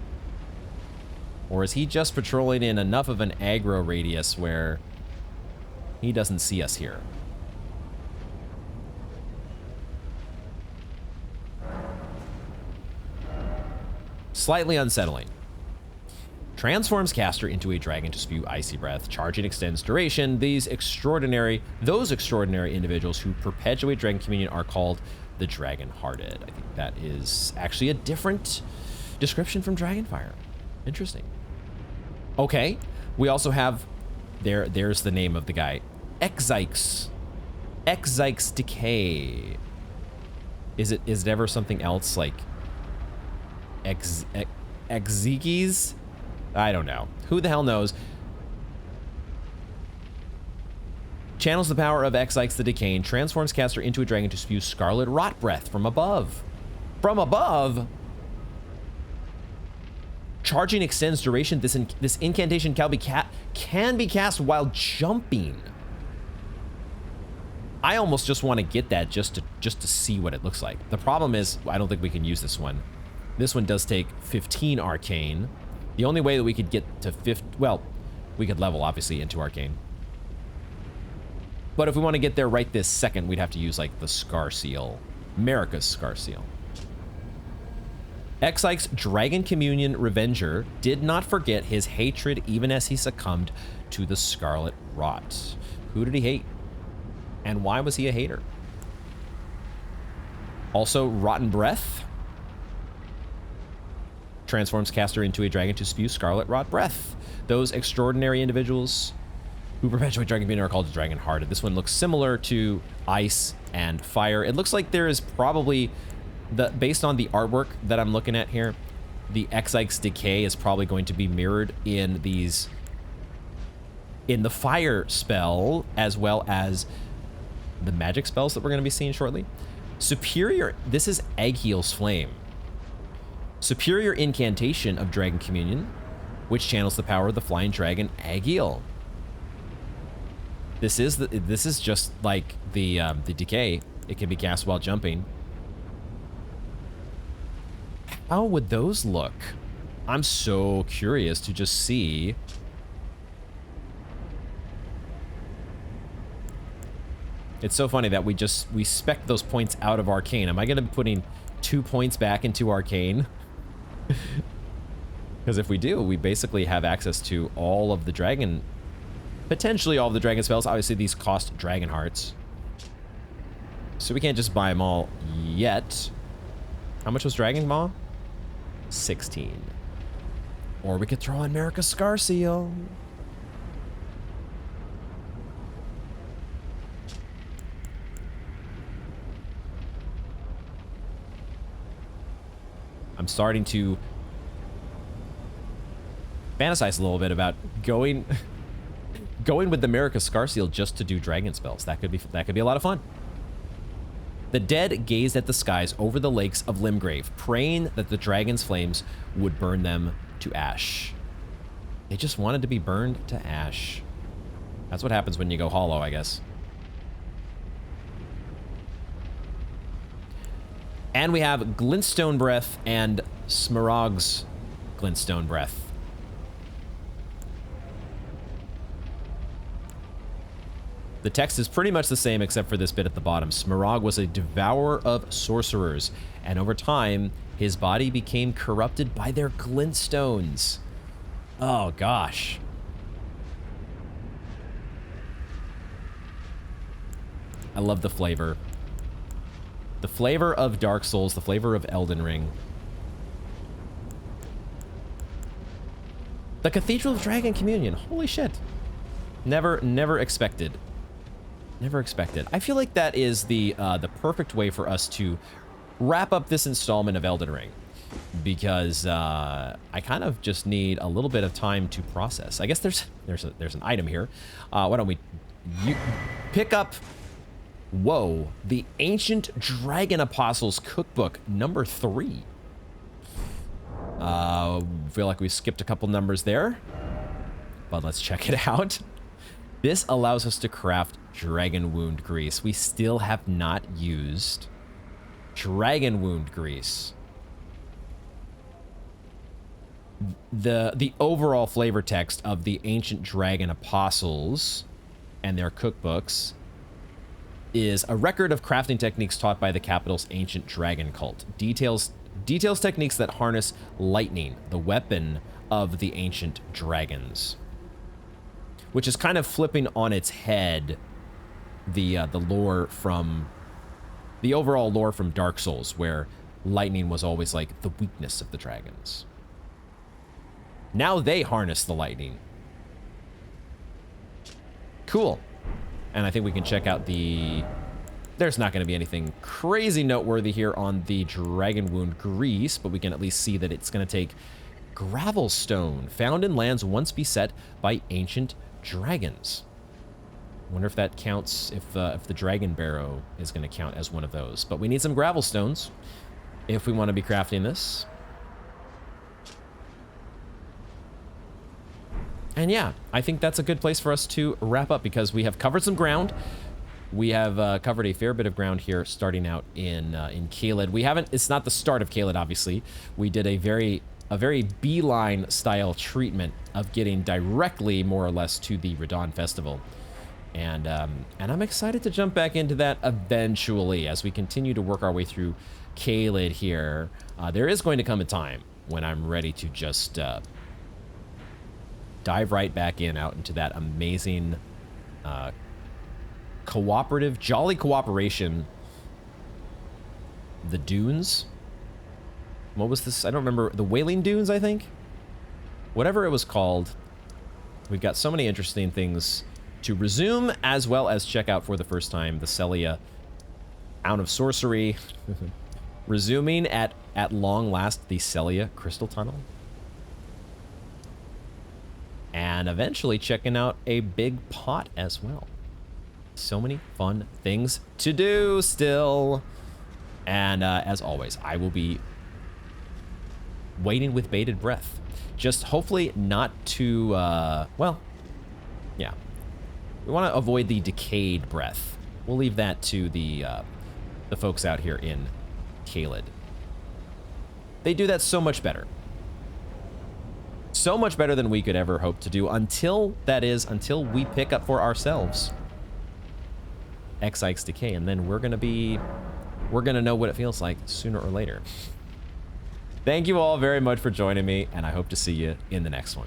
S1: Or is he just patrolling in enough of an aggro radius where he doesn't see us here? Slightly unsettling. Transforms caster into a dragon to spew icy breath. Charging extends duration. Those extraordinary individuals who perpetuate Dragon Communion are called the Dragon-Hearted. I think that is actually a different description from Dragonfire. Interesting. Okay, we also have, there's the name of the guy. Ekzykes. Ekzykes Decay. Is it ever something else like Ekzykes? I don't know. Who the hell knows? Channels the power of Ekzykes the Decaying, transforms caster into a dragon to spew scarlet rot breath from above. From above? Charging extends duration. This incantation can be cast while jumping. I almost just want to get that just to see what it looks like. The problem is, I don't think we can use this one. This one does take 15 arcane. The only way that we could get to well, we could level obviously into arcane. But if we want to get there right this second, we'd have to use like the Scar Seal, Marika's Scar Seal. Ekzykes Dragon Communion Revenger did not forget his hatred even as he succumbed to the Scarlet Rot. Who did he hate? And why was he a hater? Also, Rotten Breath. Transforms caster into a dragon to spew scarlet rot breath. Those extraordinary individuals who perpetuate Dragon Communion are called Dragon-Hearted. This one looks similar to Ice and Fire. It looks like there is probably, based on the artwork that I'm looking at here, the Ekzykes Decay is probably going to be mirrored in the Fire spell, as well as the magic spells that we're going to be seeing shortly. Superior, this is Egheel's Flame. Superior incantation of Dragon Communion, which channels the power of the flying dragon Agheel. This is just like the decay. It can be cast while jumping. How would those look? I'm so curious to just see. It's so funny that we spec those points out of arcane. Am I going to be putting 2 points back into arcane? Because if we do, we basically have access to all of the dragon, potentially all of the dragon spells. Obviously, these cost dragon hearts, so we can't just buy them all yet. How much was Dragon Maw? 16. Or we could throw in Marika's Scar Seal. I'm starting to fantasize a little bit about going with the Marika's Scar Seal just to do dragon spells. That could be a lot of fun. The dead gazed at the skies over the lakes of Limgrave, praying that the dragon's flames would burn them to ash. They just wanted to be burned to ash. That's what happens when you go hollow, I guess. And we have Glintstone Breath and Smaragd's Glintstone Breath. The text is pretty much the same except for this bit at the bottom. Smaragd was a devourer of sorcerers, and over time, his body became corrupted by their glintstones. Oh, gosh. I love the flavor. The flavor of Dark Souls, the flavor of Elden Ring. The Cathedral of Dragon Communion. Holy shit. Never expected Never expected. I feel like that is the perfect way for us to wrap up this installment of Elden Ring, because I kind of just need a little bit of time to process. I guess there's an item here. Why don't we pick up? Whoa, the Ancient Dragon Apostles Cookbook number 3. Feel like we skipped a couple numbers there, but let's check it out. This allows us to craft Dragon Wound Grease. We still have not used Dragon Wound Grease. The overall flavor text of the Ancient Dragon Apostles and their cookbooks is a record of crafting techniques taught by the capital's ancient dragon cult. Details techniques that harness lightning, the weapon of the ancient dragons. Which is kind of flipping on its head the lore from the overall lore from Dark Souls, where lightning was always like the weakness of the dragons. Now they harness the lightning. Cool. And I think we can check out the... There's not going to be anything crazy noteworthy here on the Dragon Wound Grease, but we can at least see that it's going to take gravel stone, found in lands once beset by ancient dragons. Wonder if that counts, if the Dragon Barrow is going to count as one of those. But we need some gravel stones if we want to be crafting this. And yeah, I think that's a good place for us to wrap up, because we have covered some ground. We have covered a fair bit of ground here, starting out in Caelid. We haven't. It's not the start of Caelid, obviously. We did a very beeline style treatment of getting directly, more or less, to the Radon Festival, and I'm excited to jump back into that eventually as we continue to work our way through Caelid here. There is going to come a time when I'm ready to just dive right back out into that amazing cooperative, jolly cooperation. The Dunes? What was this? I don't remember. The Wailing Dunes, I think? Whatever it was called. We've got so many interesting things to resume, as well as check out for the first time the Celia Out of Sorcery. Resuming at long last the Celia Crystal Tunnel. And eventually checking out a big pot as well. So many fun things to do still. And as always, I will be waiting with bated breath. Just hopefully not too, well, yeah. We want to avoid the decayed breath. We'll leave that to the folks out here in Caelid. They do that so much better. So much better than we could ever hope to do, until we pick up for ourselves Ekzykes Decay, and then we're gonna know what it feels like sooner or later. Thank you all very much for joining me, and I hope to see you in the next one.